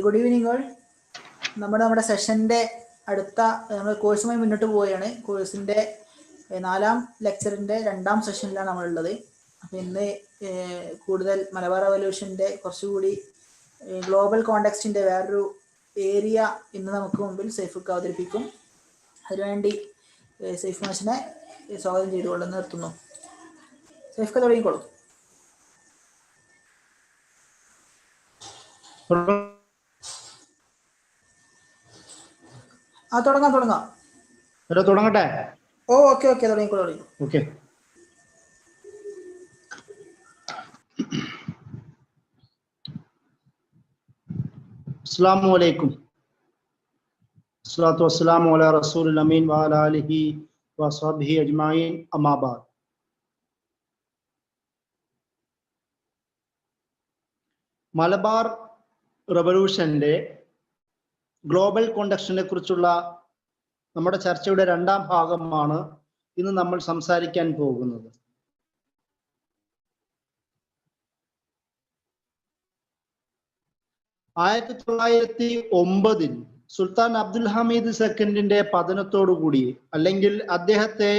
Good evening all. നമ്മുടെ സെഷൻ്റെ അടുത്ത നമ്മൾ കോഴ്സുമായി മുന്നോട്ട് പോവുകയാണ്. കോഴ്സിൻ്റെ 4ാം ലെക്ചറിൻ്റെ 2ാം സെഷനിലാണ് നമ്മളുള്ളത്. അപ്പോൾ ഇന്ന് കൂടുതൽ മലബാർ റവല്യൂഷൻ്റെ കുറച്ചുകൂടി ഗ്ലോബൽ കോണ്ടെക്സ്റ്റിൻ്റെ വേറൊരു ഏരിയ ഇന്ന് നമുക്ക് മുമ്പിൽ സൈഫുക്ക് അവതരിപ്പിക്കും. അതിനുവേണ്ടി സൈഫ് മാഷിനെ സ്വാഗതം ചെയ്തുകൊണ്ട് നിർത്തുന്നു. സൈഫുക്ക് തുടങ്ങിക്കോളൂ. തുടങ്ങട്ടെ. ഓക്കെ തുടങ്ങിക്കോളൂ. ഓക്കെ. അസ്സലാമു അലൈക്കും. അസ്സലാത്തു വസ്സലാമു അലാ റസൂലിൽ അമീൻ വഅലാ ആലിഹി വസ്വഹ്ബിഹി അജ്മഈൻ. അമ്മാ ബഅദ്. മലബാർ റവല്യൂഷന്റെ ഗ്ലോബൽ കോണ്ടെക്സ്റ്റിനെ കുറിച്ചുള്ള നമ്മുടെ ചർച്ചയുടെ 2ാം ഭാഗമാണ് ഇന്ന് നമ്മൾ സംസാരിക്കാൻ പോകുന്നത്. ആയിരത്തി 1909 സുൽത്താൻ അബ്ദുൽ ഹമീദ് സെക്കൻഡിന്റെ പതനത്തോടുകൂടി, അല്ലെങ്കിൽ അദ്ദേഹത്തെ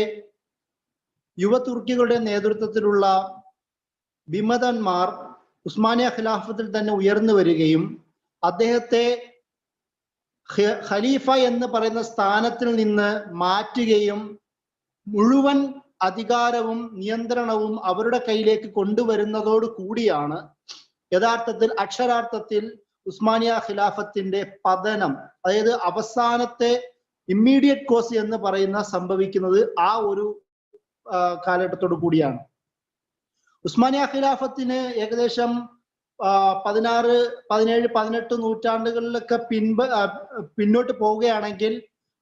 യുവതുർക്കികളുടെ നേതൃത്വത്തിലുള്ള വിമതന്മാർ ഉസ്മാനിയ ഖിലാഫത്തിൽ തന്നെ ഉയർന്നു വരികയും അദ്ദേഹത്തെ ഖലീഫ എന്ന് പറയുന്ന സ്ഥാനത്തിൽ നിന്ന് മാറ്റുകയും മുഴുവൻ അധികാരവും നിയന്ത്രണവും അവരുടെ കയ്യിലേക്ക് കൊണ്ടുവരുന്നതോടു കൂടിയാണ് യഥാർത്ഥത്തിൽ അക്ഷരാർത്ഥത്തിൽ ഉസ്മാനിയ ഖിലാഫത്തിന്റെ പതനം, അതായത് അവസാനത്തെ ഇമ്മീഡിയറ്റ് കോസ് എന്ന് പറയുന്ന സംഭവിക്കുന്നത് ആ ഒരു കാലഘട്ടത്തോടു കൂടിയാണ്. ഉസ്മാനിയ ഖിലാഫത്തിന് ഏകദേശം 16, 17, 18 നൂറ്റാണ്ടുകളിലൊക്കെ പിന്നോട്ട് പോവുകയാണെങ്കിൽ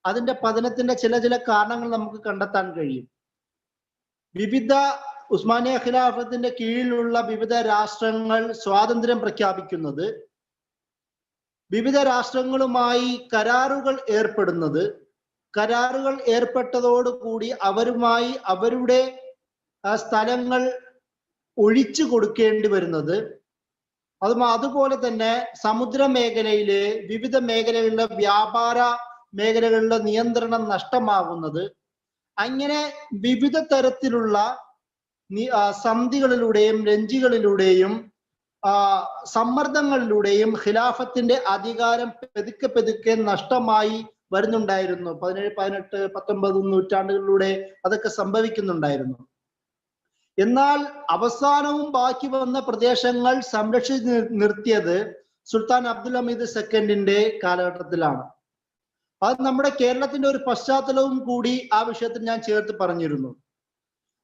അതിന്റെ പതനത്തിന്റെ ചില കാരണങ്ങൾ നമുക്ക് കണ്ടെത്താൻ കഴിയും. വിവിധ ഉസ്മാനിയ ഖിലാഫത്തിന്റെ കീഴിലുള്ള വിവിധ രാഷ്ട്രങ്ങൾ സ്വാതന്ത്ര്യം പ്രഖ്യാപിക്കുന്നത്, വിവിധ രാഷ്ട്രങ്ങളുമായി കരാറുകൾ ഏർപ്പെടുന്നത്, കരാറുകൾ ഏർപ്പെട്ടതോടുകൂടി അവരുമായി അവരുടെ സ്ഥലങ്ങൾ ഒഴിച്ചു കൊടുക്കേണ്ടി വരുന്നത്, അതുപോലെ തന്നെ സമുദ്ര മേഖലയിലെ വിവിധ മേഖലകളിലെ വ്യാപാര മേഖലകളിലെ നിയന്ത്രണം നഷ്ടമാകുന്നത്, അങ്ങനെ വിവിധ തരത്തിലുള്ള സന്ധികളിലൂടെയും രഞ്ജികളിലൂടെയും സമ്മർദ്ദങ്ങളിലൂടെയും ഖിലാഫത്തിന്റെ അധികാരം പെതുക്കെ നഷ്ടമായി വരുന്നുണ്ടായിരുന്നു. 17, 18, 19 നൂറ്റാണ്ടുകളിലൂടെ അതൊക്കെ സംഭവിക്കുന്നുണ്ടായിരുന്നു. എന്നാൽ അവസാനവും ബാക്കി വന്ന പ്രദേശങ്ങൾ സംരക്ഷിച്ച് നിർത്തിയത് സുൽത്താൻ അബ്ദുൽ ഹമീദ് സെക്കൻഡിന്റെ കാലഘട്ടത്തിലാണ്. അത് നമ്മുടെ കേരളത്തിന്റെ ഒരു പശ്ചാത്തലവും കൂടി ആ വിഷയത്തിൽ ഞാൻ ചേർത്ത് പറഞ്ഞിരുന്നു.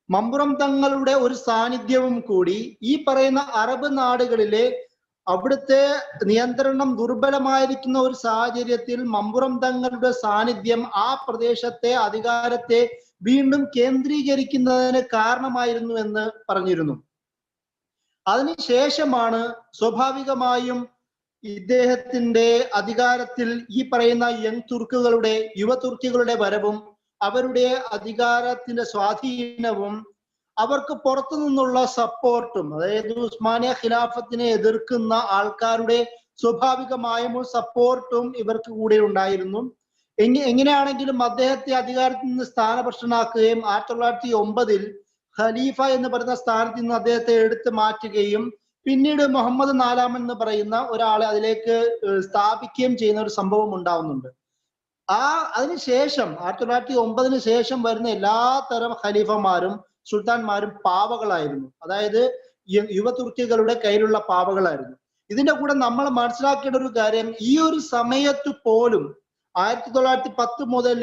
മമ്പുറം തങ്ങളുടെ ഒരു സാന്നിധ്യവും കൂടി ഈ പറയുന്ന അറബ് നാടുകളിലെ അവിടുത്തെ നിയന്ത്രണം ദുർബലമായിരിക്കുന്ന ഒരു സാഹചര്യത്തിൽ മമ്പുറം തങ്ങളുടെ സാന്നിധ്യം ആ പ്രദേശത്തെ അധികാരത്തെ വീണ്ടും കേന്ദ്രീകരിക്കുന്നതിന് കാരണമായിരുന്നു എന്ന് പറഞ്ഞിരുന്നു. അതിനുശേഷമാണ് സ്വാഭാവികമായും ഇദ്ദേഹത്തിന്റെ അധികാരത്തിൽ ഈ പറയുന്ന യുവ തുർക്കികളുടെ വരവും അവരുടെ അധികാരത്തിന്റെ സ്വാധീനവും അവർക്ക് പുറത്തു നിന്നുള്ള സപ്പോർട്ടും, അതായത് ഉസ്മാനിയ ഖിലാഫത്തിനെ എതിർക്കുന്ന ആൾക്കാരുടെ സ്വാഭാവികമായും സപ്പോർട്ടും ഇവർക്ക് കൂടെ ഉണ്ടായിരുന്നു. എങ്ങനെയാണെങ്കിലും അദ്ദേഹത്തെ അധികാരത്തിൽ നിന്ന് സ്ഥാനഭ്രഷ്ടനാക്കുകയും 1909 ഖലീഫ എന്ന് പറയുന്ന സ്ഥാനത്ത് നിന്ന് അദ്ദേഹത്തെ എടുത്തു മാറ്റുകയും പിന്നീട് മുഹമ്മദ് 4 എന്ന് പറയുന്ന ഒരാളെ അതിലേക്ക് സ്ഥാപിക്കുകയും ചെയ്യുന്ന ഒരു സംഭവം ഉണ്ടാവുന്നുണ്ട്. അതിനുശേഷം 1909 ശേഷം വരുന്ന എല്ലാ തരം ഖലീഫമാരും സുൽത്താൻമാരും പാവകളായിരുന്നു, അതായത് യുവ തുർക്കികളുടെ കയ്യിലുള്ള പാവകളായിരുന്നു. ഇതിന്റെ കൂടെ നമ്മൾ മനസ്സിലാക്കേണ്ട ഒരു കാര്യം, ഈ ഒരു സമയത്ത് പോലും 1910 മുതൽ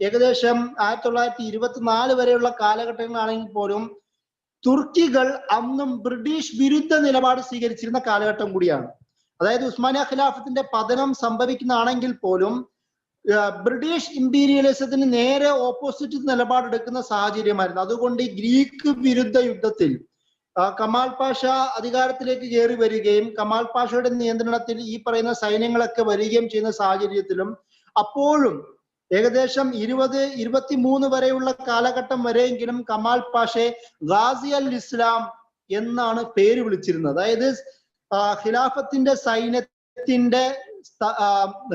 ഏകദേശം 1924 വരെയുള്ള കാലഘട്ടങ്ങളാണെങ്കിൽ പോലും തുർക്കികൾ അന്നും ബ്രിട്ടീഷ് വിരുദ്ധ നിലപാട് സ്വീകരിച്ചിരുന്ന കാലഘട്ടം കൂടിയാണ്. അതായത് ഉസ്മാനിയ ഖിലാഫത്തിന്റെ പതനം സംഭവിക്കുന്നതാണെങ്കിൽ പോലും ബ്രിട്ടീഷ് ഇമ്പീരിയലിസത്തിന് നേരെ ഓപ്പോസിറ്റ് നിലപാടെടുക്കുന്ന സാഹചര്യമായിരുന്നു. അതുകൊണ്ട് ഈ ഗ്രീക്ക് വിരുദ്ധ യുദ്ധത്തിൽ കമാൽ പാഷ അധികാരത്തിലേക്ക് കയറി വരികയും കമാൽ പാഷയുടെ നിയന്ത്രണത്തിൽ ഈ പറയുന്ന സൈന്യങ്ങളൊക്കെ വരികയും ചെയ്യുന്ന സാഹചര്യത്തിലും അപ്പോഴും ഏകദേശം 20-23 വരെയുള്ള കാലഘട്ടം വരെയെങ്കിലും കമാൽ പാഷയെ ഗാസി അൽ ഇസ്ലാം എന്നാണ് പേര് വിളിച്ചിരുന്നത്. അതായത് ഖിലാഫത്തിന്റെ സൈന്യത്തെ സൈന്യത്തിന്റെ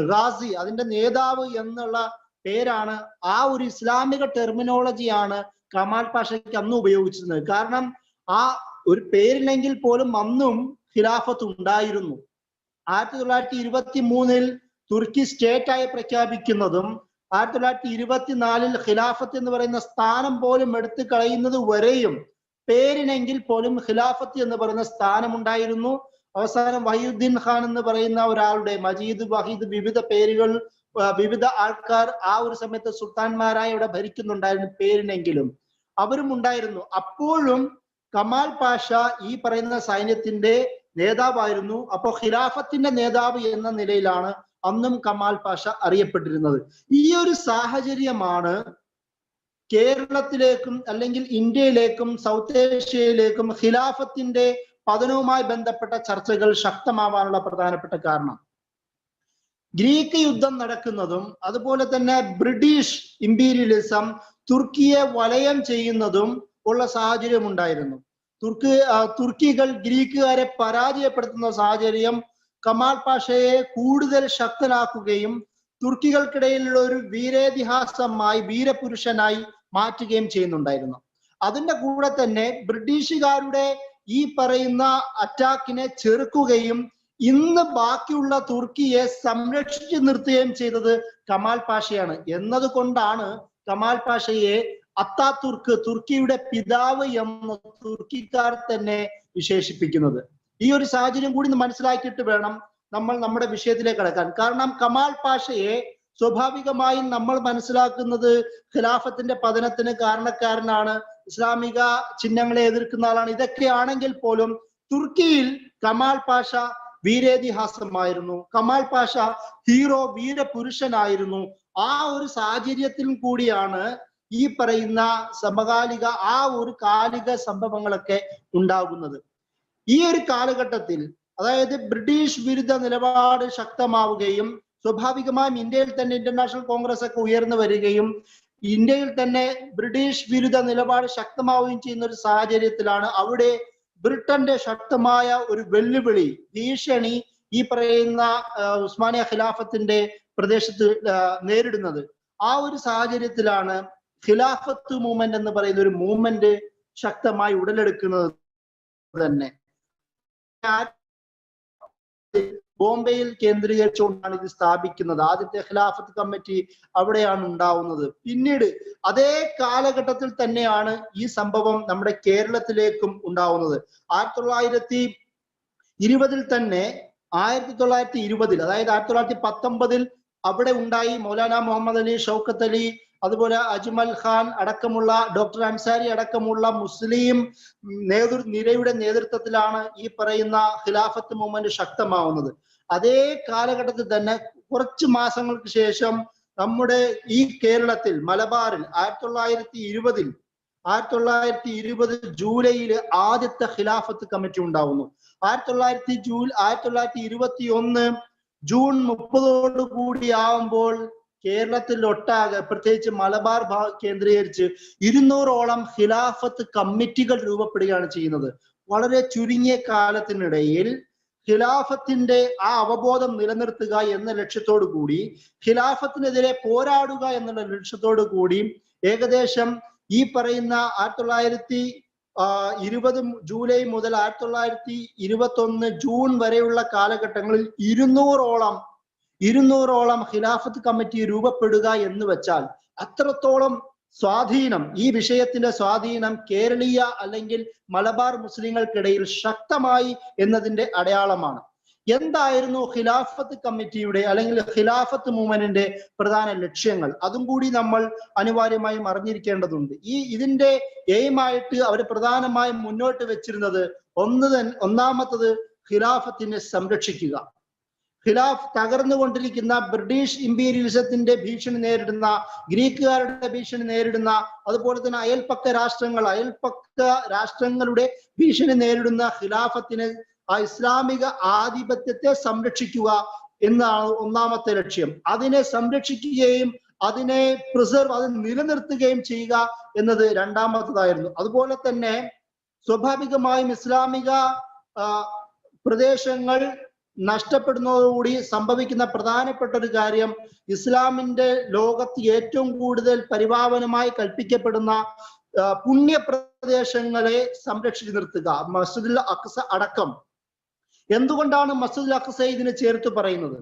ഗാസി, അതിന്റെ നേതാവ് എന്നുള്ള പേരാണ്, ആ ഒരു ഇസ്ലാമിക ടെർമിനോളജിയാണ് കമാൽ പാഷയ്ക്ക് അന്ന് ഉപയോഗിച്ചിരുന്നത്. കാരണം ആ ഒരു പേരില്ലെങ്കിൽ പോലും അന്നും ഖിലാഫത്ത് ഉണ്ടായിരുന്നു. 1923 തുർക്കി സ്റ്റേറ്റ് ആയി പ്രഖ്യാപിക്കുന്നതും 1924 ഖിലാഫത്ത് എന്ന് പറയുന്ന സ്ഥാനം പോലും എടുത്തു കളയുന്നത് വരെയും പേരിനെങ്കിൽ പോലും ഖിലാഫത്ത് എന്ന് പറയുന്ന സ്ഥാനം ഉണ്ടായിരുന്നു. അവസാനം വഹീദ്ദീൻ ഖാൻ എന്ന് പറയുന്ന ഒരാളുടെ, മജീദ്, വഹീദ്, വിവിധ പേരുകൾ, വിവിധ ആൾക്കാർ ആ ഒരു സമയത്ത് സുൽത്താൻമാരായി ഇവിടെ ഭരിക്കുന്നുണ്ടായിരുന്നു പേരിനെങ്കിലും, അവരും ഉണ്ടായിരുന്നു. അപ്പോഴും കമാൽ പാഷ ഈ പറയുന്ന സൈന്യത്തിന്റെ നേതാവായിരുന്നു. അപ്പോ ഖിലാഫത്തിന്റെ നേതാവ് എന്ന നിലയിലാണ് അന്നും കമാൽ പാഷ അറിയപ്പെട്ടിരുന്നത്. ഈ ഒരു സാഹചര്യമാണ് കേരളത്തിലേക്കും അല്ലെങ്കിൽ ഇന്ത്യയിലേക്കും സൗത്ത് ഏഷ്യയിലേക്കും ഖിലാഫത്തിന്റെ പതനവുമായി ബന്ധപ്പെട്ട ചർച്ചകൾ ശക്തമാവാനുള്ള പ്രധാനപ്പെട്ട കാരണം. ഗ്രീക്ക് യുദ്ധം നടക്കുന്നതും അതുപോലെ തന്നെ ബ്രിട്ടീഷ് ഇമ്പീരിയലിസം തുർക്കിയെ വലയം ചെയ്യുന്നതും ഉള്ള സാഹചര്യം ഉണ്ടായിരുന്നു. തുർക്കികൾ ഗ്രീക്കുകാരെ പരാജയപ്പെടുത്തുന്ന സാഹചര്യം കമാൽ പാഷയെ കൂടുതൽ ശക്തനാക്കുകയും തുർക്കികൾക്കിടയിലുള്ള ഒരു വീരേതിഹാസമായി, വീരപുരുഷനായി മാറ്റുകയും ചെയ്യുന്നുണ്ടായിരുന്നു. അതിന്റെ കൂടെ തന്നെ ബ്രിട്ടീഷുകാരുടെ ഈ പറയുന്ന അറ്റാക്കിനെ ചെറുക്കുകയും ഇന്ന് ബാക്കിയുള്ള തുർക്കിയെ സംരക്ഷിച്ചു നിർത്തുകയും ചെയ്തത് കമാൽ പാഷയാണ് എന്നതുകൊണ്ടാണ് കമാൽ പാഷയെ അത്താതുർക്ക്, തുർക്കിയുടെ പിതാവ് എന്ന് തുർക്കിക്കാർ തന്നെ വിശേഷിപ്പിക്കുന്നത്. ഈ ഒരു സാഹചര്യം കൂടി മനസ്സിലാക്കിയിട്ട് വേണം നമ്മൾ നമ്മുടെ വിഷയത്തിലേക്ക് കടക്കാൻ. കാരണം കമാൽ പാഷയെ സ്വാഭാവികമായും നമ്മൾ മനസ്സിലാക്കുന്നത് ഖിലാഫത്തിന്റെ പതനത്തിന് കാരണക്കാരനാണ്, ഇസ്ലാമിക ചിഹ്നങ്ങളെ എതിർക്കുന്ന ആളാണ്. ഇതൊക്കെ ആണെങ്കിൽ പോലും തുർക്കിയിൽ കമാൽ പാഷ വീരേതിഹാസമായിരുന്നു. കമാൽ പാഷ ഹീറോ, വീരപുരുഷനായിരുന്നു. ആ ഒരു സാഹചര്യത്തിൽ കൂടിയാണ് ഈ പറയുന്ന സമകാലിക ആ ഒരു കാലിക സംഭവങ്ങളൊക്കെ ഉണ്ടാകുന്നത്. ഈ ഒരു കാലഘട്ടത്തിൽ, അതായത് ബ്രിട്ടീഷ് വിരുദ്ധ നിലപാട് ശക്തമാവുകയും സ്വാഭാവികമായും ഇന്ത്യയിൽ തന്നെ ഇന്റർനാഷണൽ കോൺഗ്രസ് ഒക്കെ ഉയർന്നു വരികയും ഇന്ത്യയിൽ തന്നെ ബ്രിട്ടീഷ് വിരുദ്ധ നിലപാട് ശക്തമാവുകയും ചെയ്യുന്ന ഒരു സാഹചര്യത്തിലാണ് അവിടെ ബ്രിട്ടന്റെ ശക്തമായ ഒരു വെല്ലുവിളി, ഭീഷണി ഈ പറയുന്ന ഉസ്മാനിയ ഖിലാഫത്തിന്റെ പ്രദേശത്ത് നേരിടുന്നത്. ആ ഒരു സാഹചര്യത്തിലാണ് ഖിലാഫത്ത് മൂവ്മെന്റ് എന്ന് പറയുന്ന ഒരു മൂവ്മെന്റ് ശക്തമായി ഉടലെടുക്കുന്നത് തന്നെ. ബോംബെയിൽ കേന്ദ്രീകരിച്ചുകൊണ്ടാണ് ഇത് സ്ഥാപിക്കുന്നത്. ആദ്യത്തെ ഖിലാഫത്ത് കമ്മിറ്റി അവിടെയാണ് ഉണ്ടാവുന്നത്. പിന്നീട് അതേ കാലഘട്ടത്തിൽ തന്നെയാണ് ഈ സംഭവം നമ്മുടെ കേരളത്തിലേക്കും ഉണ്ടാവുന്നത്. 1920 തന്നെ 1920 അതായത് 1919 അവിടെ ഉണ്ടായി. മൗലാന മുഹമ്മദ് അലി, ഷൗക്കത്ത് അലി, അതുപോലെ അജ്മൽ ഖാൻ അടക്കമുള്ള, ഡോക്ടർ അൻസാരി അടക്കമുള്ള മുസ്ലിം നിരയുടെ നേതൃത്വത്തിലാണ് ഈ പറയുന്ന ഖിലാഫത്ത് മൂവ്മെന്റ് ശക്തമാവുന്നത്. അതേ കാലഘട്ടത്തിൽ തന്നെ കുറച്ച് മാസങ്ങൾക്ക് ശേഷം നമ്മുടെ ഈ കേരളത്തിൽ മലബാറിൽ 1920 ജൂലൈയിൽ ആദ്യത്തെ ഖിലാഫത്ത് കമ്മിറ്റി ഉണ്ടാവുന്നു. 1921 ജൂൺ 30 കൂടി ആവുമ്പോൾ കേരളത്തിൽ ഒട്ടാകെ, പ്രത്യേകിച്ച് മലബാർ കേന്ദ്രീകരിച്ച് 200ഓളം ഖിലാഫത്ത് കമ്മിറ്റികൾ രൂപപ്പെടുകയാണ് ചെയ്യുന്നത്. വളരെ ചുരുങ്ങിയ കാലത്തിനിടയിൽ ഖിലാഫത്തിന്റെ ആ അവബോധം നിലനിർത്തുക എന്ന ലക്ഷ്യത്തോടു കൂടി, ഖിലാഫത്തിനെതിരെ പോരാടുക എന്നുള്ള ലക്ഷ്യത്തോടു കൂടി ഏകദേശം ഈ പറയുന്ന 1920 ജൂലൈ മുതൽ 1921 ജൂൺ വരെയുള്ള കാലഘട്ടങ്ങളിൽ 200ഓളം ഖിലാഫത്ത് കമ്മിറ്റി രൂപപ്പെടുക എന്ന് വെച്ചാൽ അത്രത്തോളം സ്വാധീനം, ഈ വിഷയത്തിന്റെ സ്വാധീനം കേരളീയ അല്ലെങ്കിൽ മലബാർ മുസ്ലിങ്ങൾക്കിടയിൽ ശക്തമായി എന്നതിന്റെ അടയാളമാണ്. എന്തായിരുന്നു ഖിലാഫത്ത് കമ്മിറ്റിയുടെ അല്ലെങ്കിൽ ഖിലാഫത്ത് മൂവ്മെന്റിന്റെ പ്രധാന ലക്ഷ്യങ്ങൾ? അതും കൂടി നമ്മൾ അനിവാര്യമായും അറിഞ്ഞിരിക്കേണ്ടതുണ്ട്. ഇതിന്റെ എയിമായിട്ട് അവർ പ്രധാനമായും മുന്നോട്ട് വെച്ചിരുന്നത് ഒന്നാമത്തത് ഖിലാഫത്തിനെ സംരക്ഷിക്കുക. തകർന്നുകൊണ്ടിരിക്കുന്ന ബ്രിട്ടീഷ് ഇമ്പീരിയലിസത്തിന്റെ ഭീഷണി നേരിടുന്ന, ഗ്രീക്കുകാരുടെ ഭീഷണി നേരിടുന്ന, അതുപോലെ തന്നെ അയൽപ്പക്ക രാഷ്ട്രങ്ങളുടെ ഭീഷണി നേരിടുന്ന ഖിലാഫത്തിന്, ആ ഇസ്ലാമിക ആധിപത്യത്തെ സംരക്ഷിക്കുക എന്നാണ് ഒന്നാമത്തെ ലക്ഷ്യം. അതിനെ സംരക്ഷിക്കുകയും അതിനെ അത് നിലനിർത്തുകയും ചെയ്യുക എന്നത് രണ്ടാമത്തതായിരുന്നു. അതുപോലെ തന്നെ സ്വാഭാവികമായും ഇസ്ലാമിക പ്രദേശങ്ങൾ നഷ്ടപ്പെടുന്നതോടുകൂടി സംഭവിക്കുന്ന പ്രധാനപ്പെട്ട ഒരു കാര്യം, ഇസ്ലാമിന്റെ ലോകത്ത് ഏറ്റവും കൂടുതൽ പരിപാവനമായി കൽപ്പിക്കപ്പെടുന്ന പുണ്യപ്രദേശങ്ങളെ സംരക്ഷിച്ചു നിർത്തുക, മസ്ജിദുൽ അഖ്സ അടക്കം. എന്തുകൊണ്ടാണ് മസ്ജിദുൽ അഖ്സ ഇതിനെ ചേർത്ത് പറയുന്നത്?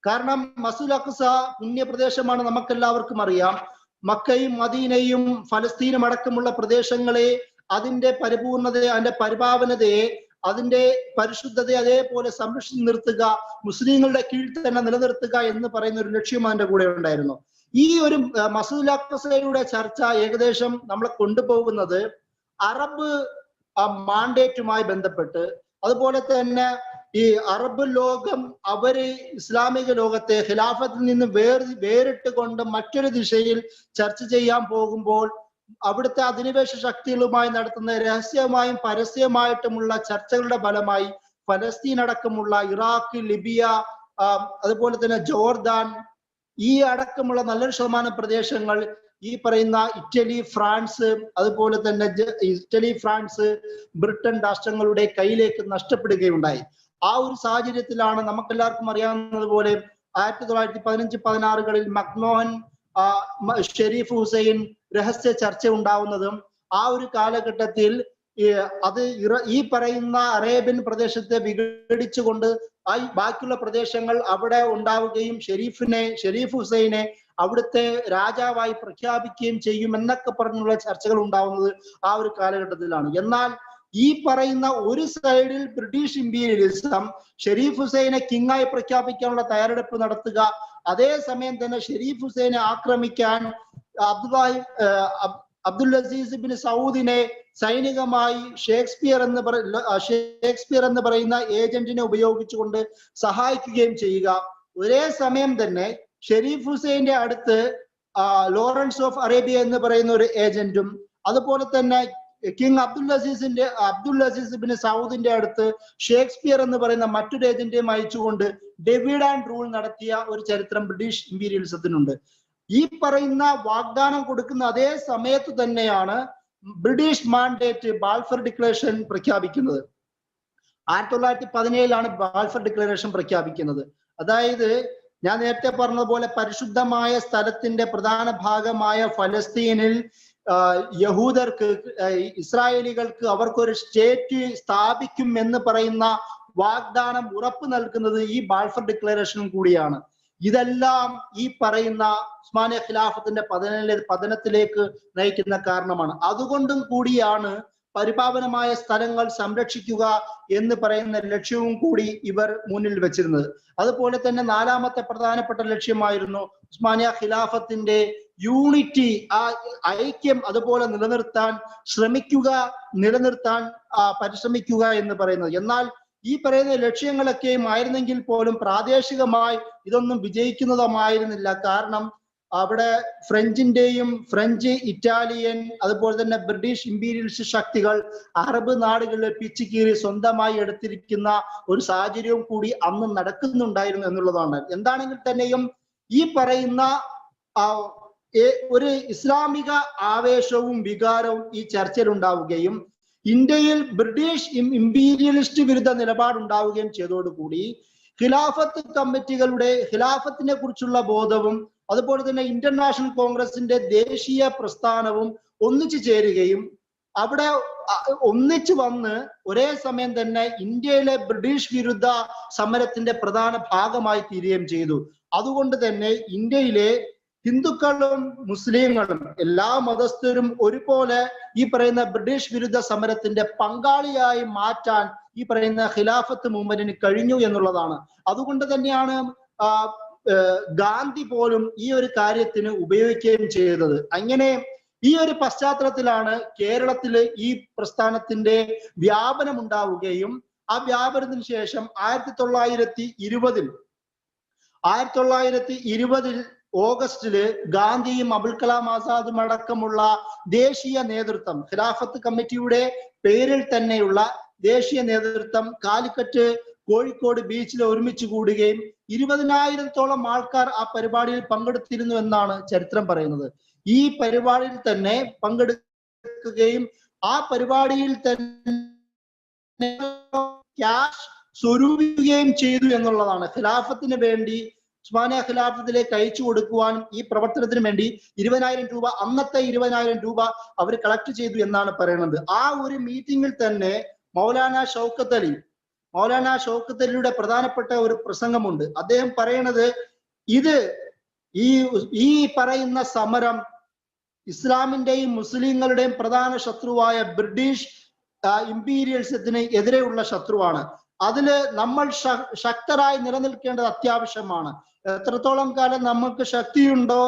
കാരണം മസ്ജിദുൽ അഖ്സ പുണ്യപ്രദേശമാണ്, നമുക്കെല്ലാവർക്കും അറിയാം. മക്കയും മദീനയും ഫലസ്തീനും അടക്കമുള്ള പ്രദേശങ്ങളെ, അതിന്റെ പരിപൂർണതയെ, അതിന്റെ പരിപാവനതയെ, അതിന്റെ പരിശുദ്ധതയെ അതേപോലെ സംരക്ഷിച്ചു നിർത്തുക, മുസ്ലിങ്ങളുടെ കീഴിൽ തന്നെ നിലനിർത്തുക എന്ന് പറയുന്ന ഒരു ലക്ഷ്യം അതിന്റെ കൂടെ ഉണ്ടായിരുന്നു. ഈ ഒരു മസ്ജിദുൽ അഖ്സയുടെ ചർച്ച ഏകദേശം നമ്മളെ കൊണ്ടുപോകുന്നത് അറബ് മാൻഡേറ്റുമായി ബന്ധപ്പെട്ട്, അതുപോലെ തന്നെ ഈ അറബ് ലോകം അവര് ഇസ്ലാമിക ലോകത്തെ ഖിലാഫത്തിൽ നിന്ന് വേറിട്ട് കൊണ്ട് മറ്റൊരു ദിശയിൽ ചർച്ച ചെയ്യാൻ പോകുമ്പോൾ അവിടുത്തെ അധിനിവേശ ശക്തികളുമായി നടത്തുന്ന രഹസ്യമായും പരസ്യമായിട്ടുമുള്ള ചർച്ചകളുടെ ഫലമായി ഫലസ്തീൻ അടക്കമുള്ള ഇറാഖ്, ലിബിയ, അതുപോലെ തന്നെ ജോർദാൻ, ഈ അടക്കമുള്ള നല്ലൊരു ശതമാനം പ്രദേശങ്ങൾ ഈ പറയുന്ന ഇറ്റലി, ഫ്രാൻസ്, അതുപോലെ തന്നെ ഇറ്റലി, ഫ്രാൻസ്, ബ്രിട്ടൻ രാഷ്ട്രങ്ങളുടെ കയ്യിലേക്ക് നഷ്ടപ്പെടുകയുണ്ടായി. ആ ഒരു സാഹചര്യത്തിലാണ് നമുക്കെല്ലാവർക്കും അറിയാവുന്നതുപോലെ 1915-16 മക്നോഹൻ, ഷെരീഫ് ഹുസൈൻ രഹസ്യ ചർച്ച ഉണ്ടാവുന്നതും ആ ഒരു കാലഘട്ടത്തിൽ അത് ഈ പറയുന്ന അറേബ്യൻ പ്രദേശത്തെ വിഘടിച്ചുകൊണ്ട് ബാക്കിയുള്ള പ്രദേശങ്ങൾ അവിടെ ഉണ്ടാവുകയും ഷെരീഫ് ഹുസൈനെ അവിടുത്തെ രാജാവായി പ്രഖ്യാപിക്കുകയും ചെയ്യും എന്നൊക്കെ പറഞ്ഞുള്ള ചർച്ചകൾ ഉണ്ടാവുന്നത് ആ ഒരു കാലഘട്ടത്തിലാണ്. എന്നാൽ ഈ പറയുന്ന ഒരു സൈഡിൽ ബ്രിട്ടീഷ് ഇമ്പീരിയലിസം ഷെരീഫ് ഹുസൈനെ കിങ്ങായി പ്രഖ്യാപിക്കാനുള്ള തയ്യാറെടുപ്പ് നടത്തുക, അതേസമയം തന്നെ ഷെരീഫ് ഹുസൈനെ ആക്രമിക്കാൻ അബ്ദുൽ അസീസ് ബിൻ സൗദിനെ സൈനികമായി ഷേക്സ്പിയർ എന്ന് പറയുന്ന ഏജന്റിനെ ഉപയോഗിച്ചുകൊണ്ട് സഹായിക്കുകയും ചെയ്യുക. ഒരേ സമയം തന്നെ ഷെരീഫ് ഹുസൈന്റെ അടുത്ത് ലോറൻസ് ഓഫ് അറേബ്യ എന്ന് പറയുന്ന ഒരു ഏജന്റും, അതുപോലെ തന്നെ കിങ് അബ്ദുൽ അസീസ് ബിൻ സൗദിന്റെ അടുത്ത് ഷേക്സ്പിയർ എന്ന് പറയുന്ന മറ്റൊരു ഏജന്റെയും അയച്ചുകൊണ്ട് ഡിവൈഡ് ആൻഡ് റൂൾ നടത്തിയ ഒരു ചരിത്രം ബ്രിട്ടീഷ് ഇമ്പീരിയലിസത്തിനുണ്ട്. ഈ പറയുന്ന വാഗ്ദാനം കൊടുക്കുന്ന അതേ സമയത്ത് തന്നെയാണ് ബ്രിട്ടീഷ് മാൻഡേറ്റ് ബാൽഫർ ഡിക്ലറേഷൻ പ്രഖ്യാപിക്കുന്നത്. 1917 ബാൽഫർ ഡിക്ലറേഷൻ പ്രഖ്യാപിക്കുന്നത്. അതായത് ഞാൻ നേരത്തെ പറഞ്ഞതുപോലെ പരിശുദ്ധമായ സ്ഥലത്തിന്റെ പ്രധാന ഭാഗമായ ഫലസ്തീനിൽ യഹൂദർക്ക്, ഇസ്രായേലികൾക്ക് അവർക്കൊരു സ്റ്റേറ്റ് സ്ഥാപിക്കും എന്ന് പറയുന്ന വാഗ്ദാനം ഉറപ്പ് നൽകുന്നത് ഈ ബാൽഫർ ഡിക്ലറേഷനും കൂടിയാണ്. ഇതെല്ലാം ഈ പറയുന്ന ഉസ്മാനിയ ഖിലാഫത്തിന്റെ പതനത്തിലേക്ക് നയിക്കുന്ന കാരണമാണ്. അതുകൊണ്ടും കൂടിയാണ് പരിപാവനമായ സ്ഥലങ്ങൾ സംരക്ഷിക്കുക എന്ന് പറയുന്ന ലക്ഷ്യവും കൂടി ഇവർ മുന്നിൽ വെച്ചിരുന്നത്. അതുപോലെ തന്നെ നാലാമത്തെ പ്രധാനപ്പെട്ട ലക്ഷ്യമായിരുന്നു ഉസ്മാനിയ ഖിലാഫത്തിന്റെ യൂണിറ്റി, ആ ഐക്യം അതുപോലെ നിലനിർത്താൻ പരിശ്രമിക്കുക എന്ന് പറയുന്നത്. എന്നാൽ ഈ പറയുന്ന ലക്ഷ്യങ്ങളൊക്കെയും ആയിരുന്നെങ്കിൽ പോലും പ്രാദേശികമായി ഇതൊന്നും വിജയിക്കുന്നതുമായിരുന്നില്ല. കാരണം അവിടെ ഫ്രഞ്ച്, ഇറ്റാലിയൻ, അതുപോലെ തന്നെ ബ്രിട്ടീഷ് ഇമ്പീരിയലിസ്റ്റ് ശക്തികൾ അറബ് നാടുകളിൽ പിച്ചുകീറി സ്വന്തമായി എടുത്തിരിക്കുന്ന ഒരു സാഹചര്യവും കൂടി അന്ന് നടക്കുന്നുണ്ടായിരുന്നു എന്നുള്ളതാണ്. എന്താണെങ്കിൽ തന്നെയും ഈ പറയുന്ന ഒരു ഇസ്ലാമിക ആവേശവും വികാരവും ഈ ചർച്ചയിൽ ഉണ്ടാവുകയും ഇന്ത്യയിൽ ബ്രിട്ടീഷ് ഇമ്പീരിയലിസ്റ്റ് വിരുദ്ധ നിലപാടുണ്ടാവുകയും ചെയ്തതോടുകൂടി ഖിലാഫത്ത് കമ്മിറ്റികളുടെ ഖിലാഫത്തിനെ കുറിച്ചുള്ള ബോധവും അതുപോലെ തന്നെ ഇന്റർനാഷണൽ കോൺഗ്രസിന്റെ ദേശീയ പ്രസ്ഥാനവും ഒന്നിച്ചു ചേരുകയും അവിടെ ഒന്നിച്ചു വന്ന് ഒരേ സമയം തന്നെ ഇന്ത്യയിലെ ബ്രിട്ടീഷ് വിരുദ്ധ സമരത്തിന്റെ പ്രധാന ഭാഗമായി തീരുകയും ചെയ്തു. അതുകൊണ്ട് തന്നെ ഇന്ത്യയിലെ ഹിന്ദുക്കളും മുസ്ലിങ്ങളും എല്ലാ മതസ്ഥരും ഒരുപോലെ ഈ പറയുന്ന ബ്രിട്ടീഷ് വിരുദ്ധ സമരത്തിന്റെ പങ്കാളിയായി മാറ്റാൻ ഈ പറയുന്ന ഖിലാഫത്ത് മൂവ്മെന്റിന് കഴിഞ്ഞു എന്നുള്ളതാണ്. അതുകൊണ്ട് തന്നെയാണ് ഗാന്ധി പോലും ഈ ഒരു കാര്യത്തിന് ഉപയോഗിക്കുകയും ചെയ്തത്. അങ്ങനെ ഈ ഒരു പശ്ചാത്തലത്തിലാണ് കേരളത്തില് ഈ പ്രസ്ഥാനത്തിന്റെ വ്യാപനം ഉണ്ടാവുകയും ആ വ്യാപനത്തിന് ശേഷം 1920 ഓഗസ്റ്റില് ഗാന്ധിയും അബുൽ കലാം ആസാദും അടക്കമുള്ള ദേശീയ നേതൃത്വം, ഖിലാഫത്ത് കമ്മിറ്റിയുടെ പേരിൽ തന്നെയുള്ള ദേശീയ നേതൃത്വം കാലിക്കറ്റ്, കോഴിക്കോട് ബീച്ചിൽ ഒരുമിച്ച് കൂടുകയും 20,000-ഓളം ആൾക്കാർ ആ പരിപാടിയിൽ പങ്കെടുത്തിരുന്നു എന്നാണ് ചരിത്രം പറയുന്നത്. ഈ പരിപാടിയിൽ തന്നെ പങ്കെടുക്കുകയും ആ പരിപാടിയിൽ തന്നെ ക്യാഷ് സ്വരൂപിക്കുകയും ചെയ്തു എന്നുള്ളതാണ്. ഖിലാഫത്തിന് വേണ്ടി, ഉസ്മാനിയ ഖിലാഫത്തിലേക്ക് അയച്ചു കൊടുക്കുവാൻ ഈ പ്രവർത്തനത്തിന് വേണ്ടി 20,000 രൂപ, അന്നത്തെ 20,000 രൂപ അവർ കളക്ട് ചെയ്തു എന്നാണ് പറയുന്നത്. ആ ഒരു മീറ്റിംഗിൽ തന്നെ മൗലാന ഷൗക്കത്ത് അലിയുടെ പ്രധാനപ്പെട്ട ഒരു പ്രസംഗമുണ്ട്. അദ്ദേഹം പറയണത്, ഇത് ഈ പറയുന്ന സമരം ഇസ്ലാമിന്റെയും മുസ്ലിങ്ങളുടെയും പ്രധാന ശത്രുവായ ബ്രിട്ടീഷ് ഇമ്പീരിയലിസത്തിന് എതിരെയുള്ള ശത്രുവാണ്. അതില് നമ്മൾ ശക്തരായി നിലനിൽക്കേണ്ടത് അത്യാവശ്യമാണ്. എത്രത്തോളം കാലം നമുക്ക് ശക്തിയുണ്ടോ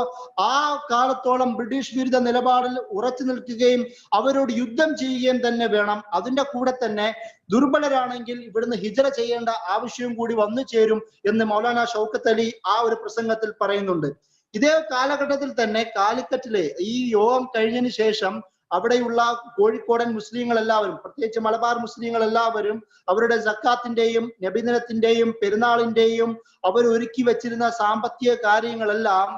ആ കാലത്തോളം ബ്രിട്ടീഷ് വിരുദ്ധ നിലപാടിൽ ഉറച്ചു നിൽക്കുകയും അവരോട് യുദ്ധം ചെയ്യുകയും തന്നെ വേണം. അതിന്റെ കൂടെ തന്നെ ദുർബലരാണെങ്കിൽ ഇവിടുന്ന് ഹിജറ ചെയ്യേണ്ട ആവശ്യവും കൂടി വന്നു ചേരും എന്ന് മൗലാന ഷൗക്കത്ത് അലി ആ ഒരു പ്രസംഗത്തിൽ പറയുന്നുണ്ട്. ഇതേ കാലഘട്ടത്തിൽ തന്നെ കാലിക്കറ്റിലെ ഈ യോഗം കഴിഞ്ഞതിന് ശേഷം അവിടെയുള്ള കോഴിക്കോടൻ മുസ്ലിങ്ങൾ എല്ലാവരും, പ്രത്യേകിച്ച് മലബാർ മുസ്ലിങ്ങൾ എല്ലാവരും അവരുടെ സക്കാത്തിന്റെയും നബിദിനത്തിന്റെയും പെരുന്നാളിന്റെയും അവർ ഒരുക്കി വെച്ചിരുന്ന സാമ്പത്തിക കാര്യങ്ങളെല്ലാം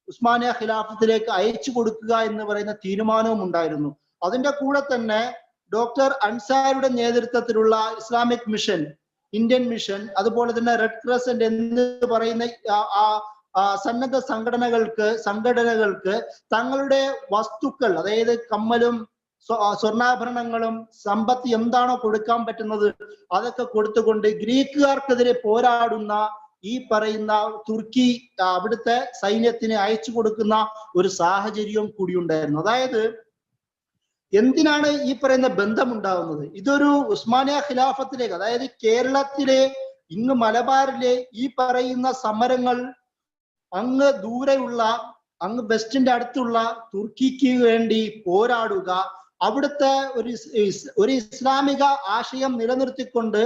ഉസ്മാനിയ ഖിലാഫത്തിലേക്ക് അയച്ചു കൊടുക്കുക എന്ന് പറയുന്ന തീരുമാനവും ഉണ്ടായിരുന്നു. അതിന്റെ കൂടെ തന്നെ ഡോക്ടർ അൻസാരുടെ നേതൃത്വത്തിലുള്ള ഇസ്ലാമിക് മിഷൻ, ഇന്ത്യൻ മിഷൻ, അതുപോലെ തന്നെ റെഡ് ക്രസന്റ് എന്ന് പറയുന്ന സന്നദ്ധ സംഘടനകൾക്ക് തങ്ങളുടെ വസ്തുക്കൾ, അതായത് കമ്മലും സ്വർണ്ണാഭരണങ്ങളും സമ്പത്ത് എന്താണോ കൊടുക്കാൻ പറ്റുന്നത് അതൊക്കെ കൊടുത്തുകൊണ്ട് ഗ്രീക്കുകാർക്കെതിരെ പോരാടുന്ന ഈ പറയുന്ന തുർക്കി അവിടുത്തെ സൈന്യത്തിന് അയച്ചു കൊടുക്കുന്ന ഒരു സാഹചര്യവും കൂടി ഉണ്ടായിരുന്നു. അതായത് എന്തിനാണ് ഈ പറയുന്ന ബന്ധമുണ്ടാകുന്നത്? ഇതൊരു ഉസ്മാനിയ ഖിലാഫത്തിലേക്ക്, അതായത് കേരളത്തിലെ ഇങ്ങ് മലബാറിലെ ഈ പറയുന്ന സമരങ്ങൾ അങ്ങ് ദൂരെയുള്ള, അങ്ങ് വെസ്റ്റിന്റെ അടുത്തുള്ള തുർക്കിക്ക് വേണ്ടി പോരാടുക, അവിടുത്തെ ഒരു ഇസ്ലാമിക ആശയം നിലനിർത്തിക്കൊണ്ട്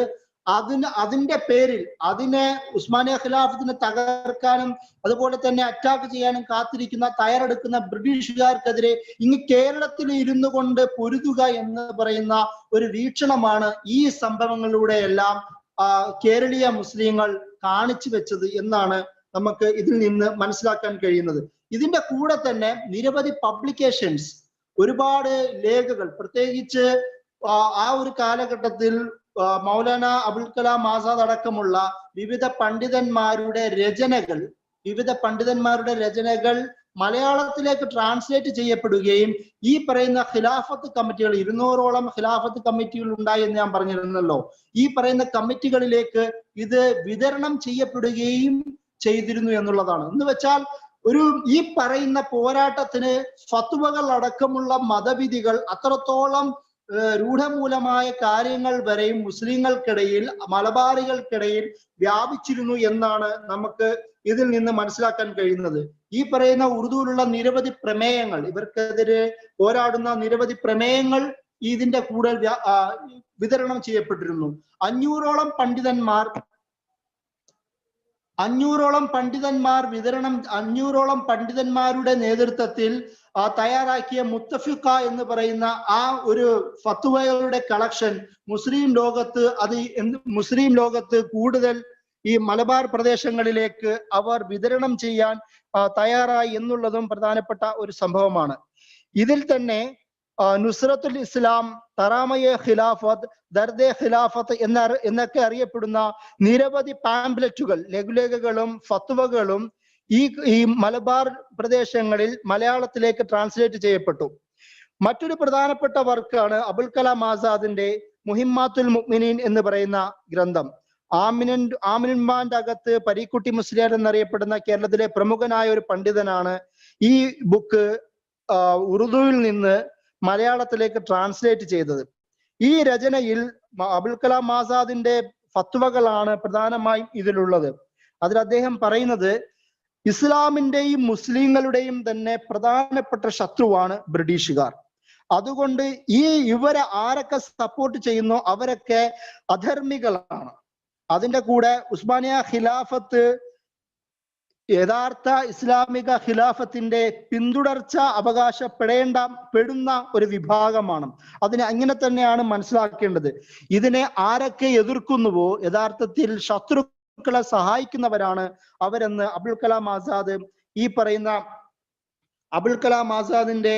അതിന്റെ പേരിൽ അതിനെ ഉസ്മാനിയ ഖിലാഫത്തിനെ തകർക്കാനും അതുപോലെ തന്നെ അറ്റാക്ക് ചെയ്യാനും തയ്യാറെടുക്കുന്ന ബ്രിട്ടീഷുകാർക്കെതിരെ ഇങ്ങ് കേരളത്തിൽ ഇരുന്നു കൊണ്ട് പൊരുതുക എന്ന് പറയുന്ന ഒരു വീക്ഷണമാണ് ഈ സംഭവങ്ങളിലൂടെയെല്ലാം കേരളീയ മുസ്ലിങ്ങൾ കാണിച്ചു വെച്ചത് എന്നാണ് നമുക്ക് ഇതിൽ നിന്ന് മനസ്സിലാക്കാൻ കഴിയുന്നത്. ഇതിന്റെ കൂടെ തന്നെ നിരവധി പബ്ലിക്കേഷൻസ്, ഒരുപാട് ലേഖകൾ, പ്രത്യേകിച്ച് ആ ഒരു കാലഘട്ടത്തിൽ മൗലാന അബുൽ കലാം ആസാദ് അടക്കമുള്ള വിവിധ പണ്ഡിതന്മാരുടെ രചനകൾ മലയാളത്തിലേക്ക് ട്രാൻസ്ലേറ്റ് ചെയ്യപ്പെടുകയും ഈ പറയുന്ന ഖിലാഫത്ത് കമ്മിറ്റികൾ, 200ഓളം ഖിലാഫത്ത് കമ്മിറ്റികൾ ഉണ്ടായി എന്ന് ഞാൻ പറഞ്ഞിരുന്നല്ലോ, ഈ പറയുന്ന കമ്മിറ്റികളിലേക്ക് ഇത് വിതരണം ചെയ്യപ്പെടുകയും ചെയ്തിരുന്നു എന്നുള്ളതാണ്. എന്ന് വെച്ചാൽ ഈ പറയുന്ന പോരാട്ടത്തിന് ഫത്വകൾ അടക്കമുള്ള മതവിധികൾ അത്രത്തോളം രൂഢമൂലമായ കാര്യങ്ങൾ വരെയും മുസ്ലിങ്ങൾക്കിടയിൽ, മലബാറികൾക്കിടയിൽ വ്യാപിച്ചിരുന്നു എന്നാണ് നമുക്ക് ഇതിൽ നിന്ന് മനസ്സിലാക്കാൻ കഴിയുന്നത്. ഈ പറയുന്ന ഉറുദുവിലുള്ള നിരവധി പ്രമേയങ്ങൾ, ഇവർക്കെതിരെ പോരാടുന്ന നിരവധി പ്രമേയങ്ങൾ ഇതിന്റെ കൂടെ വിതരണം ചെയ്യപ്പെട്ടിരുന്നു. 500ഓളം പണ്ഡിതന്മാരുടെ നേതൃത്വത്തിൽ തയ്യാറാക്കിയ മുത്തഫിഖ എന്ന് പറയുന്ന ആ ഒരു ഫത്വകളുടെ കളക്ഷൻ മുസ്ലിം ലോകത്ത് കൂടുതൽ ഈ മലബാർ പ്രദേശങ്ങളിലേക്ക് അവർ വിതരണം ചെയ്യാൻ തയ്യാറായി എന്നുള്ളതും പ്രധാനപ്പെട്ട ഒരു സംഭവമാണ്. ഇതിൽ തന്നെ നുസ്രത്തുൽ ഇസ്ലാം, തറാമയെ ഖിലാഫത്ത്, ദർദെ ഖിലാഫത്ത് എന്നൊക്കെ അറിയപ്പെടുന്ന നിരവധി പാംപ്ലെറ്റുകൾ, ലഘുലേഖകളും ഫത്വകളും ഈ മലബാർ പ്രദേശങ്ങളിൽ മലയാളത്തിലേക്ക് ട്രാൻസ്ലേറ്റ് ചെയ്യപ്പെട്ടു. മറ്റൊരു പ്രധാനപ്പെട്ട വർക്കാണ് അബുൽ കലാം ആസാദിന്റെ മുഹിമ്മാത്തുൽ മുഅ്മിനീൻ എന്ന് പറയുന്ന ഗ്രന്ഥം. ആമിനുമാന്റെ അകത്ത് പരീക്കുട്ടി മുസ്ലിയാർ എന്നറിയപ്പെടുന്ന കേരളത്തിലെ പ്രമുഖനായ ഒരു പണ്ഡിതനാണ് ഈ ബുക്ക് ഉറുദുവിൽ നിന്ന് മലയാളത്തിലേക്ക് ട്രാൻസ്ലേറ്റ് ചെയ്തത്. ഈ രചനയിൽ അബുൽ കലാം ആസാദിന്റെ ഫത്വകളാണ് പ്രധാനമായും ഇതിലുള്ളത്. അതിൽ അദ്ദേഹം പറയുന്നത്, ഇസ്ലാമിന്റെയും മുസ്ലിങ്ങളുടെയും തന്നെ പ്രധാനപ്പെട്ട ശത്രുവാണ് ബ്രിട്ടീഷുകാർ. അതുകൊണ്ട് ഇവരെ ആരൊക്കെ സപ്പോർട്ട് ചെയ്യുന്നോ അവരൊക്കെ അധർമ്മികളാണ്. അതിന്റെ കൂടെ ഉസ്മാനിയ ഖിലാഫത്ത് യഥാർത്ഥ ഇസ്ലാമിക ഖിലാഫത്തിന്റെ പിന്തുടർച്ച അവകാശപ്പെടുന്ന ഒരു വിഭാഗമാണ്. അതിനെ അങ്ങനെ തന്നെയാണ് മനസ്സിലാക്കേണ്ടത്. ഇതിനെ ആരൊക്കെ എതിർക്കുന്നുവോ യഥാർത്ഥത്തിൽ ശത്രുക്കളെ സഹായിക്കുന്നവരാണ് അവരെന്ന് അബുൽ കലാം ആസാദ് ഈ പറയുന്ന അബുൽ കലാം ആസാദിന്റെ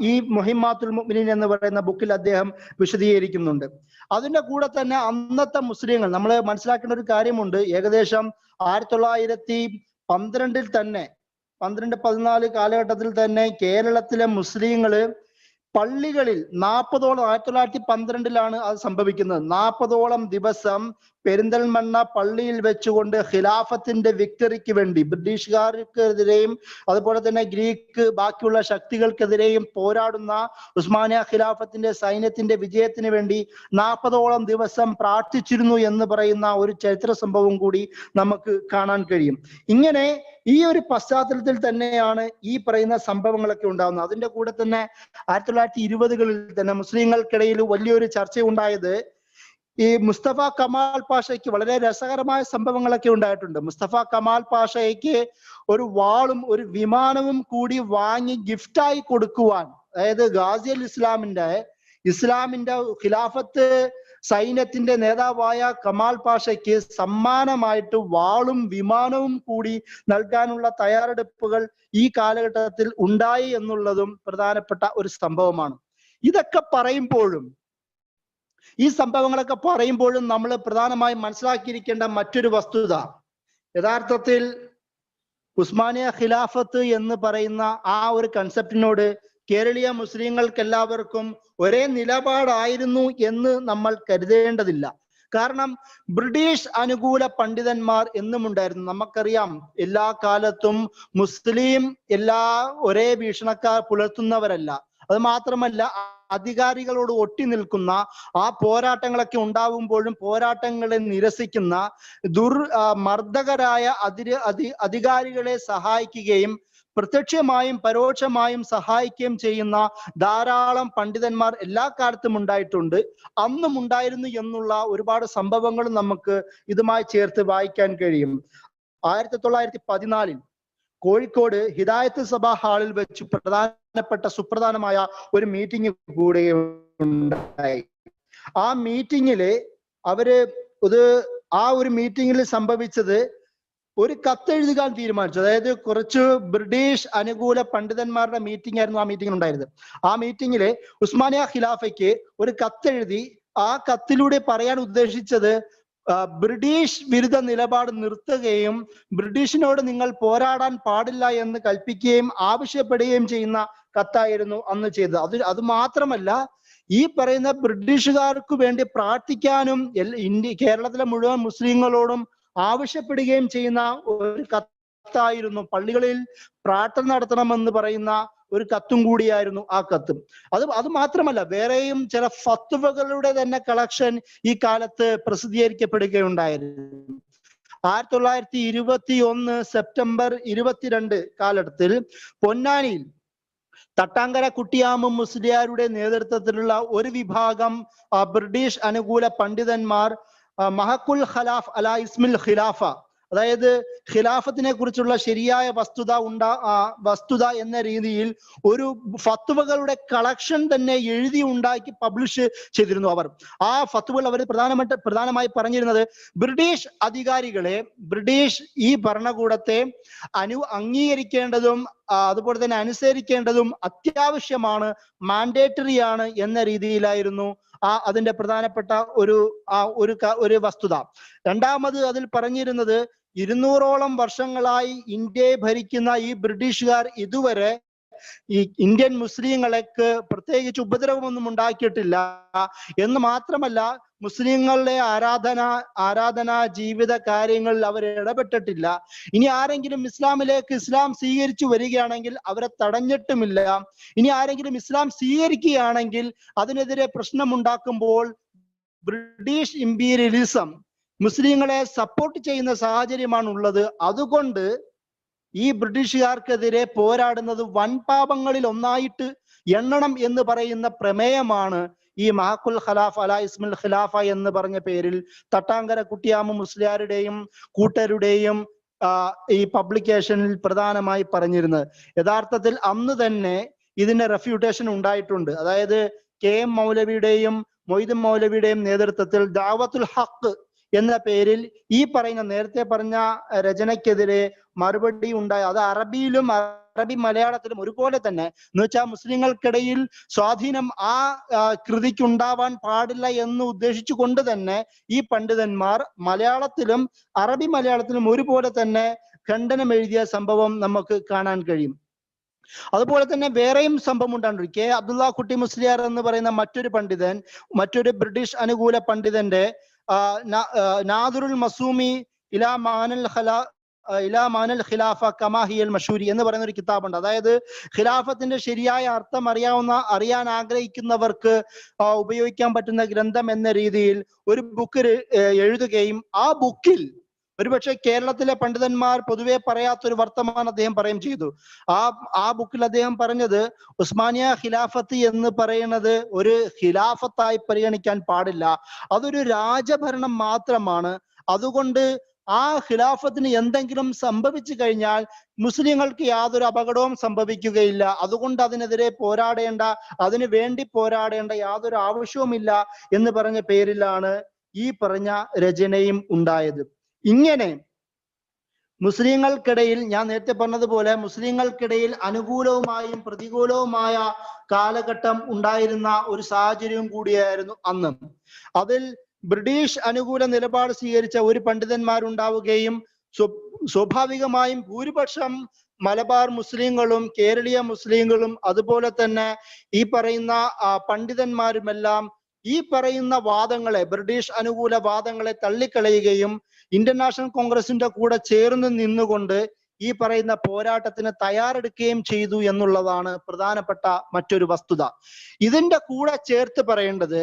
ഈ മുഹിമ്മാത്തുൽ മുഅ്മിനീൻ എന്ന് പറയുന്ന ബുക്കിൽ അദ്ദേഹം വിശദീകരിക്കുന്നുണ്ട്. അതിന്റെ കൂടെ തന്നെ അന്നത്തെ മുസ്ലിങ്ങൾ നമ്മൾ മനസ്സിലാക്കേണ്ട ഒരു കാര്യമുണ്ട്. ഏകദേശം 1912 തന്നെ 12-14 കാലഘട്ടത്തിൽ തന്നെ കേരളത്തിലെ മുസ്ലിങ്ങള് പള്ളികളിൽ 40ഓളം 1912 അത് സംഭവിക്കുന്നത്. 40ഓളം ദിവസം പെരിന്തൽമണ്ണ പള്ളിയിൽ വെച്ചുകൊണ്ട് ഖിലാഫത്തിന്റെ വിക്ടറിക്ക് വേണ്ടി ബ്രിട്ടീഷുകാർക്കെതിരെയും അതുപോലെ തന്നെ ഗ്രീക്ക് ബാക്കിയുള്ള ശക്തികൾക്കെതിരെയും പോരാടുന്ന ഉസ്മാനിയ ഖിലാഫത്തിന്റെ സൈന്യത്തിന്റെ വിജയത്തിന് വേണ്ടി 40ഓളം ദിവസം പ്രാർത്ഥിച്ചിരുന്നു എന്ന് പറയുന്ന ഒരു ചരിത്ര സംഭവം കൂടി നമുക്ക് കാണാൻ കഴിയും. ഇങ്ങനെ ഈ ഒരു പശ്ചാത്തലത്തിൽ തന്നെയാണ് ഈ പറയുന്ന സംഭവങ്ങളൊക്കെ ഉണ്ടാകുന്നത്. അതിന്റെ കൂടെ തന്നെ 1920കളിൽ തന്നെ മുസ്ലിങ്ങൾക്കിടയിൽ വലിയൊരു ചർച്ച ഉണ്ടായത് ഈ മുസ്തഫ കമാൽ പാഷയ്ക്ക് വളരെ രസകരമായ സംഭവങ്ങളൊക്കെ ഉണ്ടായിട്ടുണ്ട്. മുസ്തഫ കമാൽ പാഷയ്ക്ക് ഒരു വാളും ഒരു വിമാനവും കൂടി വാങ്ങി ഗിഫ്റ്റായി കൊടുക്കുവാൻ, അതായത് ഗാസി അൽ ഇസ്ലാമിന്റെ ഖിലാഫത്ത് സൈന്യത്തിന്റെ നേതാവായ കമാൽ പാഷയ്ക്ക് സമ്മാനമായിട്ട് വാളും വിമാനവും കൂടി നൽകാനുള്ള തയ്യാറെടുപ്പുകൾ ഈ കാലഘട്ടത്തിൽ ഉണ്ടായി എന്നുള്ളതും പ്രധാനപ്പെട്ട ഒരു സംഭവമാണ്. ഇതൊക്കെ പറയുമ്പോഴും ഈ സംഭവങ്ങളൊക്കെ പറയുമ്പോഴും നമ്മൾ പ്രധാനമായും മനസ്സിലാക്കിയിരിക്കേണ്ട മറ്റൊരു വസ്തുത, യഥാർത്ഥത്തിൽ ഉസ്മാനിയ ഖിലാഫത്ത് എന്ന് പറയുന്ന ആ ഒരു കൺസെപ്റ്റിനോട് കേരളീയ മുസ്ലിങ്ങൾക്ക് എല്ലാവർക്കും ഒരേ നിലപാടായിരുന്നു എന്ന് നമ്മൾ കരുതേണ്ടതില്ല. കാരണം ബ്രിട്ടീഷ് അനുകൂല പണ്ഡിതന്മാർ എന്നും ഉണ്ടായിരുന്നു. നമുക്കറിയാം, എല്ലാ കാലത്തും മുസ്ലിം ഒരേ വീക്ഷണക്കാർ പുലർത്തുന്നവരല്ല. അത് മാത്രമല്ല, അധികാരികളോട് ഒട്ടി നിൽക്കുന്ന ആ പോരാട്ടങ്ങളൊക്കെ ഉണ്ടാവുമ്പോഴും പോരാട്ടങ്ങളെ നിരസിക്കുന്ന മർദ്ദകരായ അധികാരികളെ സഹായിക്കുകയും പ്രത്യക്ഷമായും പരോക്ഷമായും സഹായിക്കുകയും ചെയ്യുന്ന ധാരാളം പണ്ഡിതന്മാർ എല്ലാ കാലത്തും ഉണ്ടായിട്ടുണ്ട്, അന്നും ഉണ്ടായിരുന്നു എന്നുള്ള ഒരുപാട് സംഭവങ്ങളും നമുക്ക് ഇതുമായി ചേർത്ത് വായിക്കാൻ കഴിയും. 1914 കോഴിക്കോട് ഹിദായത്ത് സഭ ഹാളിൽ വെച്ച് സുപ്രധാനമായ ഒരു മീറ്റിംഗ് കൂടുകയുണ്ടായി. ആ മീറ്റിംഗില് ആ ഒരു മീറ്റിംഗിൽ സംഭവിച്ചത് ഒരു കത്തെഴുതാൻ തീരുമാനിച്ചു. അതായത് കുറച്ച് ബ്രിട്ടീഷ് അനുകൂല പണ്ഡിതന്മാരുടെ മീറ്റിംഗ് ആയിരുന്നു ആ മീറ്റിംഗിൽ ഉണ്ടായിരുന്നത്. ആ മീറ്റിംഗില് ഉസ്മാനിയ ഖിലാഫയ്ക്ക് ഒരു കത്തെഴുതി ആ കത്തിലൂടെ പറയാൻ ഉദ്ദേശിച്ചത് ബ്രിട്ടീഷ് വിരുദ്ധ നിലപാട് നിർത്തുകയും ബ്രിട്ടീഷിനോട് നിങ്ങൾ പോരാടാൻ പാടില്ല എന്ന് കൽപ്പിക്കുകയും ആവശ്യപ്പെടുകയും ചെയ്യുന്ന കത്തായിരുന്നു അന്ന് ചെയ്തത്. അത് മാത്രമല്ല, ഈ പറയുന്ന ബ്രിട്ടീഷുകാർക്ക് വേണ്ടി പ്രാർത്ഥിക്കാനും കേരളത്തിലെ മുഴുവൻ മുസ്ലിങ്ങളോടും ആവശ്യപ്പെടുകയും ചെയ്യുന്ന ഒരു കത്തായിരുന്നു. പള്ളികളിൽ പ്രാർത്ഥന നടത്തണമെന്ന് പറയുന്ന ഒരു കത്തും കൂടിയായിരുന്നു ആ കത്തും. അത് മാത്രമല്ല, വേറെയും ചില ഫത്വകളുടെ തന്നെ കളക്ഷൻ ഈ കാലത്ത് പ്രസിദ്ധീകരിക്കപ്പെടുകയുണ്ടായിരുന്നു. 1921 സെപ്റ്റംബർ 22 കാലഘട്ടത്തിൽ പൊന്നാനിയിൽ തട്ടാങ്കര കുട്ടിയാമം മുസ്ലിയാരുടെ നേതൃത്വത്തിലുള്ള ഒരു വിഭാഗം ബ്രിട്ടീഷ് അനുകൂല പണ്ഡിതന്മാർ മഹക്കുൽ ഖലാഫ് അലാ ഇസ്മിൽ ഖിലാഫ, അതായത് ഖിലാഫത്തിനെ കുറിച്ചുള്ള ശരിയായ വസ്തുത എന്ന രീതിയിൽ ഒരു ഫത്വകളുടെ കളക്ഷൻ തന്നെ എഴുതി ഉണ്ടാക്കി പബ്ലിഷ് ചെയ്തിരുന്നു അവർ. ആ ഫത്വകൾ അവർ പ്രധാനമായി പറഞ്ഞിരുന്നത് ബ്രിട്ടീഷ് അധികാരികളെ, ബ്രിട്ടീഷ് ഈ ഭരണകൂടത്തെ അംഗീകരിക്കേണ്ടതും അതുപോലെ തന്നെ അനുസരിക്കേണ്ടതും അത്യാവശ്യമാണ്, മാൻഡേറ്ററി ആണ് എന്ന രീതിയിലായിരുന്നു അതിന്റെ പ്രധാനപ്പെട്ട ഒരു വസ്തുത. രണ്ടാമത് അതിൽ പറഞ്ഞിരുന്നത് 200ഓളം വർഷങ്ങളായി ഇന്ത്യയെ ഭരിക്കുന്ന ഈ ബ്രിട്ടീഷുകാർ ഇതുവരെ ഈ ഇന്ത്യൻ മുസ്ലിങ്ങൾക്ക് പ്രത്യേകിച്ച് ഉപദ്രവമൊന്നും ഉണ്ടാക്കിയിട്ടില്ല എന്ന് മാത്രമല്ല, മുസ്ലിങ്ങളുടെ ആരാധന ജീവിത കാര്യങ്ങളിൽ അവർ ഇടപെട്ടിട്ടില്ല. ഇനി ആരെങ്കിലും ഇസ്ലാം സ്വീകരിച്ചു വരികയാണെങ്കിൽ അവരെ തടഞ്ഞിട്ടുമില്ല. ഇനി ആരെങ്കിലും ഇസ്ലാം സ്വീകരിക്കുകയാണെങ്കിൽ അതിനെതിരെ പ്രശ്നമുണ്ടാക്കുമ്പോൾ ബ്രിട്ടീഷ് ഇമ്പീരിയലിസം മുസ്ലിങ്ങളെ സപ്പോർട്ട് ചെയ്യുന്ന സാഹചര്യമാണ് ഉള്ളത്. അതുകൊണ്ട് ഈ ബ്രിട്ടീഷുകാർക്കെതിരെ പോരാടുന്നത് വൻപാപങ്ങളിൽ ഒന്നായിട്ട് എണ്ണണം എന്ന് പറയുന്ന പ്രമേയമാണ് ഈ മഹക്കുൽ ഖലാഫ് അലാ ഇസ്മിൽ ഖിലാഫ എന്ന് പറഞ്ഞ പേരിൽ തട്ടാങ്കര കുട്ടിയാമ മുസ്ലിയാരുടെയും കൂട്ടരുടെയും ഈ പബ്ലിക്കേഷനിൽ പ്രധാനമായി പറഞ്ഞിരുന്നത്. യഥാർത്ഥത്തിൽ അന്ന് തന്നെ ഇതിന്റെ റെഫ്യൂട്ടേഷൻ ഉണ്ടായിട്ടുണ്ട്. അതായത് KM മൗലവിയുടെയും മൊയ്തും മൗലവിയുടെയും നേതൃത്വത്തിൽ ദഅവത്തുൽ ഹഖ് എന്ന പേരിൽ ഈ പറയുന്ന നേരത്തെ പറഞ്ഞ രചനയ്ക്കെതിരെ മറുപടി ഉണ്ടായി. അത് അറബിയിലും അറബി മലയാളത്തിലും ഒരുപോലെ തന്നെ, എന്ന് വെച്ചാൽ മുസ്ലിങ്ങൾക്കിടയിൽ സ്വാധീനം ആ കൃതിക്കുണ്ടാവാൻ പാടില്ല എന്ന് ഉദ്ദേശിച്ചു കൊണ്ട് തന്നെ ഈ പണ്ഡിതന്മാർ മലയാളത്തിലും അറബി മലയാളത്തിലും ഒരുപോലെ തന്നെ ഖണ്ഡനം എഴുതിയ സംഭവം നമുക്ക് കാണാൻ കഴിയും. അതുപോലെ തന്നെ വേറെയും സംഭവം ഉണ്ടായി. കെ അബ്ദുള്ള കുട്ടി മുസ്ലിയാർ എന്ന് പറയുന്ന മറ്റൊരു പണ്ഡിതൻ, മറ്റൊരു ബ്രിട്ടീഷ് അനുകൂല പണ്ഡിതന്റെ നാദുറുൽ മസൂമി ഇലാ മാനൽ ഖിലാഫ കമാഹിയൽ മഷൂരി എന്ന് പറയുന്ന ഒരു കിതാബുണ്ട്. അതായത് ഖിലാഫത്തിന്റെ ശരിയായ അർത്ഥം അറിയാൻ ആഗ്രഹിക്കുന്നവർക്ക് ഉപയോഗിക്കാൻ പറ്റുന്ന ഗ്രന്ഥം എന്ന രീതിയിൽ ഒരു ബുക്ക് എഴുതുകയും ആ ബുക്കിൽ ഒരുപക്ഷെ കേരളത്തിലെ പണ്ഡിതന്മാർ പൊതുവെ പറയാത്തൊരു വർത്തമാനം അദ്ദേഹം പറയുകയും ചെയ്തു. ആ ബുക്കിൽ അദ്ദേഹം പറഞ്ഞത് ഉസ്മാനിയ ഖിലാഫത്ത് എന്ന് പറയുന്നത് ഒരു ഖിലാഫത്തായി പരിഗണിക്കാൻ പാടില്ല, അതൊരു രാജഭരണം മാത്രമാണ്. അതുകൊണ്ട് ആ ഖിലാഫത്തിന് എന്തെങ്കിലും സംഭവിച്ചു കഴിഞ്ഞാൽ മുസ്ലിങ്ങൾക്ക് യാതൊരു അപകടവും സംഭവിക്കുകയില്ല. അതുകൊണ്ട് അതിനെതിരെ അതിനു വേണ്ടി പോരാടേണ്ട യാതൊരു ആവശ്യവുമില്ല എന്ന് പറഞ്ഞ പേരിലാണ് ഈ പറഞ്ഞ രചനയും ഉണ്ടായത്. ഇങ്ങനെ മുസ്ലിങ്ങൾക്കിടയിൽ, ഞാൻ നേരത്തെ പറഞ്ഞതുപോലെ മുസ്ലിങ്ങൾക്കിടയിൽ അനുകൂലവുമായും പ്രതികൂലവുമായ കാലഘട്ടം ഉണ്ടായിരുന്ന ഒരു സാഹചര്യവും കൂടിയായിരുന്നു അന്ന്. അതിൽ ബ്രിട്ടീഷ് അനുകൂല നിലപാട് സ്വീകരിച്ച ഒരു പണ്ഡിതന്മാരുണ്ടാവുകയും സ്വാഭാവികമായും ഭൂരിപക്ഷം മലബാർ മുസ്ലിങ്ങളും കേരളീയ മുസ്ലിങ്ങളും അതുപോലെ തന്നെ ഈ പറയുന്ന പണ്ഡിതന്മാരുമെല്ലാം ഈ പറയുന്ന വാദങ്ങളെ, ബ്രിട്ടീഷ് അനുകൂല വാദങ്ങളെ തള്ളിക്കളയുകയും ഇന്റർനാഷണൽ കോൺഗ്രസിന്റെ കൂടെ ചേർന്ന് നിന്നുകൊണ്ട് ഈ പറയുന്ന പോരാട്ടത്തിന് തയ്യാറെടുക്കുകയും ചെയ്തു എന്നുള്ളതാണ് പ്രധാനപ്പെട്ട മറ്റൊരു വസ്തുത. ഇതിന്റെ കൂടെ ചേർത്ത് പറയേണ്ടത്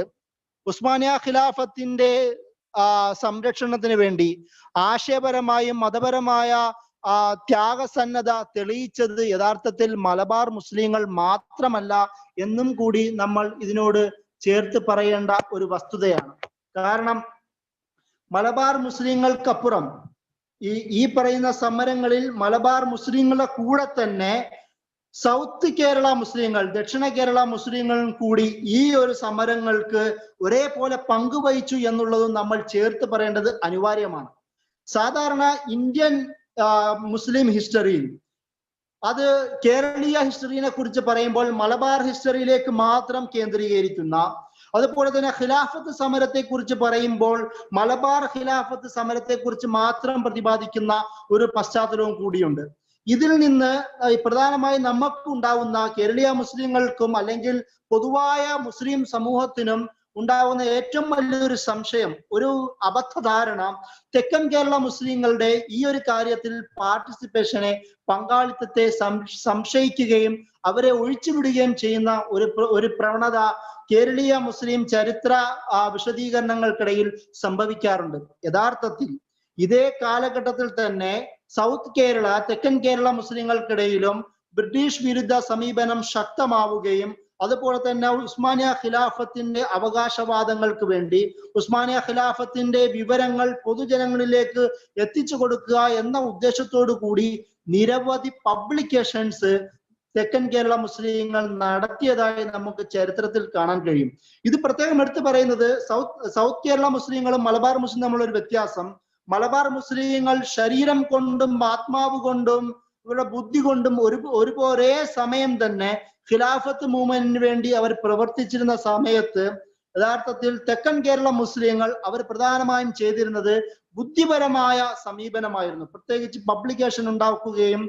ഉസ്മാനിയ ഖിലാഫത്തിന്റെ സംരക്ഷണത്തിന് വേണ്ടി ആശയപരമായും മതപരമായ ത്യാഗസന്നദ്ധ തെളിയിച്ചത് യഥാർത്ഥത്തിൽ മലബാർ മുസ്ലിങ്ങൾ മാത്രമല്ല എന്നും കൂടി നമ്മൾ ഇതിനോട് ചേർത്ത് പറയേണ്ട ഒരു വസ്തുതയാണ്. കാരണം മലബാർ മുസ്ലിങ്ങൾക്കപ്പുറം ഈ പറയുന്ന സമരങ്ങളിൽ മലബാർ മുസ്ലിങ്ങളുടെ കൂടെ തന്നെ സൗത്ത് കേരള മുസ്ലിങ്ങൾ, ദക്ഷിണ കേരള മുസ്ലിങ്ങളും കൂടി ഈ ഒരു സമരങ്ങൾക്ക് ഒരേപോലെ പങ്കുവഹിച്ചു എന്നുള്ളതും നമ്മൾ ചേർത്ത് പറയേണ്ടത് അനിവാര്യമാണ്. സാധാരണ ഇന്ത്യൻ മുസ്ലിം ഹിസ്റ്ററിയിൽ, അത് കേരളീയ ഹിസ്റ്ററിനെ കുറിച്ച് പറയുമ്പോൾ മലബാർ ഹിസ്റ്ററിയിലേക്ക് മാത്രം കേന്ദ്രീകരിക്കുന്ന, അതുപോലെ തന്നെ ഖിലാഫത്ത് സമരത്തെ കുറിച്ച് പറയുമ്പോൾ മലബാർ ഖിലാഫത്ത് സമരത്തെ കുറിച്ച് മാത്രം പ്രതിപാദിക്കുന്ന ഒരു പശ്ചാത്തലവും കൂടിയുണ്ട്. ഇതിൽ നിന്ന് പ്രധാനമായും നമുക്കുണ്ടാവുന്ന കേരളീയ മുസ്ലിങ്ങൾക്കും അല്ലെങ്കിൽ പൊതുവായ മുസ്ലിം സമൂഹത്തിനും ഉണ്ടാകുന്ന ഏറ്റവും വലിയൊരു സംശയം, ഒരു അബദ്ധധാരണ, തെക്കൻ കേരള മുസ്ലിങ്ങളുടെ ഈ ഒരു കാര്യത്തിൽ പാർട്ടിസിപ്പേഷനെ, പങ്കാളിത്തത്തെ സംശയിക്കുകയും അവരെ ഒഴിച്ചുവിടുകയും ചെയ്യുന്ന ഒരു പ്രവണത കേരളീയ മുസ്ലിം ചരിത്ര വിശദീകരണങ്ങൾക്കിടയിൽ സംഭവിക്കാറുണ്ട്. യഥാർത്ഥത്തിൽ ഇതേ കാലഘട്ടത്തിൽ തന്നെ സൗത്ത് കേരള, തെക്കൻ കേരള മുസ്ലിങ്ങൾക്കിടയിലും ബ്രിട്ടീഷ് വിരുദ്ധ സമീപനം ശക്തമാവുകയും അതുപോലെ തന്നെ ഉസ്മാനിയ ഖിലാഫത്തിന്റെ അവകാശവാദങ്ങൾക്ക് വേണ്ടി, ഉസ്മാനിയ ഖിലാഫത്തിന്റെ വിവരങ്ങൾ പൊതുജനങ്ങളിലേക്ക് എത്തിച്ചു കൊടുക്കുക എന്ന ഉദ്ദേശത്തോടു കൂടി നിരവധി പബ്ലിക്കേഷൻസ് തെക്കൻ കേരള മുസ്ലിങ്ങൾ നടത്തിയതായി നമുക്ക് ചരിത്രത്തിൽ കാണാൻ കഴിയും. ഇത് പ്രത്യേകം എടുത്തു പറയുന്നത് സൗത്ത് കേരള മുസ്ലിങ്ങളും മലബാർ മുസ്ലിം തമ്മിലുള്ള ഒരു വ്യത്യാസം, മലബാർ മുസ്ലിങ്ങൾ ശരീരം കൊണ്ടും ആത്മാവ് കൊണ്ടും ഇവരുടെ ബുദ്ധി കൊണ്ടും ഒരേ സമയം തന്നെ ഖിലാഫത്ത് മൂവ്മെന്റിന് വേണ്ടി അവർ പ്രവർത്തിച്ചിരുന്ന സമയത്ത് യഥാർത്ഥത്തിൽ തെക്കൻ കേരള മുസ്ലിങ്ങൾ അവർ പ്രധാനമായും ചെയ്തിരുന്നത് ബുദ്ധിപരമായ സമീപനമായിരുന്നു. പ്രത്യേകിച്ച് പബ്ലിക്കേഷൻ ഉണ്ടാക്കുകയും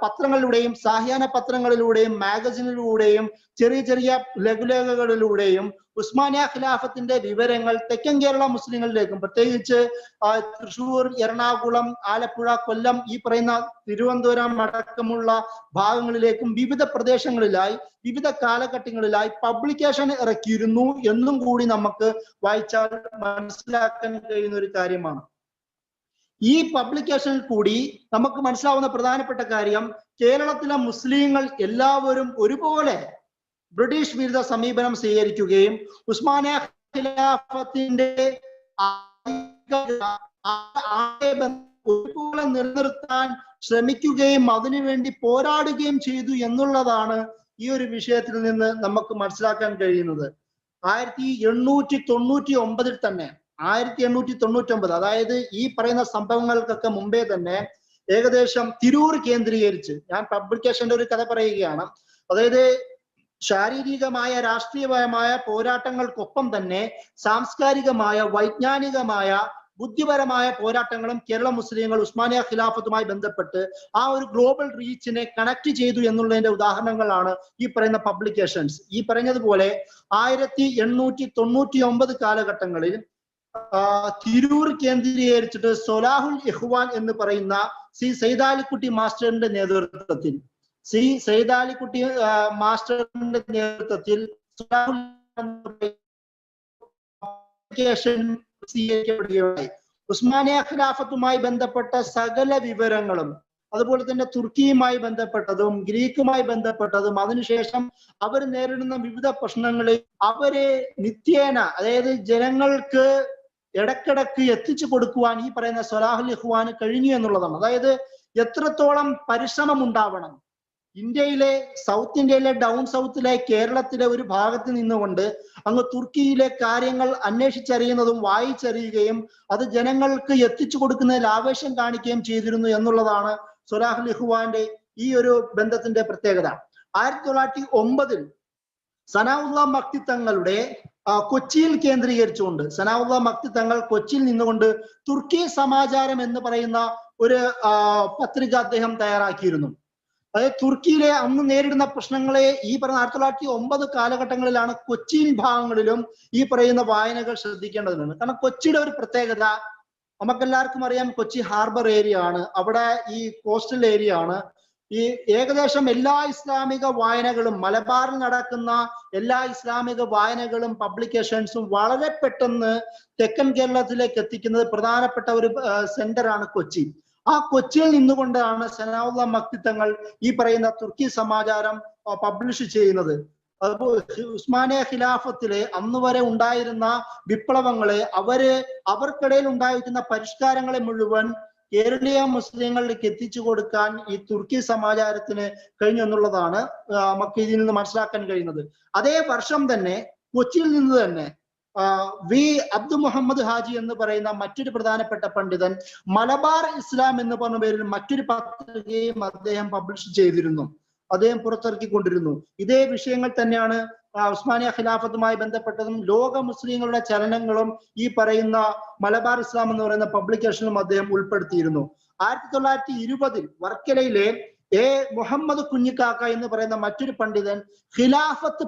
പത്രങ്ങളിലൂടെയും സായാഹ്ന പത്രങ്ങളിലൂടെയും മാഗസിനിലൂടെയും ചെറിയ ചെറിയ ലഘുലേഖകളിലൂടെയും ഉസ്മാനിയ ഖിലാഫത്തിന്റെ വിവരങ്ങൾ തെക്കൻ കേരള മുസ്ലിങ്ങളിലേക്കും, പ്രത്യേകിച്ച് തൃശ്ശൂർ, എറണാകുളം, ആലപ്പുഴ, കൊല്ലം, ഈ പറയുന്ന തിരുവനന്തപുരം അടക്കമുള്ള ഭാഗങ്ങളിലേക്കും വിവിധ പ്രദേശങ്ങളിലായി വിവിധ കാലഘട്ടങ്ങളിലായി പബ്ലിക്കേഷൻ ഇറക്കിയിരുന്നു എന്നും കൂടി നമുക്ക് വായിച്ചാൽ മനസ്സിലാക്കാൻ കഴിയുന്ന ഒരു കാര്യമാണ്. ഈ പബ്ലിക്കേഷനിൽ കൂടി നമുക്ക് മനസ്സിലാവുന്ന പ്രധാനപ്പെട്ട കാര്യം, കേരളത്തിലെ മുസ്ലിങ്ങൾ എല്ലാവരും ഒരുപോലെ ബ്രിട്ടീഷ് വിരുദ്ധ സമീപനം സ്വീകരിക്കുകയും ഉസ്മാനിയ ഖിലാഫത്തിന്റെ ഒരുപോലെ നിലനിർത്താൻ ശ്രമിക്കുകയും അതിനുവേണ്ടി പോരാടുകയും ചെയ്തു എന്നുള്ളതാണ് ഈ ഒരു വിഷയത്തിൽ നിന്ന് നമുക്ക് മനസ്സിലാക്കാൻ കഴിയുന്നത്. 1899 തന്നെ 1899, അതായത് ഈ പറയുന്ന സംഭവങ്ങൾക്കൊക്കെ മുമ്പേ തന്നെ ഏകദേശം തിരൂർ കേന്ദ്രീകരിച്ച്, ഞാൻ പബ്ലിക്കേഷന്റെ ഒരു കഥ പറയുകയാണ്, അതായത് ശാരീരികമായ രാഷ്ട്രീയപരമായ പോരാട്ടങ്ങൾക്കൊപ്പം തന്നെ സാംസ്കാരികമായ വൈജ്ഞാനികമായ ബുദ്ധിപരമായ പോരാട്ടങ്ങളും കേരള മുസ്ലിങ്ങൾ ഉസ്മാനിയ ഖിലാഫത്തുമായി ബന്ധപ്പെട്ട് ആ ഒരു ഗ്ലോബൽ റീച്ചിനെ കണക്ട് ചെയ്തു എന്നുള്ളതിന്റെ ഉദാഹരണങ്ങളാണ് ഈ പറയുന്ന പബ്ലിക്കേഷൻസ്. ഈ പറഞ്ഞതുപോലെ 1899 കാലഘട്ടങ്ങളിൽ തിരൂർ കേന്ദ്രീകരിച്ചിട്ട് സൊലാഹുൽ ഇഖ്വാൻ എന്ന് പറയുന്ന സി സൈദാലിക്കുട്ടി മാസ്റ്ററിന്റെ നേതൃത്വത്തിൽ ഉസ്മാനിയ ഖിലാഫത്തുമായി ബന്ധപ്പെട്ട സകല വിവരങ്ങളും, അതുപോലെ തന്നെ തുർക്കിയുമായി ബന്ധപ്പെട്ടതും ഗ്രീക്കുമായി ബന്ധപ്പെട്ടതും അതിനുശേഷം അവർ നേരിടുന്ന വിവിധ പ്രശ്നങ്ങളിൽ അവരെ നിത്യേന, അതായത് ജനങ്ങൾക്ക് ഇടക്കിടക്ക് എത്തിച്ചു കൊടുക്കുവാൻ ഈ പറയുന്ന സൊലാഹുൽ ഇഖ്വാന് കഴിഞ്ഞു എന്നുള്ളതാണ്. അതായത് എത്രത്തോളം പരിശ്രമം ഉണ്ടാവണം. ഇന്ത്യയിലെ സൗത്ത് ഇന്ത്യയിലെ ഡൗൺ സൗത്തിലെ കേരളത്തിലെ ഒരു ഭാഗത്ത് നിന്നുകൊണ്ട് അങ്ങ് തുർക്കിയിലെ കാര്യങ്ങൾ അന്വേഷിച്ചറിയുന്നതും വായിച്ചറിയുകയും അത് ജനങ്ങൾക്ക് എത്തിച്ചു കൊടുക്കുന്നതിൽ ആവേശം കാണിക്കുകയും ചെയ്തിരുന്നു എന്നുള്ളതാണ് സൊലാഹുൽ ഇഖ്വാന്റെ ഈ ഒരു ബന്ധത്തിന്റെ പ്രത്യേകത. 1909 സനാഉള്ള മക്തി തങ്ങളുടെ കൊച്ചിയിൽ കേന്ദ്രീകരിച്ചുകൊണ്ട്, സനാഉള്ള മക്തി തങ്ങൾ കൊച്ചിയിൽ നിന്നുകൊണ്ട് തുർക്കി സമാചാരം എന്ന് പറയുന്ന ഒരു പത്രിക അദ്ദേഹം തയ്യാറാക്കിയിരുന്നു. അതായത് തുർക്കിയിലെ അന്ന് നേരിടുന്ന പ്രശ്നങ്ങളെ ഈ പറയുന്ന 1909 കാലഘട്ടങ്ങളിലാണ് കൊച്ചിൻ ഭാഗങ്ങളിലും ഈ പറയുന്ന വായനകൾ ശ്രദ്ധിക്കേണ്ടതുണ്ട്. കാരണം കൊച്ചിയുടെ ഒരു പ്രത്യേകത നമുക്കെല്ലാവർക്കും അറിയാം, കൊച്ചി ഹാർബർ ഏരിയ ആണ്, അവിടെ ഈ കോസ്റ്റൽ ഏരിയ ആണ്. ഈ ഏകദേശം എല്ലാ ഇസ്ലാമിക വായനകളും, മലബാറിൽ നടക്കുന്ന എല്ലാ ഇസ്ലാമിക വായനകളും പബ്ലിക്കേഷൻസും വളരെ പെട്ടെന്ന് തെക്കൻ കേരളത്തിലേക്ക് എത്തിക്കുന്നത് പ്രധാനപ്പെട്ട ഒരു സെന്ററാണ് കൊച്ചി. ആ കൊച്ചിയിൽ നിന്നുകൊണ്ടാണ് സനാഉള്ള മക്തി തങ്ങൾ ഈ പറയുന്ന തുർക്കി സമാചാരം പബ്ലിഷ് ചെയ്യുന്നത്. അതുപോലെ ഉസ്മാനിയ ഖിലാഫത്തിലെ അന്ന് വരെ ഉണ്ടായിരുന്ന വിപ്ലവങ്ങളെ, അവർക്കിടയിൽ ഉണ്ടായിരുന്ന പരിഷ്കാരങ്ങളെ മുഴുവൻ കേരളീയ മുസ്ലിങ്ങളിലേക്ക് എത്തിച്ചു കൊടുക്കാൻ ഈ തുർക്കി സമാചാരത്തിന് കഴിഞ്ഞു എന്നുള്ളതാണ് നമുക്ക് ഇതിൽ നിന്ന് മനസ്സിലാക്കാൻ കഴിയുന്നത്. അതേ വർഷം തന്നെ കൊച്ചിയിൽ നിന്ന് തന്നെ വി അബ്ദു മുഹമ്മദ് ഹാജി എന്ന് പറയുന്ന മറ്റൊരു പ്രധാനപ്പെട്ട പണ്ഡിതൻ മലബാർ ഇസ്ലാം എന്ന് പറഞ്ഞ പേരിൽ മറ്റൊരു പത്രികയും അദ്ദേഹം പബ്ലിഷ് ചെയ്തിരുന്നു, അദ്ദേഹം പുറത്തിറക്കിക്കൊണ്ടിരുന്നു. ഇതേ വിഷയങ്ങൾ തന്നെയാണ് ഉസ്മാനിയ ഖിലാഫത്തുമായി ബന്ധപ്പെട്ടതും ലോക മുസ്ലിങ്ങളുടെ ചലനങ്ങളും ഈ പറയുന്ന മലബാർ ഇസ്ലാം എന്ന് പറയുന്ന പബ്ലിക്കേഷനിലും അദ്ദേഹം ഉൾപ്പെടുത്തിയിരുന്നു. 1920 വർക്കലയിലെ എ മുഹമ്മദ് കുഞ്ഞിക്കാക്ക എന്ന് പറയുന്ന മറ്റൊരു പണ്ഡിതൻ ഖിലാഫത്ത്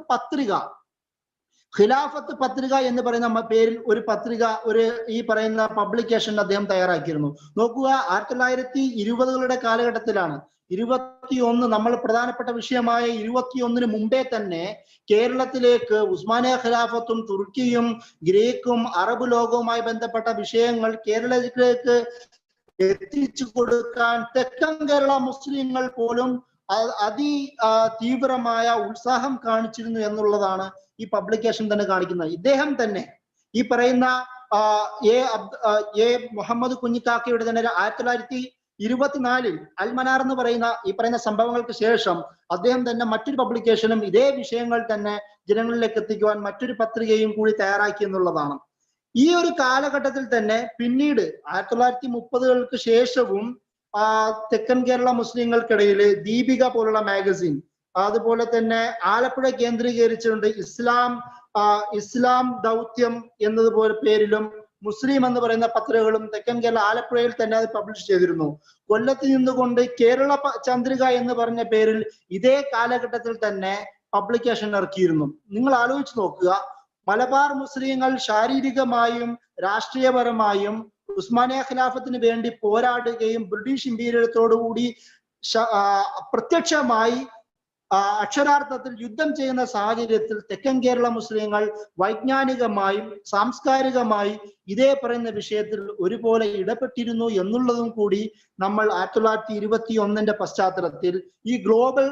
പത്രിക എന്ന് പറയുന്ന പേരിൽ ഒരു പത്രിക, ഒരു ഈ പറയുന്ന പബ്ലിക്കേഷൻ അദ്ദേഹം തയ്യാറാക്കിയിരുന്നു. നോക്കുക, 1920കളുടെ കാലഘട്ടത്തിലാണ്. 21 നമ്മൾ പ്രധാനപ്പെട്ട വിഷയമായ 21 മുമ്പേ തന്നെ കേരളത്തിലേക്ക് ഉസ്മാനിയ ഖിലാഫത്തും തുർക്കിയും ഗ്രീക്കും അറബ് ലോകവുമായി ബന്ധപ്പെട്ട വിഷയങ്ങൾ കേരളത്തിലേക്ക് എത്തിച്ചു കൊടുക്കാൻ തെക്കൻ കേരള മുസ്ലിങ്ങൾ പോലും തീവ്രമായ ഉത്സാഹം കാണിച്ചിരുന്നു എന്നുള്ളതാണ് ഈ പബ്ലിക്കേഷൻ തന്നെ കാണിക്കുന്നത്. ഇദ്ദേഹം തന്നെ ഈ പറയുന്ന എ മുഹമ്മദ് കുഞ്ഞിക്കാക്കയുടെ തന്നെ 1924 അൽമനാർ എന്ന് പറയുന്ന ഈ പറയുന്ന സംഭവങ്ങൾക്ക് ശേഷം അദ്ദേഹം തന്നെ മറ്റൊരു പബ്ലിക്കേഷനും ഇതേ വിഷയങ്ങൾ തന്നെ ജനങ്ങളിലേക്ക് എത്തിക്കുവാൻ മറ്റൊരു പത്രികയും കൂടി തയ്യാറാക്കി എന്നുള്ളതാണ്. ഈ ഒരു കാലഘട്ടത്തിൽ തന്നെ പിന്നീട് 1930കൾക്ക് ശേഷവും തെക്കൻ കേരള മുസ്ലിങ്ങൾക്കിടയിൽ ദീപിക പോലുള്ള മാഗസിൻ, അതുപോലെ തന്നെ ആലപ്പുഴ കേന്ദ്രീകരിച്ചുകൊണ്ട് ഇസ്ലാം ദൗത്യം എന്നതുപോലെ പേരിലും മുസ്ലിം എന്ന് പറയുന്ന പത്രികകളും തെക്കൻ കേരള ആലപ്പുഴയിൽ തന്നെ അത് പബ്ലിഷ് ചെയ്തിരുന്നു. കൊല്ലത്ത് നിന്നുകൊണ്ട് കേരള ചന്ദ്രിക എന്ന് പറഞ്ഞ പേരിൽ ഇതേ കാലഘട്ടത്തിൽ തന്നെ പബ്ലിക്കേഷൻ ഇറക്കിയിരുന്നു. നിങ്ങൾ ആലോചിച്ച് നോക്കുക, മലബാർ മുസ്ലിങ്ങൾ ശാരീരികമായും രാഷ്ട്രീയപരമായും ഉസ്മാനിയ ഖിലാഫത്തിന് വേണ്ടി പോരാടുകയും ബ്രിട്ടീഷ് ഇമ്പീരിയത്തോടുകൂടി പ്രത്യക്ഷമായി അക്ഷരാർത്ഥത്തിൽ യുദ്ധം ചെയ്യുന്ന സാഹചര്യത്തിൽ തെക്കൻ കേരള മുസ്ലിങ്ങൾ വൈജ്ഞാനികമായും സാംസ്കാരികമായി ഇതേ പറയുന്ന വിഷയത്തിൽ ഒരുപോലെ ഇടപെട്ടിരുന്നു എന്നുള്ളതും കൂടി നമ്മൾ 1921 പശ്ചാത്തലത്തിൽ ഈ ഗ്ലോബൽ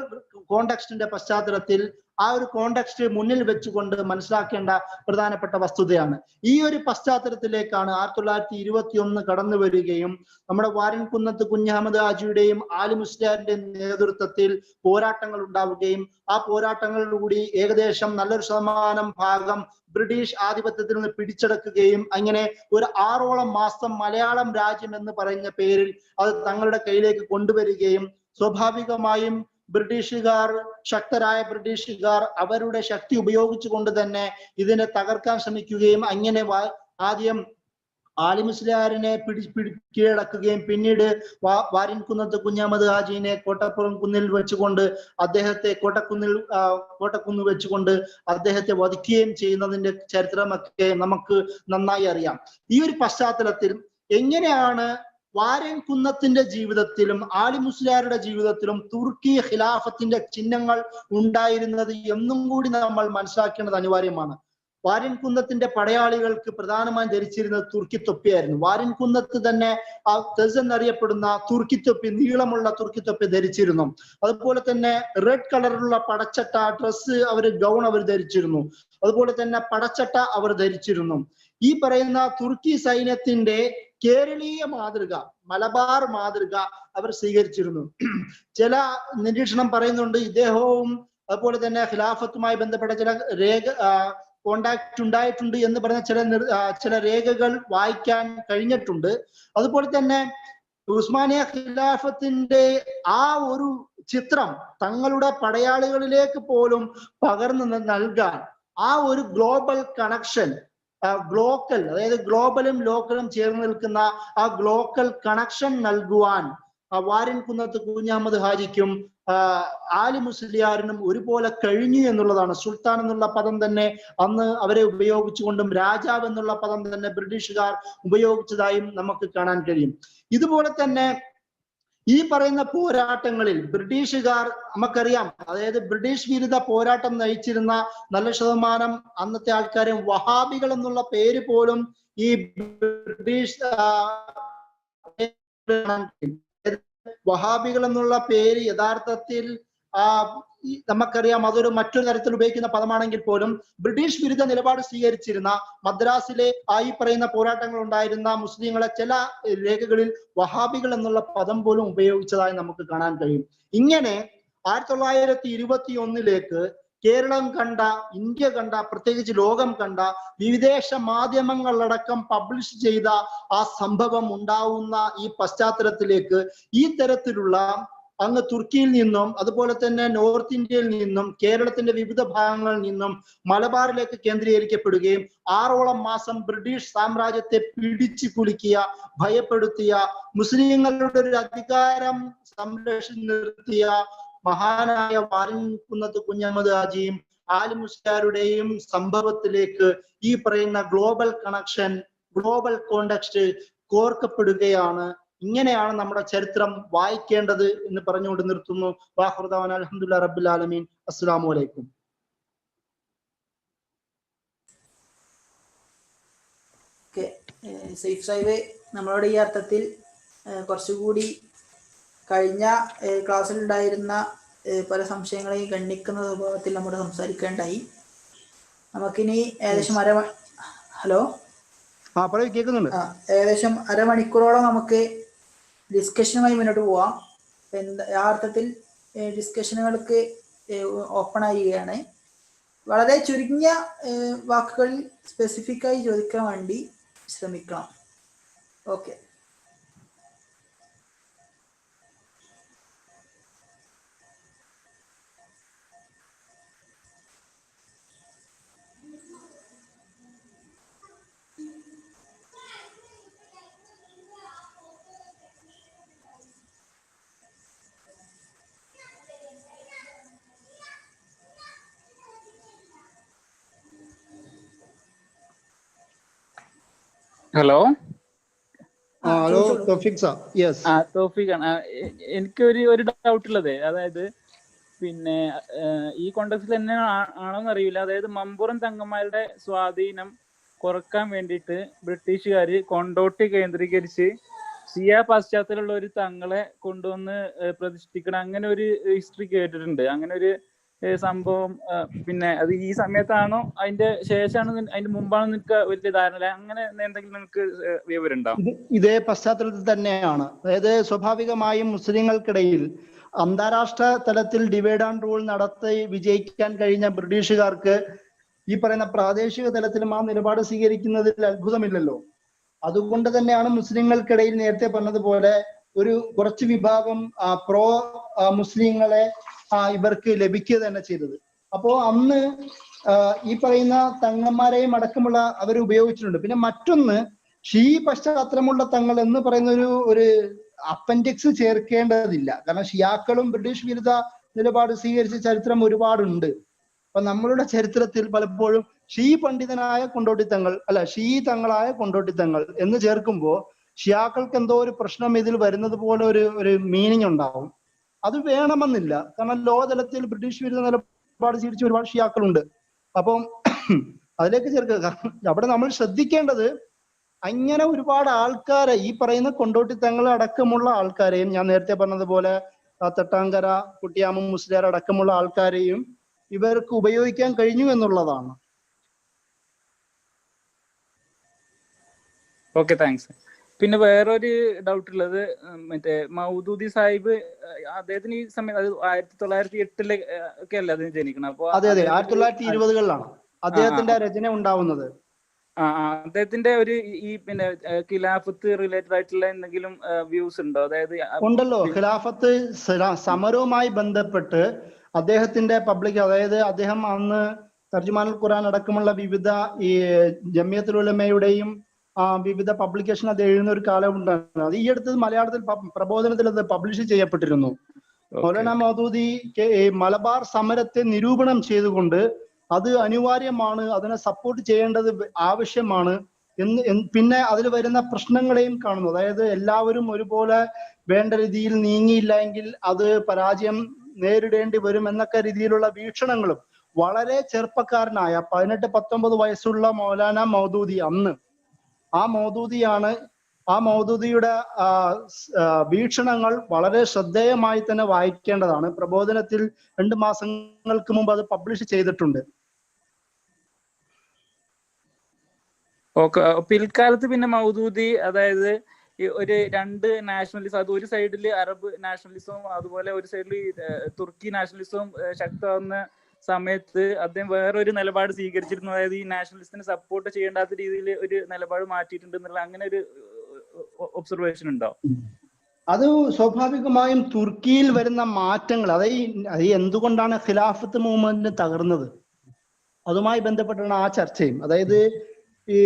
കോണ്ടെക്സ്റ്റിന്റെ പശ്ചാത്തലത്തിൽ ആ ഒരു കോണ്ടെക്സ്റ്റ് മുന്നിൽ വെച്ചുകൊണ്ട് മനസ്സിലാക്കേണ്ട പ്രധാനപ്പെട്ട വസ്തുതയാണ്. ഈ ഒരു പശ്ചാത്തലത്തിലേക്കാണ് 1921 കടന്നു വരികയും നമ്മുടെ വാരൻകുന്നത്ത് കുഞ്ഞഹമ്മദ് ഹാജിയുടെയും ആലി മുസ്ലിയാരുടെയും നേതൃത്വത്തിൽ പോരാട്ടങ്ങൾ ഉണ്ടാവുകയും ആ പോരാട്ടങ്ങളിലൂടെ ഏകദേശം നല്ലൊരു ശതമാനം ഭാഗം ബ്രിട്ടീഷ് ആധിപത്യത്തിൽ നിന്ന് പിടിച്ചെടുക്കുകയും അങ്ങനെ ഒരു 6 മാസം മലയാളം രാജ്യം എന്ന് പറയുന്ന പേരിൽ അത് തങ്ങളുടെ കയ്യിലേക്ക് കൊണ്ടുവരികയും സ്വാഭാവികമായും ബ്രിട്ടീഷുകാർ, ശക്തരായ ബ്രിട്ടീഷുകാർ അവരുടെ ശക്തി ഉപയോഗിച്ചുകൊണ്ട് തന്നെ ഇതിനെ തകർക്കാൻ ശ്രമിക്കുകയും അങ്ങനെ ആദ്യം ആലി മുസ്ലിയാരിനെ കീഴടക്കുകയും പിന്നീട് വാരിൻകുന്നത്ത് കുഞ്ഞഹമ്മദ് ഹാജിനെ കോട്ടപ്പുറം കുന്നിൽ വെച്ചുകൊണ്ട് അദ്ദേഹത്തെ കോട്ടക്കുന്ന് വെച്ചുകൊണ്ട് അദ്ദേഹത്തെ വധിക്കുകയും ചെയ്യുന്നതിന്റെ ചരിത്രമൊക്കെ നമുക്ക് നന്നായി അറിയാം. ഈ ഒരു പശ്ചാത്തലത്തിൽ എങ്ങനെയാണ് വാരൻകുന്നത്തിന്റെ ജീവിതത്തിലും ആലി മുസ്ലിയാരുടെ ജീവിതത്തിലും തുർക്കി ഖിലാഫത്തിന്റെ ചിഹ്നങ്ങൾ ഉണ്ടായിരുന്നത് എന്നും കൂടി നമ്മൾ മനസ്സിലാക്കേണ്ടത് അനിവാര്യമാണ്. വാരൻകുന്നത്തിന്റെ പടയാളികൾക്ക് പ്രധാനമായും ധരിച്ചിരുന്നത് തുർക്കി തൊപ്പിയായിരുന്നു. വാരൻകുന്നത്ത് തന്നെ ആ തെസ് എന്നറിയപ്പെടുന്ന തുർക്കി തൊപ്പി, നീളമുള്ള തുർക്കി തൊപ്പി ധരിച്ചിരുന്നു. അതുപോലെ തന്നെ റെഡ് കളറിലുള്ള പടച്ചട്ട ഡ്രസ്സ് ഗൗൺ അവർ ധരിച്ചിരുന്നു. അതുപോലെ തന്നെ പടച്ചട്ട അവർ ധരിച്ചിരുന്നു. ഈ പറയുന്ന തുർക്കി സൈന്യത്തിന്റെ കേരളീയ മാതൃക, മലബാർ മാതൃക അവർ സ്വീകരിച്ചിരുന്നു. ചില നിരീക്ഷണം പറയുന്നുണ്ട് ഇദ്ദേഹവും അതുപോലെ തന്നെ ഖിലാഫത്തുമായി ബന്ധപ്പെട്ട ചില കോണ്ടാക്ട് ഉണ്ടായിട്ടുണ്ട് എന്ന് പറഞ്ഞ ചില രേഖകൾ വായിക്കാൻ കഴിഞ്ഞിട്ടുണ്ട്. അതുപോലെ തന്നെ ഉസ്മാനിയ ഖിലാഫത്തിന്റെ ആ ഒരു ചിത്രം തങ്ങളുടെ പടയാളികളിലേക്ക് പോലും പകർന്നു നൽകാൻ ആ ഒരു ഗ്ലോബൽ കണക്ഷൻ, ഗ്ലോക്കൽ, അതായത് ഗ്ലോബലും ലോക്കലും ചേർന്ന് നിൽക്കുന്ന ആ ഗ്ലോക്കൽ കണക്ഷൻ നൽകുവാൻ വാരൻകുന്നത്ത് കുഞ്ഞഹമ്മദ് ഹാജിക്കും ആലി മുസ്ലിയാരിനും ഒരുപോലെ കഴിഞ്ഞു എന്നുള്ളതാണ്. സുൽത്താൻ എന്നുള്ള പദം തന്നെ അന്ന് അവരെ ഉപയോഗിച്ചുകൊണ്ടും രാജാവ് എന്നുള്ള പദം തന്നെ ബ്രിട്ടീഷുകാർ ഉപയോഗിച്ചതായും നമുക്ക് കാണാൻ കഴിയും. ഇതുപോലെ തന്നെ ഈ പറയുന്ന പോരാട്ടങ്ങളിൽ ബ്രിട്ടീഷുകാർ നമുക്കറിയാം, അതായത് ബ്രിട്ടീഷ് വിരുദ്ധ പോരാട്ടം നയിച്ചിരുന്ന നല്ല ശതമാനം അന്നത്തെ ആൾക്കാരും വഹാബികൾ എന്നുള്ള പേര് പോലും ഈ ബ്രിട്ടീഷ് വഹാബികൾ എന്നുള്ള പേര് യഥാർത്ഥത്തിൽ നമുക്കറിയാം അതൊരു മറ്റൊരു തരത്തിൽ ഉപയോഗിക്കുന്ന പദമാണെങ്കിൽ പോലും ബ്രിട്ടീഷ് വിരുദ്ധ നിലപാട് സ്വീകരിച്ചിരുന്ന മദ്രാസിലെ ഈ പറയുന്ന പോരാട്ടങ്ങൾ ഉണ്ടായിരുന്ന മുസ്ലിങ്ങളെ ചില രേഖകളിൽ വഹാബികൾ എന്നുള്ള പദം പോലും ഉപയോഗിച്ചതായി നമുക്ക് കാണാൻ കഴിയും. ഇങ്ങനെ 1921 കേരളം കണ്ട, ഇന്ത്യ കണ്ട, പ്രത്യേകിച്ച് ലോകം കണ്ട വിദേശ മാധ്യമങ്ങളടക്കം പബ്ലിഷ് ചെയ്ത ആ സംഭവം ഉണ്ടാവുന്ന ഈ പശ്ചാത്തലത്തിലേക്ക് ഈ തരത്തിലുള്ള അങ്ങ് തുർക്കിയിൽ നിന്നും അതുപോലെ തന്നെ നോർത്ത് ഇന്ത്യയിൽ നിന്നും കേരളത്തിന്റെ വിവിധ ഭാഗങ്ങളിൽ നിന്നും മലബാറിലേക്ക് കേന്ദ്രീകരിക്കപ്പെടുകയും 6 മാസം ബ്രിട്ടീഷ് സാമ്രാജ്യത്തെ പിടിച്ചു കുലുക്കിയ, ഭയപ്പെടുത്തിയ, മുസ്ലിങ്ങളുടെ ഒരു അധികാരം സംരക്ഷിച്ചു നിർത്തിയ മഹാനായ വാരൻകുന്നത്ത് കുഞ്ഞഹമ്മദ് ഹാജിയും ആലി മുസ്ലിയാരുടെയും സംഭവത്തിലേക്ക് ഈ പറയുന്ന ഗ്ലോബൽ കണക്ഷൻ, ഗ്ലോബൽ കോണ്ടെക്സ്റ്റ് കോർക്കപ്പെടുകയാണ്. ഇങ്ങനെയാണ് നമ്മുടെ ചരിത്രം വായിക്കേണ്ടത് എന്ന് പറഞ്ഞുകൊണ്ട് നിർത്തുന്നു. വാഖിറു ദഅ്വാനാ അൽഹംദുലില്ലാഹി റബ്ബിൽ ആലമീൻ. അസ്സലാമു അലൈക്കും. സൈഫ് സാഹിബ് നമ്മളോട് ഈ അർത്ഥത്തിൽ കുറച്ചുകൂടി കഴിഞ്ഞ ക്ലാസ്സിൽ ഉണ്ടായിരുന്ന പല സംശയങ്ങളെയും ഖണ്ഡിക്കുന്ന സ്വഭാവത്തിൽ നമ്മോട് സംസാരിക്കേണ്ടായി. നമുക്കിനി ഏകദേശം ഏകദേശം അരമണിക്കൂറോളം നമുക്ക് ഡിസ്കഷനുമായി മുന്നോട്ട് പോവാം. യഥാർത്ഥത്തിൽ ഡിസ്കഷനുകൾക്ക് ഓപ്പൺ ആവുകയാണ്. വളരെ ചുരുങ്ങിയ വാക്കുകളിൽ സ്പെസിഫിക്കായി ചോദിക്കാൻ വേണ്ടി ശ്രമിക്കണം. ഓക്കെ. ഹലോ, തോഫിക്കാണ്. എനിക്ക് ഒരു ഡൗട്ട് ഉള്ളത്, അതായത് പിന്നെ ഈ കോണ്ടക്സ്റ്റിൽ തന്നെ ആണോന്ന് അറിയില്ല. അതായത് മമ്പുറം തങ്ങന്മാരുടെ സ്വാധീനം കുറക്കാൻ വേണ്ടിയിട്ട് ബ്രിട്ടീഷുകാർ കൊണ്ടോട്ടി കേന്ദ്രീകരിച്ച് ഷിയ പശ്ചാത്തലമുള്ള ഒരു തങ്ങളെ കൊണ്ടുവന്ന് പ്രതിഷ്ഠിക്കണം, അങ്ങനെ ഒരു ഹിസ്റ്ററി കേട്ടിട്ടുണ്ട്. അങ്ങനെ ഒരു സംഭവം പിന്നെ അത് ഈ സമയത്താണോ അതിന്റെ ശേഷമാണോ അതിന്റെ മുമ്പാണോ നിനക്ക് വലിയ ധാരണ? അങ്ങനെ എന്തെങ്കിലും നിനക്ക് വിവരമുണ്ടോ? ഇതേ പശ്ചാത്തലത്തിൽ തന്നെയാണ്. അതായത് സ്വാഭാവികമായും മുസ്ലിങ്ങൾക്കിടയിൽ അന്താരാഷ്ട്ര തലത്തിൽ ഡിവൈഡ് ആൻഡ് റൂൾ നടത്തി വിജയിക്കാൻ കഴിഞ്ഞ ബ്രിട്ടീഷുകാർക്ക് ഈ പറയുന്ന പ്രാദേശിക തലത്തിലും ആ നിലപാട് സ്വീകരിക്കുന്നതിൽ അത്ഭുതമില്ലല്ലോ. അതുകൊണ്ട് തന്നെയാണ് മുസ്ലിങ്ങൾക്കിടയിൽ നേരത്തെ പറഞ്ഞതുപോലെ ഒരു കുറച്ച് വിഭാഗം പ്രോ മുസ്ലിങ്ങളെ ഇവർക്ക് ലഭിക്കുക തന്നെ ചെയ്തത്. അപ്പോ അന്ന് ഈ പറയുന്ന തങ്ങന്മാരെയും അടക്കമുള്ള അവർ ഉപയോഗിച്ചിട്ടുണ്ട്. പിന്നെ മറ്റൊന്ന്, ഷീ പശ്ചാത്തലമുള്ള തങ്ങൾ എന്ന് പറയുന്ന ഒരു അപ്പൻഡിക്സ് ചേർക്കേണ്ടതില്ല. കാരണം ഷിയാക്കളും ബ്രിട്ടീഷ് വിരുദ്ധ നിലപാട് സ്വീകരിച്ച ചരിത്രം ഒരുപാടുണ്ട്. അപ്പൊ നമ്മളുടെ ചരിത്രത്തിൽ പലപ്പോഴും ഷീ പണ്ഡിതനായ കൊണ്ടോട്ടിത്തങ്ങൾ അല്ല ഷീ തങ്ങളായ കൊണ്ടോട്ടിത്തങ്ങൾ എന്ന് ചേർക്കുമ്പോൾ ഷിയാക്കൾക്ക് എന്തോ ഒരു പ്രശ്നം ഇതിൽ വരുന്നത് പോലെ ഒരു മീനിങ് ഉണ്ടാവും. അത് വേണമെന്നില്ല. കാരണം ലോകതലത്തിൽ ബ്രിട്ടീഷ് വിരുദ്ധ നിലപാട് സ്വീകരിച്ച ഒരുപാട് ഷിയാക്കളുണ്ട്. അപ്പം അതിലേക്ക് ചേർക്കുക. കാരണം അവിടെ നമ്മൾ ശ്രദ്ധിക്കേണ്ടത് അങ്ങനെ ഒരുപാട് ആൾക്കാരെ, ഈ പറയുന്ന കൊണ്ടോട്ടിത്തങ്ങൾ അടക്കമുള്ള ആൾക്കാരെയും, ഞാൻ നേരത്തെ പറഞ്ഞതുപോലെ തട്ടാങ്കര കുട്ടിയാമ മുസ്ലിയാർ അടക്കമുള്ള ആൾക്കാരെയും ഇവർക്ക് ഉപയോഗിക്കാൻ കഴിഞ്ഞു എന്നുള്ളതാണ്. Okay, thanks. പിന്നെ വേറൊരു ഡൗട്ട് ഉള്ളത്, മറ്റേ മൗദൂദി സാഹിബ് അദ്ദേഹത്തിന് ഈ സമയത്ത് അത് 1908 ഒക്കെ അല്ലേ അദ്ദേഹം ജനിക്കണം? അപ്പൊ അതെ 1920-കളിലാണ് അദ്ദേഹത്തിന്റെ രചന ഉണ്ടാവുന്നത്. അദ്ദേഹത്തിന്റെ ഒരു ഈ പിന്നെ ഖിലാഫത്ത് റിലേറ്റഡ് ആയിട്ടുള്ള എന്തെങ്കിലും വ്യൂസ് ഉണ്ടോ? അതായത് ഉണ്ടല്ലോ, ഖിലാഫത്ത് സമരവുമായി ബന്ധപ്പെട്ട് അദ്ദേഹത്തിന്റെ പബ്ലിക്, അതായത് അദ്ദേഹം അന്ന് തർജുമാനുൽ ഖുർആൻ അടക്കമുള്ള വിവിധ ഈ ജമിയത്തുൽ ഉലമയുടെയും വിവിധ പബ്ലിക്കേഷൻ അത് എഴുതുന്ന ഒരു കാലം ഉണ്ടായിരുന്നു. അത് ഈ അടുത്ത് മലയാളത്തിൽ പ്രബോധനത്തിൽ അത് പബ്ലിഷ് ചെയ്യപ്പെട്ടിരുന്നു. മൗലാന മൗദൂദി മലബാർ സമരത്തെ നിരൂപണം ചെയ്തുകൊണ്ട് അത് അനിവാര്യമാണ്, അതിനെ സപ്പോർട്ട് ചെയ്യേണ്ടത് ആവശ്യമാണ് പിന്നെ അതിൽ വരുന്ന പ്രശ്നങ്ങളെയും കാണുന്നു. അതായത് എല്ലാവരും ഒരുപോലെ വേണ്ട രീതിയിൽ നീങ്ങിയില്ല എങ്കിൽ അത് പരാജയം നേരിടേണ്ടി വരും എന്നൊക്കെ രീതിയിലുള്ള വീക്ഷണങ്ങളും വളരെ ചെറുപ്പക്കാരനായ 18-19 വയസ്സുള്ള മൗലാന മൗദൂദി അന്ന് ആ മൗദൂദിയുടെ വീക്ഷണങ്ങൾ വളരെ ശ്രദ്ധേയമായി തന്നെ വായിക്കേണ്ടതാണ്. പ്രബോധനത്തിൽ 2 മാസങ്ങൾക്ക് മുമ്പ് അത് പബ്ലിഷ് ചെയ്തിട്ടുണ്ട്. ഓക്കെ. പിൽക്കാലത്ത് പിന്നെ മൗദൂദി അതായത് ഒരു 2 നാഷണലിസം, അത് ഒരു സൈഡിൽ അറബ് നാഷണലിസവും അതുപോലെ ഒരു സൈഡിൽ തുർക്കി നാഷണലിസവും ശക്തമാകുന്ന സമയത്ത് അദ്ദേഹം വേറൊരു നിലപാട് സ്വീകരിച്ചിരുന്നു. അതായത് ഈ നാഷണലിസ്റ്റിനെ സപ്പോർട്ട് ചെയ്യേണ്ടാത്ത രീതിയിൽ ഒരു നിലപാട് മാറ്റിയിട്ടുണ്ട് എന്നുള്ള അങ്ങനെ ഒരു ഒബ്സർവേഷൻ ഉണ്ടോ? അത് സ്വാഭാവികമായും തുർക്കിയിൽ വരുന്ന മാറ്റങ്ങൾ, അത് എന്തുകൊണ്ടാണ് ഖിലാഫത്ത് മൂവ്മെന്റ് തകർന്നത്, അതുമായി ബന്ധപ്പെട്ടാണ് ആ ചർച്ചയും. അതായത് ഈ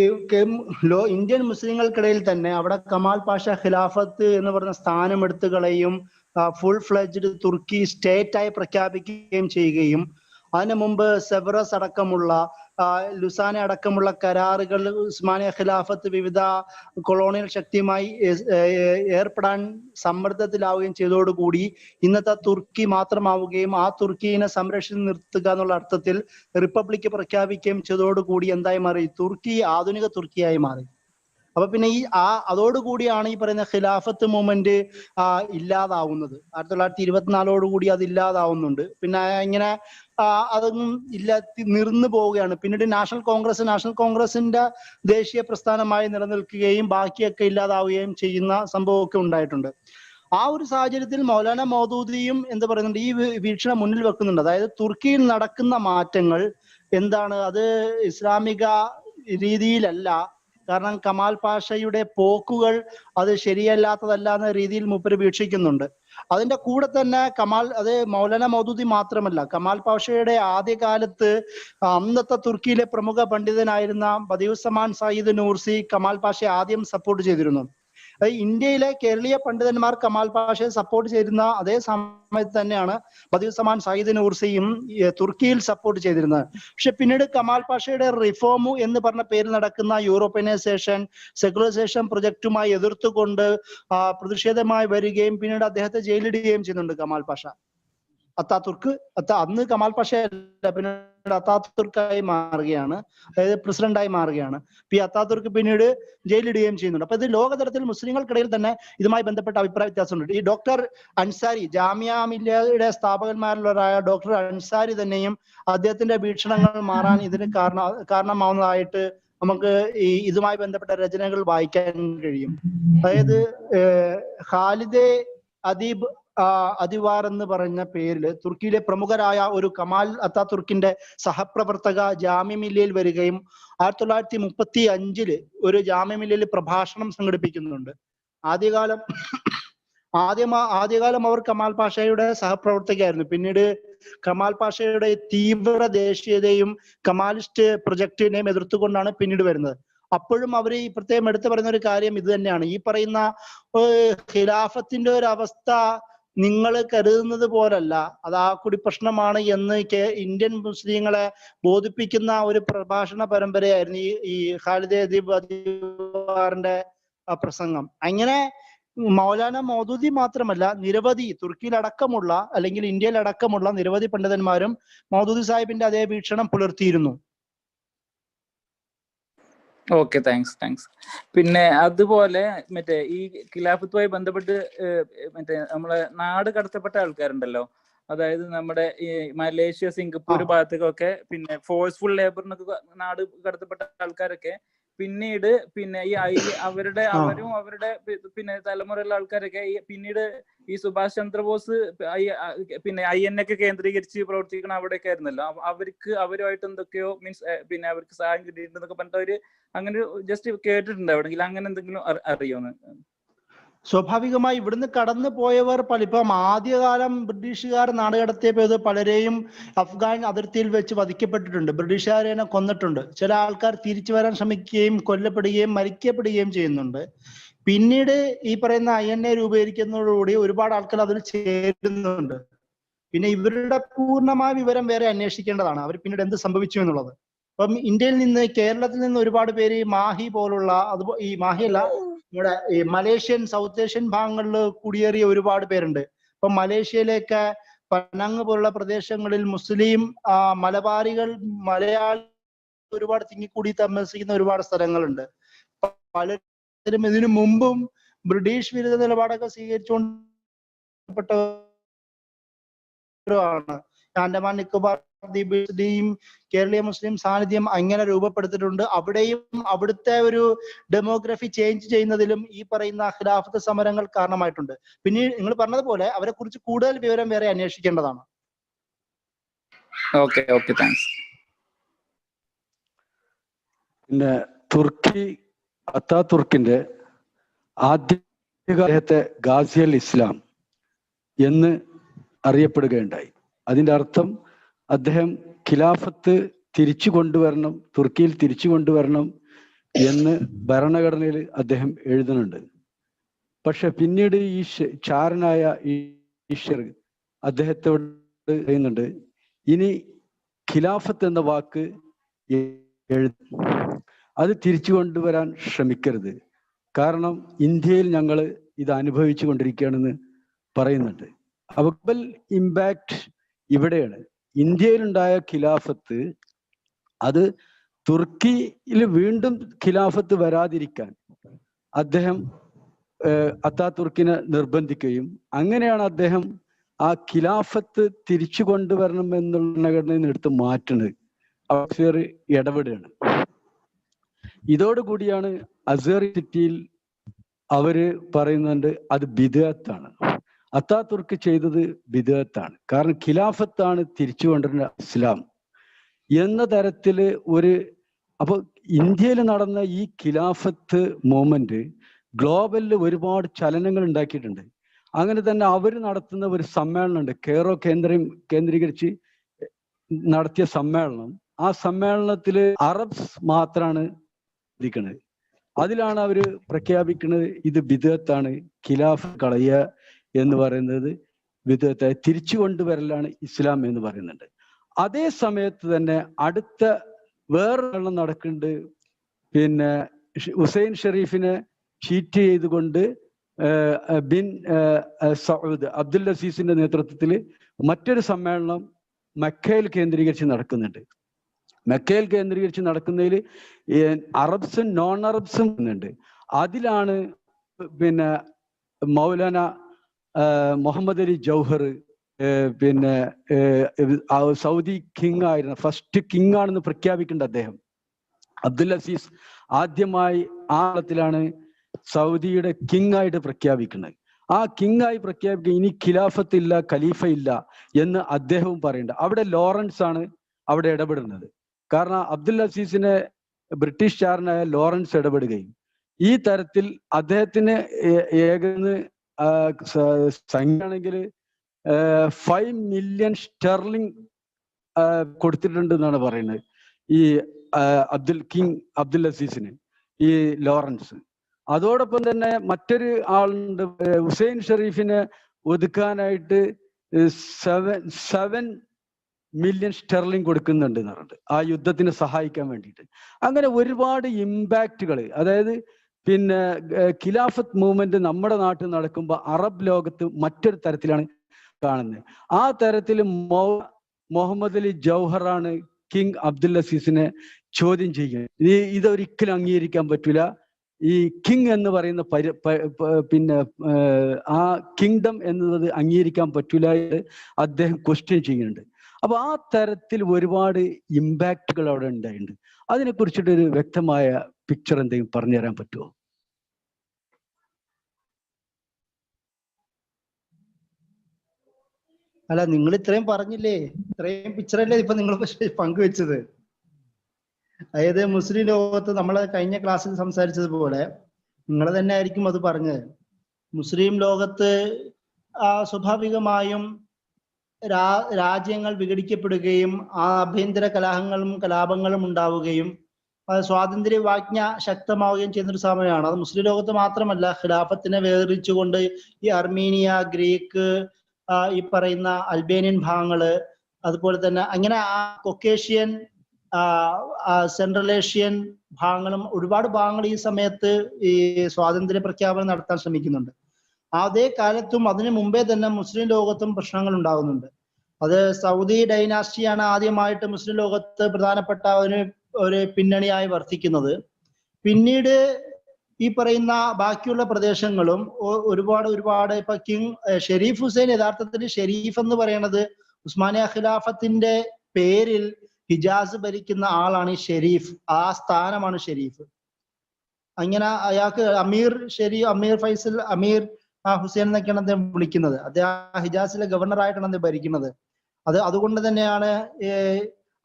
ഇന്ത്യൻ മുസ്ലിങ്ങൾക്കിടയിൽ തന്നെ അവിടെ കമാൽ പാഷ ഖിലാഫത്ത് എന്ന് പറഞ്ഞ സ്ഥാനം എടുത്തു കളയും, ഫുൾ ഫ്ലെഡ്ജ്ഡ് തുർക്കി സ്റ്റേറ്റ് ആയി പ്രഖ്യാപിക്കുകയും ചെയ്യുകയും അതിനു മുമ്പ് സെവറസ് അടക്കമുള്ള ലുസാന അടക്കമുള്ള കരാറുകൾ ഉസ്മാനിയ ഖിലാഫത്ത് വിവിധ കൊളോണിയൽ ശക്തിയുമായി ഏർപ്പെടാൻ സമ്മർദ്ദത്തിലാവുകയും ചെയ്തതോടുകൂടി ഇന്നത്തെ തുർക്കി മാത്രമാവുകയും ആ തുർക്കിയെ സംരക്ഷിച്ച് നിർത്തുക എന്നുള്ള അർത്ഥത്തിൽ റിപ്പബ്ലിക് പ്രഖ്യാപിക്കുകയും ചെയ്തതോടുകൂടി എന്തായി മാറി? തുർക്കി ആധുനിക തുർക്കിയായി മാറി. അപ്പൊ പിന്നെ അതോടുകൂടിയാണ് ഈ പറയുന്ന ഖിലാഫത്ത് മൂവ്മെന്റ് ഇല്ലാതാവുന്നത്. 1924 അത് ഇല്ലാതാവുന്നുണ്ട്. പിന്നെ ഇങ്ങനെ അതൊന്നും നിർന്നു പോവുകയാണ്. പിന്നീട് നാഷണൽ കോൺഗ്രസിന്റെ ദേശീയ പ്രസ്ഥാനമായി നിലനിൽക്കുകയും ബാക്കിയൊക്കെ ഇല്ലാതാവുകയും ചെയ്യുന്ന സംഭവമൊക്കെ ഉണ്ടായിട്ടുണ്ട്. ആ ഒരു സാഹചര്യത്തിൽ മൗലാന മൗദൂദിയും എന്ത് പറയുന്നുണ്ട്, ഈ വീക്ഷണം മുന്നിൽ വെക്കുന്നുണ്ട്. അതായത് തുർക്കിയിൽ നടക്കുന്ന മാറ്റങ്ങൾ എന്താണ്, അത് ഇസ്ലാമിക രീതിയിലല്ല. കാരണം കമാൽ പാഷയുടെ പോക്കുകൾ അത് ശരിയല്ലാത്തതല്ല എന്ന രീതിയിൽ മൂപ്പര് വീക്ഷിക്കുന്നുണ്ട്. അതിന്റെ കൂടെ തന്നെ അത് മൗലാന മൗദൂദി മാത്രമല്ല, കമാൽ പാഷയുടെ ആദ്യകാലത്ത് അന്നത്തെ തുർക്കിയിലെ പ്രമുഖ പണ്ഡിതനായിരുന്ന ബദിയുസ്സമാൻ സയ്യിദ് നൂർസി കമാൽ പാഷയെ ആദ്യം സപ്പോർട്ട് ചെയ്തിരുന്നു. ഇന്ത്യയിലെ കേരളീയ പണ്ഡിതന്മാർ കമാൽ പാഷയെ സപ്പോർട്ട് ചെയ്തിരുന്ന അതേ സമയത്ത് തന്നെയാണ് ബദിയുസ്സമാൻ സയ്യിദ് നൂർസിയും തുർക്കിയിൽ സപ്പോർട്ട് ചെയ്തിരുന്നത്. പക്ഷെ പിന്നീട് കമാൽ പാഷയുടെ റിഫോമു എന്ന് പറഞ്ഞ പേരിൽ നടക്കുന്ന യൂറോപ്യനൈസേഷൻ സെക്കുലറൈസേഷൻ പ്രൊജക്റ്റുമായി എതിർത്തുകൊണ്ട് പ്രതിഷേധമായി വരികയും പിന്നീട് അദ്ദേഹത്തെ ജയിലിടുകയും ചെയ്യുന്നുണ്ട് കമാൽ പാഷ. അത്താതുർക്ക് അന്ന് കമാൽ പാഷയല്ല, പിന്നീട് അത്താതുർക്കായി മാറുകയാണ്, അതായത് പ്രസിഡന്റായി മാറുകയാണ്. ഈ അത്താതുർക്ക് പിന്നീട് ജയിലിടുകയും ചെയ്യുന്നുണ്ട്. അപ്പൊ ഇത് ലോകതലത്തിൽ മുസ്ലിങ്ങൾക്കിടയിൽ തന്നെ ഇതുമായി ബന്ധപ്പെട്ട അഭിപ്രായ വ്യത്യാസമുണ്ട്. ഈ ഡോക്ടർ അൻസാരി, ജാമിയ മില്ലിയയുടെ സ്ഥാപകന്മാരിലൊരായ ഡോക്ടർ അൻസാരി തന്നെയും അദ്ദേഹത്തിന്റെ വീക്ഷണങ്ങൾ മാറാൻ ഇതിന് കാരണമാവുന്നതായിട്ട് നമുക്ക് ഈ ഇതുമായി ബന്ധപ്പെട്ട രചനകൾ വായിക്കാൻ കഴിയും. അതായത് ഖാലിദെ അദീബ് അദിവാർ എന്ന് പറഞ്ഞ പേരിൽ തുർക്കിയിലെ പ്രമുഖരായ ഒരു കമാൽ അത്താതുർക്കിന്റെ സഹപ്രവർത്തക ജാമ്യ മില്ലയിൽ വരികയും 1935 ഒരു ജാമ്യ മില്ലയിൽ പ്രഭാഷണം സംഘടിപ്പിക്കുന്നുണ്ട്. ആദ്യകാലം അവർ കമാൽ പാഷയുടെ സഹപ്രവർത്തകയായിരുന്നു. പിന്നീട് കമാൽ പാഷയുടെ തീവ്ര ദേശീയതയും കമാലിസ്റ്റ് പ്രൊജക്ടിനെയും എതിർത്തുകൊണ്ടാണ് പിന്നീട് വരുന്നത്. അപ്പോഴും അവർ ഈ പ്രത്യേകം എടുത്തു പറയുന്ന ഒരു കാര്യം ഇത് തന്നെയാണ്. ഈ പറയുന്ന ഖിലാഫത്തിന്റെ ഒരു അവസ്ഥ നിങ്ങൾ കരുതുന്നത് പോലല്ല, അത് ആ കൂടി പ്രശ്നമാണ് എന്ന് ഇന്ത്യൻ മുസ്ലിങ്ങളെ ബോധിപ്പിക്കുന്ന ഒരു പ്രഭാഷണ പരമ്പരയായിരുന്നു ഈ ഖാലിദെ അദീബ് അദിവാറിന്റെ പ്രസംഗം. അങ്ങനെ മൗലാന മൗദൂദി മാത്രമല്ല, നിരവധി തുർക്കിയിലടക്കമുള്ള അല്ലെങ്കിൽ ഇന്ത്യയിലടക്കമുള്ള നിരവധി പണ്ഡിതന്മാരും മൗദൂദി സാഹിബിന്റെ അതേ വീക്ഷണം പുലർത്തിയിരുന്നു. Okay, thanks. പിന്നെ അതുപോലെ മറ്റേ ഈ ഖിലാഫത്തുമായി ബന്ധപ്പെട്ട് മറ്റേ നമ്മളെ നാട് കടത്തപ്പെട്ട ആൾക്കാരുണ്ടല്ലോ, അതായത് നമ്മുടെ ഈ മലേഷ്യ, സിംഗപ്പൂർ ഭാഗത്തേക്കൊക്കെ പിന്നെ ഫോഴ്സ്ഫുൾ ലേബറിനൊക്കെ നാട് കടത്തപ്പെട്ട ആൾക്കാരൊക്കെ പിന്നീട് പിന്നെ ഈ അവരും അവരുടെ പിന്നെ തലമുറയിലുള്ള ആൾക്കാരൊക്കെ പിന്നീട് ഈ സുഭാഷ് ചന്ദ്രബോസ് പിന്നെ INA ഒക്കെ കേന്ദ്രീകരിച്ച് പ്രവർത്തിക്കണം അവിടെയൊക്കെ ആയിരുന്നല്ലോ. അവരുമായിട്ട് എന്തൊക്കെയോ മീൻസ് പിന്നെ അവർക്ക് സഹായം കിട്ടിയിട്ടുണ്ടെന്നൊക്കെ പറഞ്ഞിട്ട് അവര് അങ്ങനെ ജസ്റ്റ് കേട്ടിട്ടുണ്ട് എവിടെയെങ്കിലും, അങ്ങനെ എന്തെങ്കിലും അറിയോന്ന്? സ്വാഭാവികമായി ഇവിടുന്ന് കടന്നു പോയവർ ഇപ്പം ആദ്യകാലം ബ്രിട്ടീഷുകാർ നാടുകടത്തിയപ്പോൾ പലരെയും അഫ്ഗാൻ അതിർത്തിയിൽ വെച്ച് വധിക്കപ്പെട്ടിട്ടുണ്ട്, ബ്രിട്ടീഷുകാരെ കൊന്നിട്ടുണ്ട്. ചില ആൾക്കാർ തിരിച്ചു വരാൻ ശ്രമിക്കുകയും കൊല്ലപ്പെടുകയും മരിക്കപ്പെടുകയും ചെയ്യുന്നുണ്ട്. പിന്നീട് ഈ പറയുന്ന INA രൂപീകരിക്കുന്നതോടുകൂടി ഒരുപാട് ആൾക്കാർ അതിൽ ചേരുന്നുണ്ട്. പിന്നെ ഇവരുടെ പൂർണ്ണമായ വിവരം വേറെ അന്വേഷിക്കേണ്ടതാണ്, അവർ പിന്നീട് എന്ത് സംഭവിച്ചു എന്നുള്ളത്. അപ്പം ഇന്ത്യയിൽ നിന്ന്, കേരളത്തിൽ നിന്ന് ഒരുപാട് പേര് മാഹി പോലുള്ള, ഈ മാഹിയല്ല, നമ്മുടെ ഈ മലേഷ്യൻ, സൗത്ത് ഏഷ്യൻ ഭാഗങ്ങളിൽ കുടിയേറിയ ഒരുപാട് പേരുണ്ട്. ഇപ്പൊ മലേഷ്യയിലേക്ക് പനാങ് പോലുള്ള പ്രദേശങ്ങളിൽ മുസ്ലിം മലബാറികൾ, മലയാളി ഒരുപാട് തിങ്ങിക്കൂടി താമസിക്കുന്ന ഒരുപാട് സ്ഥലങ്ങളുണ്ട്. പലരും ഇതിനു മുമ്പും ബ്രിട്ടീഷ് വിരുദ്ധ നിലപാടൊക്കെ സ്വീകരിച്ചുകൊണ്ടാണ്. ആൻഡമാൻ നിക്കോബാർ ദ്വീപിലെയും കേരളീയ മുസ്ലിം സാന്നിധ്യം അങ്ങനെ രൂപപ്പെടുത്തിയിട്ടുണ്ട്. അവിടെയും അവിടുത്തെ ഒരു ഡെമോഗ്രഫി ചേഞ്ച് ചെയ്യുന്നതിലും ഈ പറയുന്ന ഖിലാഫത്ത് സമരങ്ങൾ കാരണമായിട്ടുണ്ട്. പിന്നെ നിങ്ങൾ പറഞ്ഞതുപോലെ അവരെ കുറിച്ച് കൂടുതൽ വിവരം വേറെ അന്വേഷിക്കേണ്ടതാണ്. Okay, thanks. പിന്നെ തുർക്കി അത്താതുർക്കിന്റെ ആദ്യത്തെ ഗാസിയൽ ഇസ്ലാം എന്ന് അറിയപ്പെടുകയുണ്ടായി. അതിന്റെ അർത്ഥം അദ്ദേഹം ഖിലാഫത്ത് തിരിച്ചു കൊണ്ടുവരണം, തുർക്കിയിൽ തിരിച്ചു കൊണ്ടുവരണം എന്ന് ഭരണഘടനയിൽ അദ്ദേഹം എഴുതുന്നുണ്ട്. പക്ഷെ പിന്നീട് ഈ ചാരനായ ഈശ്വർ അദ്ദേഹത്തോട് പറയുന്നുണ്ട്, ഇനി ഖിലാഫത്ത് എന്ന വാക്ക് അത് തിരിച്ചു കൊണ്ടുവരാൻ ശ്രമിക്കരുത്, കാരണം ഇന്ത്യയിൽ ഞങ്ങൾ ഇത് അനുഭവിച്ചു കൊണ്ടിരിക്കുകയാണെന്ന് പറയുന്നുണ്ട്. അപ്പോൾ ഇമ്പാക്ട് ഇവിടെയാണ്. ഇന്ത്യയിലുണ്ടായ ഖിലാഫത്ത് അത് തുർക്കിയിൽ വീണ്ടും ഖിലാഫത്ത് വരാതിരിക്കാൻ അദ്ദേഹം അത്താതുർക്കിനെ നിർബന്ധിക്കുകയും അങ്ങനെയാണ് അദ്ദേഹം ആ ഖിലാഫത്ത് തിരിച്ചു കൊണ്ടുവരണം എന്നുള്ള ഭരണഘടനയിൽ നിന്ന് എടുത്ത് മാറ്റുന്നത്. അസർ ഇടപെടുകയാണ്. ഇതോടുകൂടിയാണ് അസർ സിറ്റിയിൽ അവര് പറയുന്നുണ്ട് അത് ബിദ്അത്താണ്, അത്താതുർക്ക് ചെയ്തത് ബിദ്അത്താണ്, കാരണം ഖിലാഫത്താണ് തിരിച്ചു കൊണ്ടുവരുന്ന ഇസ്ലാം എന്ന തരത്തില് അപ്പൊ ഇന്ത്യയിൽ നടന്ന ഈ ഖിലാഫത്ത് മൂവ്മെന്റ് ഗ്ലോബലിൽ ഒരുപാട് ചലനങ്ങൾ ഉണ്ടാക്കിയിട്ടുണ്ട്. അങ്ങനെ തന്നെ അവർ നടത്തുന്ന ഒരു സമ്മേളനമുണ്ട്, കെയ്റോ കേന്ദ്രീകരിച്ച് നടത്തിയ സമ്മേളനം. ആ സമ്മേളനത്തില് അറബ്സ് മാത്രമാണ് ഇരിക്കുന്നത്. അതിലാണ് അവര് പ്രഖ്യാപിക്കുന്നത് ഇത് ബിദ്അത്താണ്, ഖിലാഫ് കളയുക എന്ന് പറയുന്നത് ബിദ്അത്തായി തിരിച്ചു കൊണ്ടുവരലാണ് ഇസ്ലാം എന്ന് പറയുന്നുണ്ട്. അതേ സമയത്ത് തന്നെ അടുത്ത വേറൊരെണ്ണം നടക്കുന്നുണ്ട്. പിന്നെ ഹുസൈൻ ഷെരീഫിനെ ചീറ്റ് ചെയ്തുകൊണ്ട് ബിൻ സൗദ് അബ്ദുൽ അസീസിന്റെ നേതൃത്വത്തിൽ മറ്റൊരു സമ്മേളനം മക്കയിൽ കേന്ദ്രീകരിച്ച് നടക്കുന്നുണ്ട്. മക്കയിൽ കേന്ദ്രീകരിച്ച് നടക്കുന്നതിൽ അറബ്സും നോൺ അറബ്സും ഉണ്ട്. അതിലാണ് പിന്നെ മൗലാന മുഹമ്മദ് അലി ജൗഹർ പിന്നെ സൗദി കിങ് ആയിരുന്നു, ഫസ്റ്റ് കിങ് ആണെന്ന് പ്രഖ്യാപിക്കേണ്ട അദ്ദേഹം. അബ്ദുൽ അസീസ് ആദ്യമായി ആ കാലത്തിലാണ് സൗദിയുടെ കിങ് ആയിട്ട് പ്രഖ്യാപിക്കുന്നത്. ആ കിങ് ആയി പ്രഖ്യാപിക്കുക, ഇനി ഖിലാഫത്ത് ഇല്ല, ഖലീഫ ഇല്ല എന്ന് അദ്ദേഹവും പറയുന്നുണ്ട്. അവിടെ ലോറൻസ് ആണ് അവിടെ ഇടപെടുന്നത്. കാരണം അബ്ദുൽ അസീസിനെ ബ്രിട്ടീഷുകാരനായ ലോറൻസ് ഇടപെടുകയും ഈ തരത്തിൽ അദ്ദേഹത്തിന് ഏകന്ന് സംഖ്യയാണെങ്കിൽ 5 മില്യൺ സ്റ്റെർലിംഗ് കൊടുത്തിട്ടുണ്ട് എന്നാണ് പറയുന്നത് ഈ അബ്ദുൽ അസീസിന്, ഈ ലോറൻസ്. അതോടൊപ്പം തന്നെ മറ്റൊരു ആളുണ്ട്, ഹുസൈൻ ഷെരീഫിനെ ഒതുക്കാനായിട്ട് 7 മില്യൺ സ്റ്റെർലിംഗ് കൊടുക്കുന്നുണ്ട് എന്ന് പറഞ്ഞിട്ട് ആ യുദ്ധത്തിന് സഹായിക്കാൻ വേണ്ടിയിട്ട്. അങ്ങനെ ഒരുപാട് ഇമ്പാക്റ്റുകൾ, അതായത് പിന്നെ ഖിലാഫത്ത് മൂവ്മെന്റ് നമ്മുടെ നാട്ടിൽ നടക്കുമ്പോൾ അറബ് ലോകത്ത് മറ്റൊരു തരത്തിലാണ് കാണുന്നത്. ആ തരത്തിൽ മുഹമ്മദ് അലി ജൗഹറാണ് കിങ് അബ്ദുൽ അസീസിനെ ചോദ്യം ചെയ്യുന്നത്. ഇതൊരിക്കലും അംഗീകരിക്കാൻ പറ്റൂല, ഈ കിങ് എന്ന് പറയുന്ന പിന്നെ ആ കിങ്ഡം എന്നത് അംഗീകരിക്കാൻ പറ്റൂല എന്ന് അദ്ദേഹം ക്വസ്റ്റ്യൻ ചെയ്യുന്നുണ്ട്. അപ്പൊ ആ തരത്തിൽ ഒരുപാട് ഇമ്പാക്റ്റുകൾ അവിടെ ഉണ്ടായിട്ടുണ്ട്. അതിനെ കുറിച്ചിട്ടൊരു വ്യക്തമായ പിക്ചർ എന്തെങ്കിലും പറഞ്ഞു തരാൻ പറ്റുമോ? അല്ല, നിങ്ങൾ ഇത്രയും പറഞ്ഞില്ലേ, ഇത്രയും പിക്ചറല്ലേ ഇപ്പൊ നിങ്ങൾ പങ്കുവെച്ചത്. അതായത് മുസ്ലിം ലോകത്ത് നമ്മൾ കഴിഞ്ഞ ക്ലാസ്സിൽ സംസാരിച്ചതുപോലെ നിങ്ങൾ തന്നെ ആയിരിക്കും അത് പറഞ്ഞത്. മുസ്ലിം ലോകത്ത് സ്വാഭാവികമായും രാജ്യങ്ങൾ വിഘടിക്കപ്പെടുകയും ആഭ്യന്തര കലാപങ്ങളും ഉണ്ടാവുകയും സ്വാതന്ത്ര്യ വാജ്ഞ ശക്തമാവുകയും ചെയ്യുന്നൊരു സമയമാണ്. അത് മുസ്ലിം ലോകത്ത് മാത്രമല്ല, ഖിലാഫത്തിനെ വേർതിരിച്ചുകൊണ്ട് ഈ അർമീനിയ, ഗ്രീക്ക്, ഈ പറയുന്ന അൽബേനിയൻ ഭാഗങ്ങള്, അതുപോലെ തന്നെ അങ്ങനെ ആ കൊക്കേഷ്യൻ, സെൻട്രൽ ഏഷ്യൻ ഭാഗങ്ങളും ഒരുപാട് ഭാഗങ്ങൾ ഈ സമയത്ത് ഈ സ്വാതന്ത്ര്യ പ്രഖ്യാപനം നടത്താൻ ശ്രമിക്കുന്നുണ്ട്. അതേ കാലത്തും അതിനു മുമ്പേ തന്നെ മുസ്ലിം ലോകത്തും പ്രശ്നങ്ങൾ ഉണ്ടാകുന്നുണ്ട്. അത് സൗദി ഡൈനാസ്റ്റിയാണ് ആദ്യമായിട്ട് മുസ്ലിം ലോകത്ത് പ്രധാനപ്പെട്ട ഒരു പിന്നണിയായി വർത്തിക്കുന്നത്. പിന്നീട് ഈ പറയുന്ന ബാക്കിയുള്ള പ്രദേശങ്ങളും ഒരുപാട് ഇപ്പൊ ഷെരീഫ് ഹുസൈൻ, യഥാർത്ഥത്തിൽ ഷെരീഫ് എന്ന് പറയുന്നത് ഉസ്മാനിയ ഖിലാഫത്തിന്റെ പേരിൽ ഹിജാസ് ഭരിക്കുന്ന ആളാണ് ഈ ഷെരീഫ്. ആ സ്ഥാനമാണ് ഷെരീഫ്. അങ്ങനെ അയാൾക്ക് അമീർ ഫൈസൽ, അമീർ ഹുസൈൻ എന്നൊക്കെയാണ് അദ്ദേഹം വിളിക്കുന്നത്. അദ്ദേഹം ഹിജാസിലെ ഗവർണറായിട്ടാണ് അദ്ദേഹം ഭരിക്കുന്നത്. അതുകൊണ്ട് തന്നെയാണ്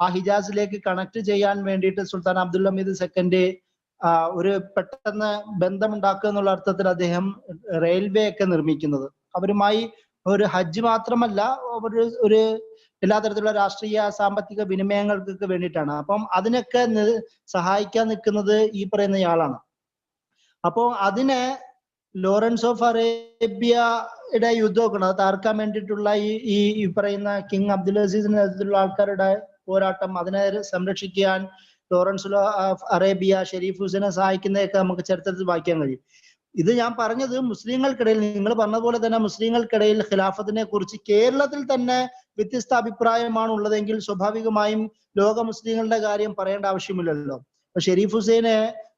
ആ ഹിജാസിലേക്ക് കണക്ട് ചെയ്യാൻ വേണ്ടിയിട്ട് സുൽത്താൻ അബ്ദുൽ ഹമീദ് സെക്കൻഡ് ഒരു പെട്ടെന്ന് ബന്ധമുണ്ടാക്കുക എന്നുള്ള അർത്ഥത്തിൽ അദ്ദേഹം റെയിൽവേ ഒക്കെ നിർമ്മിക്കുന്നത്. അവരുമായി ഒരു ഹജ്ജ് മാത്രമല്ല, ഒരു എല്ലാ തരത്തിലുള്ള രാഷ്ട്രീയ സാമ്പത്തിക വിനിമയങ്ങൾക്കൊക്കെ വേണ്ടിയിട്ടാണ്. അപ്പം അതിനൊക്കെ സഹായിക്കാൻ നിൽക്കുന്നത് ഈ പറയുന്നയാളാണ്. അപ്പോൾ അതിനെ ലോറൻസ് ഓഫ് അറേബ്യയുടെ യുദ്ധമൊക്കെ അത് തകർക്കാൻ വേണ്ടിയിട്ടുള്ള ഈ പറയുന്ന കിങ് അബ്ദുൽ അസീസിന്റെ നേതൃത്വത്തിലുള്ള ആൾക്കാരുടെ പോരാട്ടം, അതിനെ സംരക്ഷിക്കാൻ ലോറൻസ് ഓഫ് അറേബ്യ, ഷെരീഫ് ഹുസൈനെ സഹായിക്കുന്നതൊക്കെ നമുക്ക് ചരിത്രത്തിൽ വായിക്കാൻ കഴിയും. ഇത് ഞാൻ പറഞ്ഞത് മുസ്ലിങ്ങൾക്കിടയിൽ, നിങ്ങൾ പറഞ്ഞതുപോലെ തന്നെ മുസ്ലിങ്ങൾക്കിടയിൽ ഖിലാഫത്തിനെ കുറിച്ച് കേരളത്തിൽ തന്നെ വ്യത്യസ്ത അഭിപ്രായമാണ് ഉള്ളതെങ്കിൽ സ്വാഭാവികമായും ലോക മുസ്ലിങ്ങളുടെ കാര്യം പറയേണ്ട ആവശ്യമില്ലല്ലോ. അപ്പൊ ഷെരീഫ് ഹുസൈനെ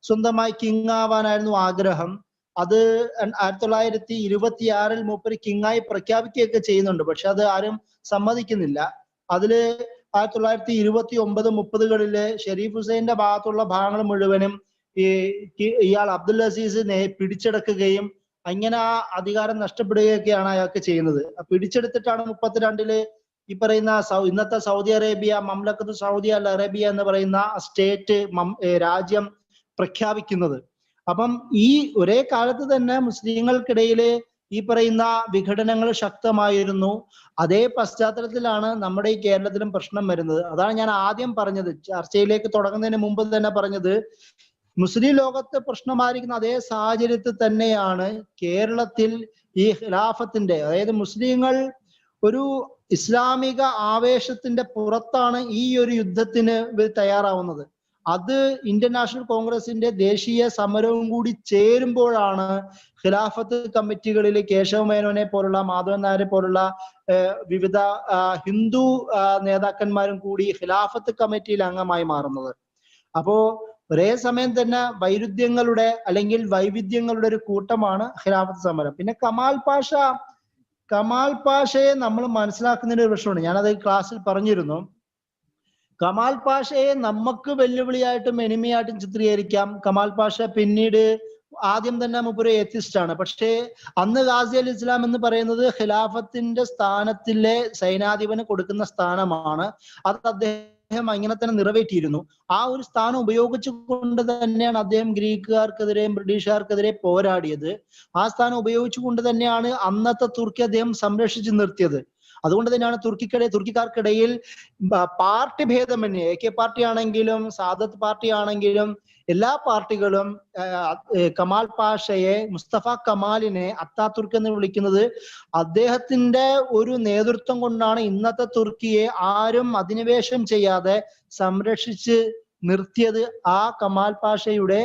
സ്വന്തമായി കിങ് ആവാനായിരുന്നു ആഗ്രഹം. അത് 1926 മൂപ്പര് കിങ്ങായി പ്രഖ്യാപിക്കുകയൊക്കെ ചെയ്യുന്നുണ്ട്. പക്ഷെ അത് ആരും സമ്മതിക്കുന്നില്ല. അതില് 1929, 30കളില് ഷെരീഫ് ഹുസൈന്റെ ഭാഗത്തുള്ള ഭാഗങ്ങൾ മുഴുവനും ഇയാൾ അബ്ദുൽ അസീസ് പിടിച്ചെടുക്കുകയും അങ്ങനെ ആ അധികാരം നഷ്ടപ്പെടുകയൊക്കെയാണ് അയാൾക്ക് ചെയ്യുന്നത്. പിടിച്ചെടുത്തിട്ടാണ് 32-ല് ഈ പറയുന്ന ഇന്നത്തെ സൗദി അറേബ്യ, മംലക്കത്ത് സൗദി അൽ അറേബ്യ എന്ന് പറയുന്ന സ്റ്റേറ്റ് രാജ്യം പ്രഖ്യാപിക്കുന്നത്. അപ്പം ഈ ഒരേ കാലത്ത് തന്നെ മുസ്ലിങ്ങൾക്കിടയില് ഈ പറയുന്ന വിഘടനങ്ങൾ ശക്തമായിരുന്നു. അതേ പശ്ചാത്തലത്തിലാണ് നമ്മുടെ ഈ കേരളത്തിലും പ്രശ്നം വരുന്നത്. അതാണ് ഞാൻ ആദ്യം പറഞ്ഞത്, ചർച്ചയിലേക്ക് തുടങ്ങുന്നതിന് മുമ്പ് തന്നെ പറഞ്ഞത്, മുസ്ലിം ലോകത്ത് പ്രശ്നമായിരിക്കുന്ന അതേ സാഹചര്യത്തിൽ തന്നെയാണ് കേരളത്തിൽ ഈ ഖിലാഫത്തിന്റെ, അതായത് മുസ്ലിങ്ങൾ ഒരു ഇസ്ലാമിക ആവേശത്തിന്റെ പുറത്താണ് ഈ ഒരു യുദ്ധത്തിന് തയ്യാറാവുന്നത്. അത് ഇന്ത്യൻ നാഷണൽ കോൺഗ്രസിന്റെ ദേശീയ സമരവും കൂടി ചേരുമ്പോഴാണ് ഖിലാഫത്ത് കമ്മിറ്റികളിൽ കേശവ മേനോനെ പോലുള്ള, മാധവൻ നായരെ പോലുള്ള വിവിധ ഹിന്ദു നേതാക്കന്മാരും കൂടി ഖിലാഫത്ത് കമ്മിറ്റിയിൽ അംഗമായി മാറുന്നത്. അപ്പോ ഒരേ സമയം തന്നെ വൈരുദ്ധ്യങ്ങളുടെ അല്ലെങ്കിൽ വൈവിധ്യങ്ങളുടെ ഒരു കൂട്ടമാണ് ഖിലാഫത്ത് സമരം. പിന്നെ കമാൽ പാഷയെ നമ്മൾ മനസ്സിലാക്കുന്നതിന് ഒരു പ്രശ്നമുണ്ട്. ഞാനത് ക്ലാസ്സിൽ പറഞ്ഞിരുന്നു. കമാൽ പാഷയെ നമുക്ക് വെല്ലുവിളിയായിട്ടും എനിമിയായിട്ടും ചിത്രീകരിക്കാം. കമാൽ പാഷ പിന്നീട് ആദ്യം തന്നെ മൂപ്പര് എത്തിസ്റ്റ് ആണ്. പക്ഷേ അന്ന് ഗാസി അൽ ഇസ്ലാം എന്ന് പറയുന്നത് ഖിലാഫത്തിന്റെ സ്ഥാനത്തിലെ സൈനാധിപന് കൊടുക്കുന്ന സ്ഥാനമാണ്. അത് അദ്ദേഹം അങ്ങനെ തന്നെ നിറവേറ്റിയിരുന്നു. ആ ഒരു സ്ഥാനം ഉപയോഗിച്ചുകൊണ്ട് തന്നെയാണ് അദ്ദേഹം ഗ്രീക്കുകാർക്കെതിരെയും ബ്രിട്ടീഷുകാർക്കെതിരെ പോരാടിയത്. ആ സ്ഥാനം ഉപയോഗിച്ചുകൊണ്ട് തന്നെയാണ് അന്നത്തെ തുർക്കി അദ്ദേഹം സംരക്ഷിച്ചു നിർത്തിയത്. അതുകൊണ്ട് തന്നെയാണ് തുർക്കിക്കാർക്കിടയിൽ പാർട്ടി ഭേദമന്യേ, AK പാർട്ടി ആണെങ്കിലും സാദത്ത് പാർട്ടി ആണെങ്കിലും എല്ലാ പാർട്ടികളും കമാൽ പാഷയെ, മുസ്തഫ കമാലിനെ അത്താതുർക്ക് എന്ന് വിളിക്കുന്നത് അദ്ദേഹത്തിന്റെ ഒരു നേതൃത്വം കൊണ്ടാണ് ഇന്നത്തെ തുർക്കിയെ ആരും അധിനിവേശം ചെയ്യാതെ സംരക്ഷിച്ച് നിർത്തിയത്. ആ കമാൽ പാഷയുടെ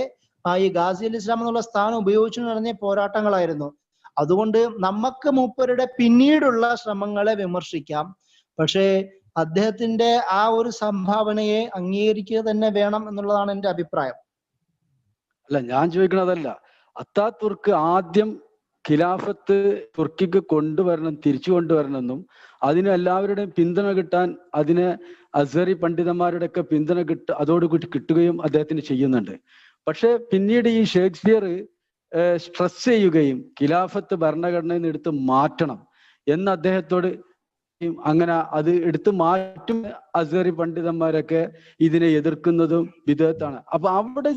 ഈ ഗാസി അൽ ഇസ്ലാം എന്നുള്ള സ്ഥാനം ഉപയോഗിച്ചു നടന്ന പോരാട്ടങ്ങളായിരുന്നു. അതുകൊണ്ട് നമുക്ക് മൂപ്പരുടെ പിന്നീടുള്ള ശ്രമങ്ങളെ വിമർശിക്കാം, പക്ഷേ അദ്ദേഹത്തിന്റെ ആ ഒരു സംഭാവനയെ അംഗീകരിക്കുക തന്നെ വേണം എന്നുള്ളതാണ് എൻ്റെ അഭിപ്രായം. അല്ല, ഞാൻ ചോദിക്കണതല്ല. അത്താതുർക്ക് ആദ്യം ഖിലാഫത്ത് തുർക്കിക്ക് കൊണ്ടുവരണം, തിരിച്ചു കൊണ്ടുവരണമെന്നും അതിന് എല്ലാവരുടെയും പിന്തുണ കിട്ടാൻ അതിന് അസ്ഹറി പണ്ഡിതന്മാരുടെ ഒക്കെ പിന്തുണ അതോടുകൂടി കിട്ടുകയും അദ്ദേഹത്തിന് ചെയ്യുന്നുണ്ട്. പക്ഷെ പിന്നീട് ഈ ഷേക്സ്പിയർ സ്ട്രെസ് ചെയ്യുകയും ഖിലാഫത്ത് ഭരണഘടനയിൽ നിന്ന് എടുത്ത് മാറ്റണം എന്ന് അദ്ദേഹത്തോട്, അങ്ങനെ അത് എടുത്തു മാറ്റും അസ്ഹറി പണ്ഡിതന്മാരൊക്കെ ഇതിനെ എതിർക്കുന്നതും വിധേയത്താണ്. അപ്പൊ അവിടെ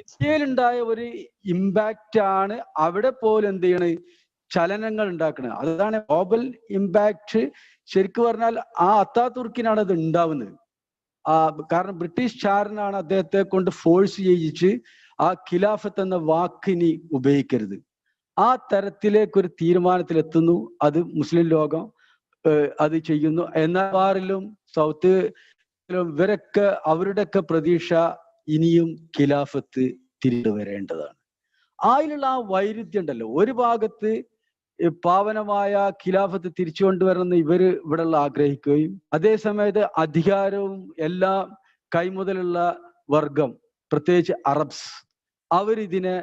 ഇന്ത്യയിലുണ്ടായ ഒരു ഇമ്പാക്റ്റ് ആണ് അവിടെ പോലും എന്ത് ചെയ്യണ ചലനങ്ങൾ ഉണ്ടാക്കണത്. അതാണ് ഗ്ലോബൽ ഇമ്പാക്റ്റ്. ശരിക്കും പറഞ്ഞാൽ ആ അത്താതുർക്കിനാണ് അത് ഉണ്ടാവുന്നത്. കാരണം ബ്രിട്ടീഷ് ചാരനാണ് അദ്ദേഹത്തെ കൊണ്ട് ഫോഴ്സ് ചെയ്യിച്ച് ആ ഖിലാഫത്ത് എന്ന വാക്കിനി ഉപയോഗിക്കരുത്, ആ തരത്തിലേക്കൊരു തീരുമാനത്തിലെത്തുന്നു. അത് മുസ്ലിം ലോകം അത് ചെയ്യുന്നു. എന്നാറിലും സൗത്ത് ഇവരൊക്കെ അവരുടെയൊക്കെ പ്രതീക്ഷ ഇനിയും ഖിലാഫത്ത് തിരിച്ചു വരേണ്ടതാണ്. അതിലുള്ള ആ വൈരുദ്ധ്യം ഉണ്ടല്ലോ, ഒരു ഭാഗത്ത് പാവനമായ ഖിലാഫത്ത് തിരിച്ചു കൊണ്ടുവരണമെന്ന് ഇവിടെയുള്ള ആഗ്രഹിക്കുകയും അതേസമയത്ത് അധികാരവും എല്ലാം കൈമുതലുള്ള വർഗം, പ്രത്യേകിച്ച് അറബ്സ്, അവരിതിനെ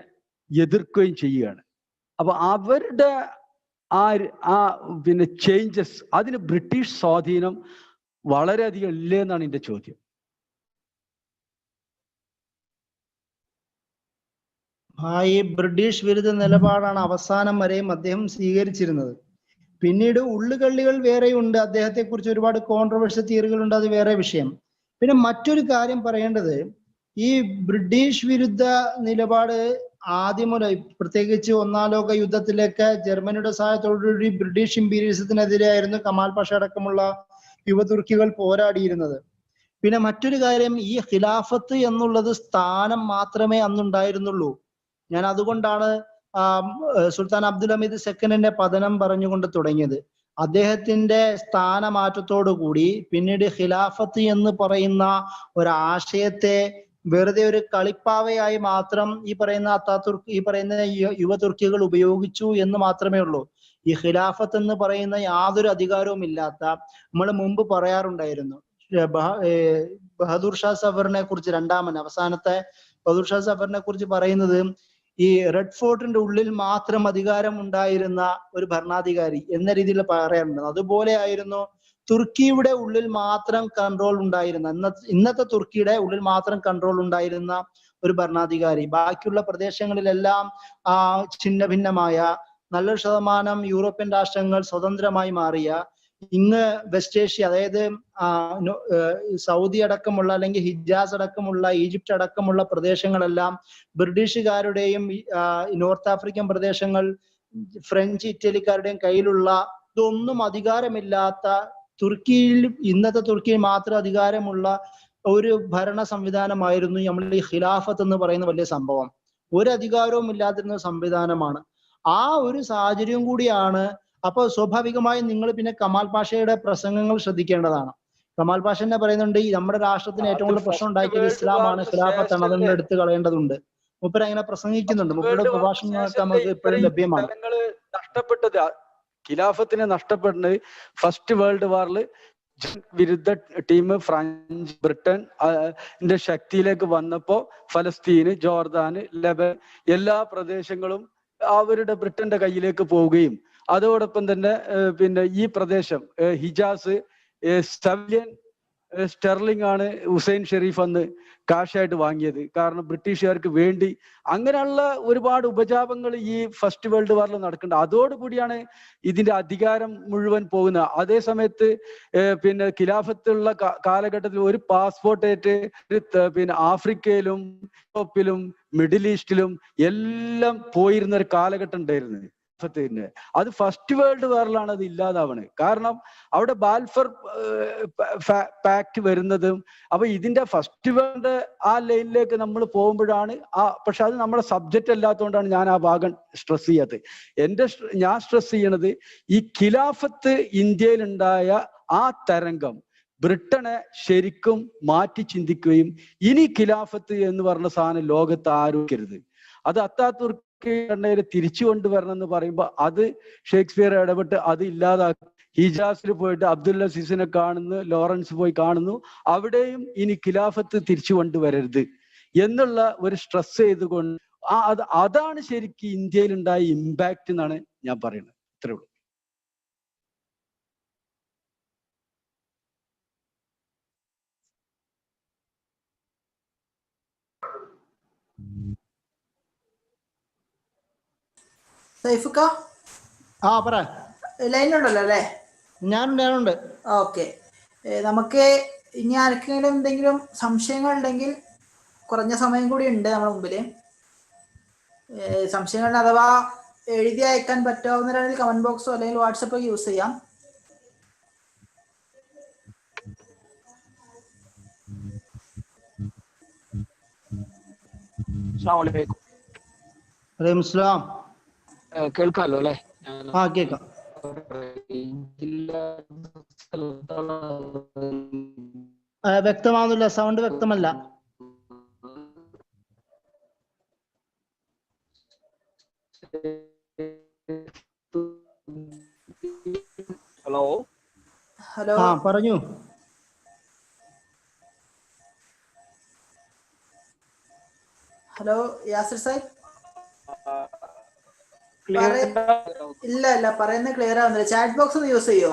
എതിർക്കുകയും ചെയ്യുകയാണ്. അപ്പൊ അവരുടെ ആ പിന്നെ ചേഞ്ചസ്, അതിന് ബ്രിട്ടീഷ് സ്വാധീനം വളരെയധികം ഇല്ലേ എന്നാണ് എന്റെ ചോദ്യം. ഈ ബ്രിട്ടീഷ് വിരുദ്ധ നിലപാടാണ് അവസാനം വരെയും അദ്ദേഹം സ്വീകരിച്ചിരുന്നത്. പിന്നീട് ഉള്ളുകള്ളികൾ വേറെയുണ്ട്, അദ്ദേഹത്തെ കുറിച്ച് ഒരുപാട് കോൺട്രവേഴ്ഷ്യൽ തിയറികളുണ്ട്, അത് വേറെ വിഷയം. പിന്നെ മറ്റൊരു കാര്യം പറയേണ്ടത്, ഈ ബ്രിട്ടീഷ് വിരുദ്ധ നിലപാട് ആദ്യം മുതൽ, പ്രത്യേകിച്ച് ഒന്നാം ലോക യുദ്ധത്തിലേക്ക് ജർമ്മനിയുടെ സഹായത്തോടുകൂടി ബ്രിട്ടീഷ് ഇമ്പീരിയലിസത്തിനെതിരെയായിരുന്നു കമാൽ പാഷ അടക്കമുള്ള യുവതുർക്കികൾ പോരാടിയിരുന്നത്. പിന്നെ മറ്റൊരു കാര്യം, ഈ ഖിലാഫത്ത് എന്നുള്ളത് സ്ഥാനം മാത്രമേ അന്നുണ്ടായിരുന്നുള്ളൂ. ഞാൻ അതുകൊണ്ടാണ് സുൽത്താൻ അബ്ദുൽ ഹമീദ് സെക്കൻഡിന്റെ പതനം പറഞ്ഞുകൊണ്ട് തുടങ്ങിയത്. അദ്ദേഹത്തിന്റെ സ്ഥാനമാറ്റത്തോടു കൂടി പിന്നീട് ഖിലാഫത്ത് എന്ന് പറയുന്ന ഒരാശയത്തെ വെറുതെ ഒരു കളിപ്പാവയായി മാത്രം ഈ പറയുന്ന അത്താതുർക്ക്, ഈ പറയുന്ന യുവതുർക്കികൾ ഉപയോഗിച്ചു എന്ന് മാത്രമേ ഉള്ളൂ. ഈ ഖിലാഫത്ത് എന്ന് പറയുന്ന യാതൊരു അധികാരവും ഇല്ലാത്ത, നമ്മൾ മുമ്പ് പറയാറുണ്ടായിരുന്നു, ബഹദൂർ ഷാ സഫറിനെ കുറിച്ച്, അവസാനത്തെ ബഹദൂർ ഷാ സഫറിനെ കുറിച്ച് പറയുന്നത്, ഈ റെഡ് ഫോർട്ടിന്റെ ഉള്ളിൽ മാത്രം അധികാരം ഉണ്ടായിരുന്ന ഒരു ഭരണാധികാരി എന്ന രീതിയിൽ പറയാറുണ്ട്. അതുപോലെ ആയിരുന്നു തുർക്കിയുടെ ഉള്ളിൽ മാത്രം കൺട്രോൾ ഉണ്ടായിരുന്ന, ഇന്നത്തെ തുർക്കിയുടെ ഉള്ളിൽ മാത്രം കൺട്രോൾ ഉണ്ടായിരുന്ന ഒരു ഭരണാധികാരി. ബാക്കിയുള്ള പ്രദേശങ്ങളിലെല്ലാം ഛിന്ന ഭിന്നമായ, നല്ലൊരു ശതമാനം യൂറോപ്യൻ രാഷ്ട്രങ്ങൾ സ്വതന്ത്രമായി മാറിയ, ഇന്ന് വെസ്റ്റ് ഏഷ്യ, അതായത് സൗദി അടക്കമുള്ള അല്ലെങ്കിൽ ഹിജാസ് അടക്കമുള്ള ഈജിപ്റ്റ് അടക്കമുള്ള പ്രദേശങ്ങളെല്ലാം ബ്രിട്ടീഷുകാരുടെയും നോർത്ത് ആഫ്രിക്കൻ പ്രദേശങ്ങൾ ഫ്രഞ്ച് ഇറ്റലിക്കാരുടെയും കയ്യിലുള്ള, ഇതൊന്നും അധികാരമില്ലാത്ത തുർക്കിയിൽ, ഇന്നത്തെ തുർക്കിയിൽ മാത്രം അധികാരമുള്ള ഒരു ഭരണ സംവിധാനമായിരുന്നു നമ്മൾ ഈ ഖിലാഫത്ത് എന്ന് പറയുന്ന വലിയ സംഭവം. ഒരു അധികാരവും ഇല്ലാതിരുന്ന സംവിധാനമാണ്. ആ ഒരു സാഹചര്യം കൂടിയാണ്. അപ്പോൾ സ്വാഭാവികമായും നിങ്ങൾ പിന്നെ കമാൽ പാഷയുടെ പ്രസംഗങ്ങൾ ശ്രദ്ധിക്കേണ്ടതാണ്. കമാൽ പാഷ തന്നെ പറയുന്നുണ്ട് ഈ നമ്മുടെ രാഷ്ട്രത്തിന് ഏറ്റവും കൂടുതൽ പ്രശ്നം ഉണ്ടാക്കിയത് ഇസ്ലാമാണ്, ഖിലാഫത്താണ്, അതൊന്നും എടുത്തു കളയേണ്ടതുണ്ട്. മൂപ്പർ അങ്ങനെ പ്രസംഗിക്കുന്നുണ്ട്. മൂപ്പരുടെ പ്രഭാഷണങ്ങളൊക്കെ നമുക്ക് ഇപ്പോഴും ലഭ്യമാണ്. നഷ്ടപ്പെട്ടത് ഖിലാഫത്തിന് നഷ്ടപ്പെടുന്നത് ഫസ്റ്റ് വേൾഡ് വാറിൽ വിരുദ്ധ ടീം ഫ്രഞ്ച്, ബ്രിട്ടൻ ശക്തിയിലേക്ക് വന്നപ്പോ ഫലസ്തീന്, ജോർദാന്, ലെബൻ എല്ലാ പ്രദേശങ്ങളും അവരുടെ ബ്രിട്ടന്റെ കയ്യിലേക്ക് പോവുകയും അതോടൊപ്പം തന്നെ പിന്നെ ഈ പ്രദേശം ഹിജാസ് സ്റ്റെർലിംഗ് ആണ് ഹുസൈൻ ഷെരീഫ് അന്ന് കാശായിട്ട് വാങ്ങിയത്. കാരണം ബ്രിട്ടീഷുകാർക്ക് വേണ്ടി അങ്ങനെയുള്ള ഒരുപാട് ഉപജാപങ്ങൾ ഈ ഫസ്റ്റ് വേൾഡ് വാറിൽ നടക്കുന്നുണ്ട്. അതോടുകൂടിയാണ് ഇതിന്റെ അധികാരം മുഴുവൻ പോകുന്നത്. അതേ സമയത്ത് പിന്നെ ഖിലാഫത്തുള്ള കാലഘട്ടത്തിൽ ഒരു പാസ്പോർട്ടേറ്റ് പിന്നെ ആഫ്രിക്കയിലും യൂറോപ്പിലും മിഡിൽ ഈസ്റ്റിലും എല്ലാം പോയിരുന്ന ഒരു കാലഘട്ടം ഉണ്ടായിരുന്നു. അത് ഫസ്റ്റ് വേൾഡ് വാറിലാണ് അത് ഇല്ലാതാവണത്. കാരണം അവിടെ ബാൽഫർ പാക്ട് വരുന്നതും അപ്പൊ ഇതിന്റെ ഫസ്റ്റ് വേൾഡ് ആ ലൈനിലേക്ക് നമ്മൾ പോകുമ്പോഴാണ് പക്ഷെ അത് നമ്മുടെ സബ്ജക്റ്റ് അല്ലാത്തതുകൊണ്ടാണ് ഞാൻ ആ ഭാഗം സ്ട്രെസ് ചെയ്യാത്തത്. ഞാൻ സ്ട്രെസ് ചെയ്യണത് ഈ ഖിലാഫത്ത് ഇന്ത്യയിലുണ്ടായ ആ തരംഗം ബ്രിട്ടനെ ശരിക്കും മാറ്റി ചിന്തിക്കുകയും ഇനി ഖിലാഫത്ത് എന്ന് പറഞ്ഞ സാധനം ലോകത്ത് ആരോഗ്യരുത്, അത് അത്താതുർക്ക് തിരിച്ചു കൊണ്ടുവരണം എന്ന് പറയുമ്പോൾ അത് ഷേക്സ്പിയർ ഇടപെട്ട് അത് ഇല്ലാതാക്കും. ഹിജാസിൽ പോയിട്ട് അബ്ദുൽ അസീസിനെ കാണുന്നു, ലോറൻസ് പോയി കാണുന്നു, അവിടെയും ഇനി ഖിലാഫത്ത് തിരിച്ചു കൊണ്ടുവരരുത് എന്നുള്ള ഒരു സ്ട്രെസ് ചെയ്തുകൊണ്ട് അതാണ് ശരിക്കും ഇന്ത്യയിൽ ഉണ്ടായ ഇമ്പാക്റ്റ് എന്നാണ് ഞാൻ പറയുന്നത്. ഇത്രേ ഉള്ളൂ. സൈഫുക്ക പറ. ലൈനിലുണ്ടല്ലോ അല്ലേ? ഞാനുണ്ട്. ഓക്കെ, നമുക്ക് ഇനി ആർക്കെങ്കിലും എന്തെങ്കിലും സംശയങ്ങൾ ഉണ്ടെങ്കിൽ കുറഞ്ഞ സമയം കൂടി ഉണ്ട് നമ്മുടെ മുമ്പിൽ. സംശയങ്ങൾ അഥവാ എഴുതി അയക്കാൻ പറ്റാവുന്നവരാണെങ്കിൽ കമന്റ് ബോക്സോ അല്ലെങ്കിൽ വാട്സപ്പോ യൂസ് ചെയ്യാം. കേൾക്കാമല്ലോ അല്ലെ? കേൾക്കാം. വ്യക്തമാവുന്നില്ല, സൗണ്ട് വ്യക്തമല്ല. ഹലോ ഹലോ പറഞ്ഞു. ഹലോ യാസിർ സാഹിബ്. ഇല്ല പറയുന്നത് ക്ലിയർ ആവുന്നില്ല. ചാറ്റ് ബോക്സ് ഒന്ന് യൂസ് ചെയ്യോ?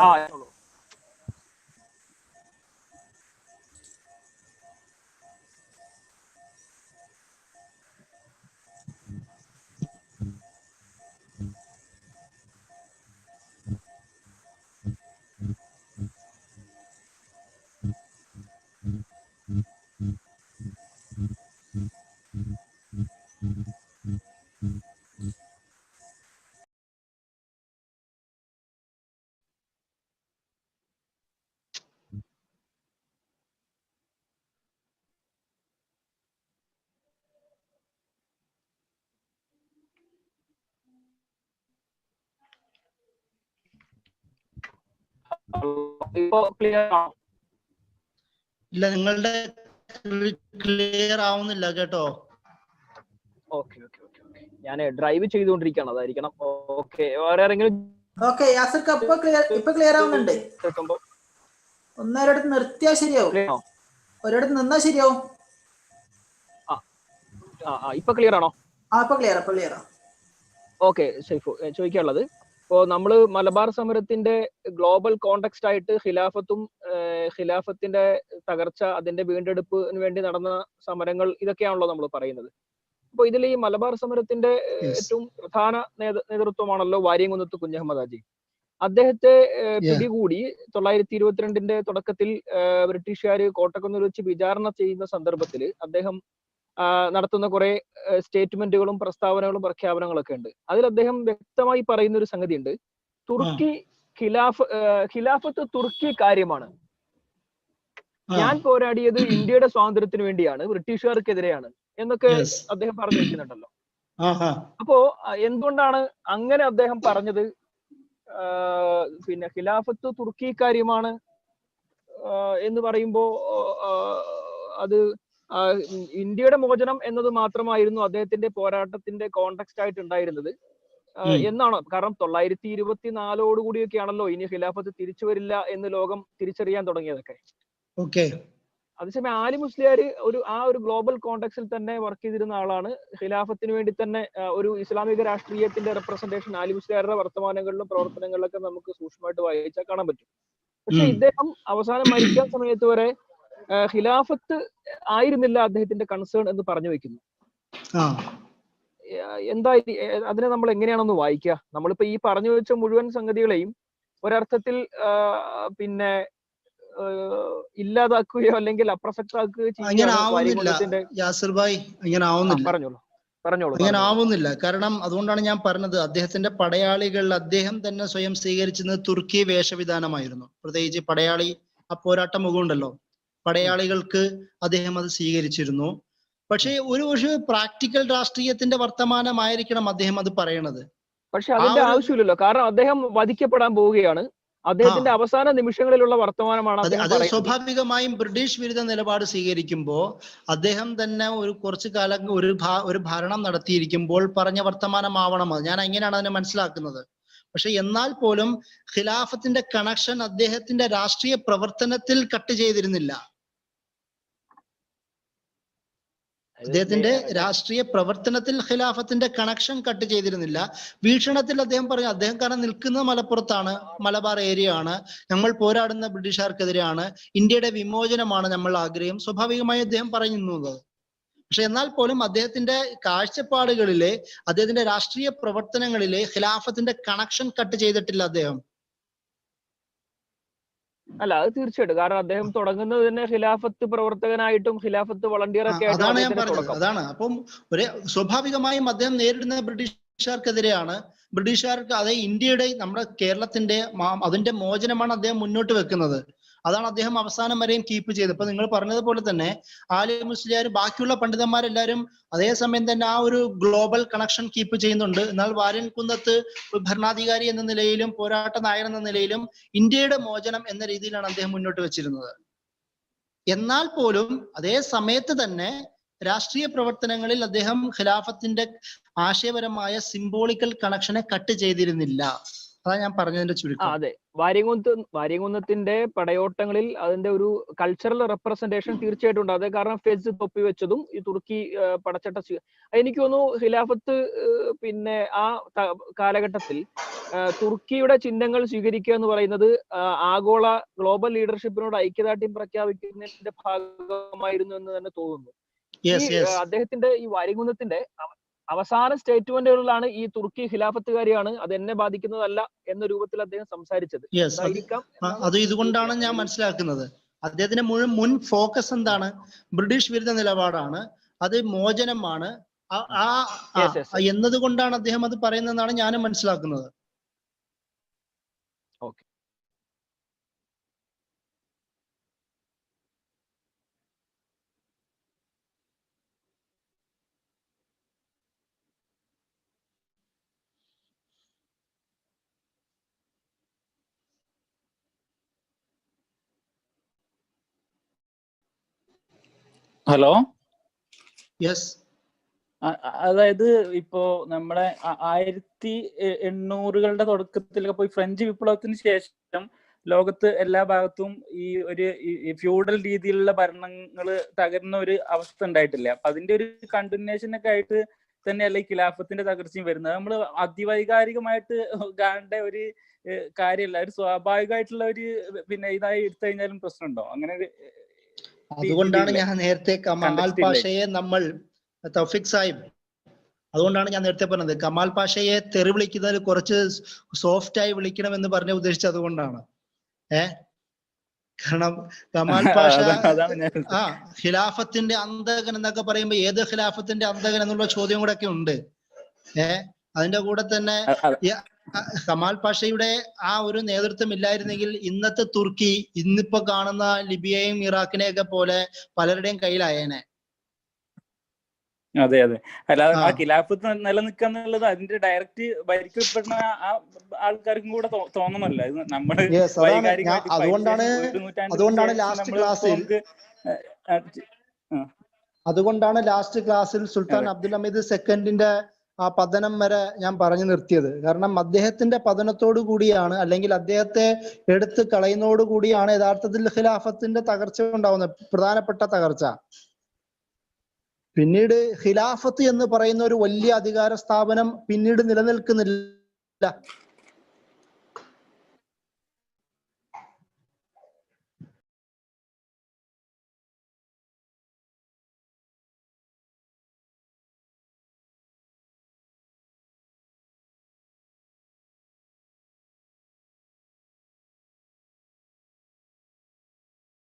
ഇല്ല, നിങ്ങളുടെ ക്ലിയർ ആവുന്നില്ല കേട്ടോ. ഓക്കെ, ഞാൻ ഡ്രൈവ് ചെയ്തുകൊണ്ടിരിക്കുകയാണ്, അതായിരിക്കണം. ഓക്കെ, വേറെ ആരെങ്കിലും? ഓക്കെ യാസിർ ഇപ്പൊ ക്ലിയർ ആവുന്നുണ്ട്. ഒന്നൊരിടത്ത് നിർത്തിയാൽ ശരിയാവും, ഒരിടത്ത് നിന്നാ ശരിയാവും. ഇപ്പൊ ക്ലിയർ ആണോ? ഇപ്പൊ ക്ലിയർ. ഓക്കെ ഷൈഫു, ചോദിക്കാനുള്ളത്, ഇപ്പോ നമ്മള് മലബാർ സമരത്തിന്റെ ഗ്ലോബൽ കോണ്ടെക്സ്റ്റ് ആയിട്ട് ഖിലാഫത്തിന്റെ തകർച്ച, അതിന്റെ വീണ്ടെടുപ്പിന് വേണ്ടി നടന്ന സമരങ്ങൾ, ഇതൊക്കെയാണല്ലോ നമ്മൾ പറയുന്നത്. അപ്പൊ ഇതിൽ ഈ മലബാർ സമരത്തിന്റെ ഏറ്റവും പ്രധാന നേതൃത്വമാണല്ലോ വാര്യംകുന്നത്ത് കുഞ്ഞഹമ്മദ് ഹാജി. അദ്ദേഹത്തെ പിടികൂടി 1922 തുടക്കത്തിൽ ബ്രിട്ടീഷുകാർ കോട്ടക്കുന്നൂർ വെച്ച് വിചാരണ ചെയ്യുന്ന സന്ദർഭത്തിൽ അദ്ദേഹം നടത്തുന്ന കുറെ സ്റ്റേറ്റ്മെന്റുകളും പ്രസ്താവനകളും പ്രഖ്യാപനങ്ങളൊക്കെ ഉണ്ട്. അതിൽ അദ്ദേഹം വ്യക്തമായി പറയുന്ന ഒരു സംഗതി ഉണ്ട്, ഖിലാഫത്ത് തുർക്കി കാര്യമാണ്, ഞാൻ പോരാടിയത് ഇന്ത്യയുടെ സ്വാതന്ത്ര്യത്തിന് വേണ്ടിയാണ്, ബ്രിട്ടീഷുകാർക്കെതിരെയാണ് എന്നൊക്കെ അദ്ദേഹം പറഞ്ഞു വെക്കുന്നുണ്ടല്ലോ. അപ്പോ എന്തുകൊണ്ടാണ് അങ്ങനെ അദ്ദേഹം പറഞ്ഞത്? പിന്നെ ഖിലാഫത്ത് തുർക്കി കാര്യമാണ് എന്ന് പറയുമ്പോൾ അത് ഇന്ത്യയുടെ മോചനം എന്നത് മാത്രമായിരുന്നു അദ്ദേഹത്തിന്റെ പോരാട്ടത്തിന്റെ കോണ്ടെക്സ്റ്റ് ആയിട്ട് ഉണ്ടായിരുന്നത് എന്നാണ്. കാരണം 924 കൂടിയൊക്കെയാണല്ലോ ഇനി ഖിലാഫത്ത് തിരിച്ചു വരില്ല എന്ന് ലോകം തിരിച്ചറിയാൻ തുടങ്ങിയതൊക്കെ. അതേസമയം ആലി മുസ്ലിയാർ ഒരു ഗ്ലോബൽ കോണ്ടെക്സിൽ തന്നെ വർക്ക് ചെയ്തിരുന്ന ആളാണ്. ഖിലാഫത്തിന് വേണ്ടി തന്നെ ഒരു ഇസ്ലാമിക രാഷ്ട്രീയത്തിന്റെ റെപ്രസെന്റേഷൻ ആലി മുസ്ലിയാരുടെ വർത്തമാനങ്ങളിലും പ്രവർത്തനങ്ങളിലൊക്കെ നമുക്ക് സൂക്ഷ്മമായിട്ട് വായിച്ചാൽ കാണാൻ പറ്റും. പക്ഷെ ഇദ്ദേഹം അവസാനം മരിക്കാൻ സമയത്ത് വരെ ഖിലാഫത്ത് ആയിരുന്നില്ല അദ്ദേഹത്തിന്റെ കൺസേൺ എന്ന് പറഞ്ഞു വെക്കുന്നു. എന്താ അതിനെ നമ്മൾ എങ്ങനെയാണെന്ന് വായിക്കുക? നമ്മളിപ്പോ ഈ പറഞ്ഞു വെച്ച മുഴുവൻ സംഗതികളെയും ഒരർത്ഥത്തിൽ പിന്നെ ഇല്ലാതാക്കുകയോ അല്ലെങ്കിൽ അപ്രസക്താക്കുകയോ ആവുന്നില്ല. കാരണം അതുകൊണ്ടാണ് ഞാൻ പറഞ്ഞത്, അദ്ദേഹത്തിന്റെ പടയാളികൾ അദ്ദേഹം തന്നെ സ്വയം സ്വീകരിച്ചിരുന്നത് തുർക്കി വേഷവിധാനമായിരുന്നു. പ്രത്യേകിച്ച് പടയാളി ആ പോരാട്ട മുഖമുണ്ടല്ലോ, പടയാളികൾക്ക് അദ്ദേഹം അത് സ്വീകരിച്ചിരുന്നു. പക്ഷേ ഒരു പ്രാക്ടിക്കൽ രാഷ്ട്രീയത്തിന്റെ വർത്തമാനമായിരിക്കണം അദ്ദേഹം അത് പറയണത്. പക്ഷെ അതിന്റെ ആവശ്യമില്ലല്ലോ, കാരണം അദ്ദേഹം വധിക്കപ്പെടാൻ പോവുകയാണ്. അദ്ദേഹത്തിന്റെ അവസാന നിമിഷങ്ങളിലുള്ള വർത്തമാനമാണ്. അത് സ്വാഭാവികമായും ബ്രിട്ടീഷ് വിരുദ്ധ നിലപാട് സ്വീകരിക്കുമ്പോൾ അദ്ദേഹം തന്നെ കുറച്ചു കാലം ഒരു ഭരണം നടത്തിയിരിക്കുമ്പോൾ പറഞ്ഞ വർത്തമാനമാവണം അത്. ഞാൻ അങ്ങനെയാണ് അതിനെ മനസ്സിലാക്കുന്നത്. പക്ഷെ എന്നാൽ പോലും ഖിലാഫത്തിന്റെ കണക്ഷൻ അദ്ദേഹത്തിന്റെ രാഷ്ട്രീയ പ്രവർത്തനത്തിൽ കട്ട് ചെയ്തിരുന്നില്ല. അദ്ദേഹത്തിന്റെ രാഷ്ട്രീയ പ്രവർത്തനത്തിൽ ഖിലാഫത്തിന്റെ കണക്ഷൻ കട്ട് ചെയ്തിരുന്നില്ല. വീക്ഷണത്തിൽ അദ്ദേഹം പറഞ്ഞു, അദ്ദേഹം കാരണം നിൽക്കുന്നത് മലപ്പുറത്താണ്, മലബാർ ഏരിയ ആണ്, നമ്മൾ പോരാടുന്ന ബ്രിട്ടീഷുകാർക്കെതിരെയാണ്, ഇന്ത്യയുടെ വിമോചനമാണ് നമ്മൾ ആഗ്രഹം. സ്വാഭാവികമായി അദ്ദേഹം പറയുന്നത്. പക്ഷെ എന്നാൽ പോലും അദ്ദേഹത്തിന്റെ കാഴ്ചപ്പാടുകളിലെ അദ്ദേഹത്തിന്റെ രാഷ്ട്രീയ പ്രവർത്തനങ്ങളിലെ ഖിലാഫത്തിന്റെ കണക്ഷൻ കട്ട് ചെയ്തിട്ടില്ല അദ്ദേഹം. അല്ല, അത് തീർച്ചയായിട്ടും. കാരണം അദ്ദേഹം തുടങ്ങുന്നത് തന്നെ ഖിലാഫത്ത് പ്രവർത്തകനായിട്ടും ഖിലാഫത്ത് വളണ്ടിയർ ഒക്കെ അതാണ് ഞാൻ പറഞ്ഞത്. അതാണ് അപ്പം സ്വാഭാവികമായും അദ്ദേഹം നേരിടുന്ന ബ്രിട്ടീഷുകാർക്കെതിരെയാണ്. ബ്രിട്ടീഷുകാർക്ക് അതേ ഇന്ത്യയുടെ നമ്മുടെ കേരളത്തിന്റെ അതിന്റെ മോചനമാണ് അദ്ദേഹം മുന്നോട്ട് വെക്കുന്നത്. അതാണ് അദ്ദേഹം അവസാനം വരെയും കീപ്പ് ചെയ്തത്. ഇപ്പൊ നിങ്ങൾ പറഞ്ഞതുപോലെ തന്നെ ആലി മുസ്ലിയാർ ബാക്കിയുള്ള പണ്ഡിതന്മാരെല്ലാവരും അതേസമയം തന്നെ ആ ഒരു ഗ്ലോബൽ കണക്ഷൻ കീപ്പ് ചെയ്യുന്നുണ്ട്. എന്നാൽ വാര്യൻകുന്നത്ത് ഭരണാധികാരി എന്ന നിലയിലും പോരാട്ട നായകൻ എന്ന നിലയിലും ഇന്ത്യയുടെ മോചനം എന്ന രീതിയിലാണ് അദ്ദേഹം മുന്നോട്ട് വെച്ചിരുന്നത്. എന്നാൽ പോലും അതേ സമയത്ത് തന്നെ രാഷ്ട്രീയ പ്രവർത്തനങ്ങളിൽ അദ്ദേഹം ഖിലാഫത്തിന്റെ ആശയപരമായ സിംബോളിക്കൽ കണക്ഷനെ കട്ട് ചെയ്തിരുന്നില്ല. അതാ ഞാൻ പറഞ്ഞതിന്റെ ചുരുക്കം. അതെ, വാര്യംകുന്നത്തിന്റെ പടയോട്ടങ്ങളിൽ അതിന്റെ ഒരു കൾച്ചറൽ റെപ്രസെന്റേഷൻ തീർച്ചയായിട്ടും ഉണ്ട്. അത് കാരണം ഫെസ് തൊപ്പി വെച്ചതും ഈ തുർക്കി പടച്ചട്ട എനിക്ക് തോന്നുന്നു ഖിലാഫത്ത് പിന്നെ ആ കാലഘട്ടത്തിൽ തുർക്കിയുടെ ചിഹ്നങ്ങൾ സ്വീകരിക്കുക എന്ന് പറയുന്നത് ആഗോള ഗ്ലോബൽ ലീഡർഷിപ്പിനോട് ഐക്യദാർഢ്യം പ്രഖ്യാപിക്കുന്നതിന്റെ ഭാഗമായിരുന്നു എന്ന് തന്നെ തോന്നുന്നു. അദ്ദേഹത്തിന്റെ ഈ വാര്യംകുന്നത്തിന്റെ അവസാന സ്റ്റേറ്റ്മെന്റുകളിലാണ് ഈ തുർക്കി ഖിലാഫത്തുകാരിയാണ്, അത് എന്നെ ബാധിക്കുന്നതല്ല എന്ന രൂപത്തിൽ അദ്ദേഹം സംസാരിച്ചത്. അത് ഇതുകൊണ്ടാണ് ഞാൻ മനസ്സിലാക്കുന്നത്. അദ്ദേഹത്തിന്റെ മുൻ ഫോക്കസ് എന്താണ്? ബ്രിട്ടീഷ് വിരുദ്ധ നിലപാടാണ്, അത് മോചനമാണ് എന്നതുകൊണ്ടാണ് അദ്ദേഹം അത് പറയുന്നതെന്നാണ് ഞാനും മനസ്സിലാക്കുന്നത്. Hello, yes. അതായത് ഇപ്പോ നമ്മുടെ 1800-കളുടെ തുടക്കത്തിലൊക്കെ പോയി ഫ്രഞ്ച് വിപ്ലവത്തിന് ശേഷം ലോകത്ത് എല്ലാ ഭാഗത്തും ഈ ഒരു ഫ്യൂഡൽ രീതിയിലുള്ള ഭരണങ്ങൾ തകരുന്ന ഒരു അവസ്ഥ ഉണ്ടായിട്ടില്ല. അപ്പൊ അതിന്റെ ഒരു കണ്ടിന്യൂഷൻ ഒക്കെ ആയിട്ട് തന്നെയല്ല ഈ ഖിലാഫത്തിന്റെ തകർച്ചയും വരുന്നത്. നമ്മൾ അതിവൈകാരികമായിട്ട് കാണേണ്ട ഒരു കാര്യമല്ല, ഒരു സ്വാഭാവികമായിട്ടുള്ള ഒരു പിന്നെ ഇതായി എടുത്തു കഴിഞ്ഞാലും പ്രശ്നമുണ്ടോ? അങ്ങനെ അതുകൊണ്ടാണ് ഞാൻ നേരത്തെ കമാൽ പാഷയെ തൗഫീഖ് സാഹിബ്, അതുകൊണ്ടാണ് ഞാൻ നേരത്തെ പറഞ്ഞത് കമാൽ പാഷയെ തെറി വിളിക്കുന്നതിൽ കുറച്ച് സോഫ്റ്റ് ആയി വിളിക്കണം എന്ന് പറഞ്ഞ ഉദ്ദേശിച്ചത് അതുകൊണ്ടാണ്. കാരണം കമാൽ പാഷ ഖിലാഫത്തിന്റെ അന്തകൻ എന്നൊക്കെ പറയുമ്പോ ഏത് ഖിലാഫത്തിന്റെ അന്തകൻ എന്നുള്ള ചോദ്യം കൂടെ ഒക്കെ ഉണ്ട്. അതിന്റെ കൂടെ തന്നെ കമാൽ പാഷയുടെ ആ ഒരു നേതൃത്വം ഇല്ലായിരുന്നെങ്കിൽ ഇന്നത്തെ തുർക്കി ഇന്നിപ്പോ കാണുന്ന ലിബിയയും ഇറാഖിനെയൊക്കെ പോലെ പലരുടെയും കയ്യിലായേനെ. അതെ അതെ. അല്ലാതെ ആ ഖിലാഫത്ത് നിലനിൽക്കുക എന്നുള്ളത് അതിന്റെ ഡയറക്റ്റ് ഭരിക്കപ്പെടുന്ന ആ ആൾക്കാർക്കും കൂടെ തോന്നണമല്ല. ഇത് നമ്മള് യെസ്, അതാണ് ഞാൻ വൈകാരികമായിട്ട് അതുകൊണ്ടാണ് ഒരു നൂറ്റാണ്ടിന് അതുകൊണ്ടാണ് ശേഷം ലാസ്റ്റ് നമ്മള് ക്ലാസ്സിൽ നമുക്ക് അതുകൊണ്ടാണ് ലാസ്റ്റ് ക്ലാസ്സിൽ സുൽത്താൻ അതെ അബ്ദുൽ ഹമീദ് സെക്കൻഡിന്റെ ആ പതനം വരെ ഞാൻ പറഞ്ഞു നിർത്തിയത്. കാരണം അദ്ദേഹത്തിന്റെ പതനത്തോടു കൂടിയാണ്, അല്ലെങ്കിൽ അദ്ദേഹത്തെ എടുത്ത് കളയുന്നതോടു കൂടിയാണ് യഥാർത്ഥത്തിൽ ഖിലാഫത്തിന്റെ തകർച്ച ഉണ്ടാവുന്നത്, പ്രധാനപ്പെട്ട തകർച്ച. പിന്നീട് ഖിലാഫത്ത് എന്ന് പറയുന്ന ഒരു വലിയ അധികാര സ്ഥാപനം പിന്നീട് നിലനിൽക്കുന്നില്ല.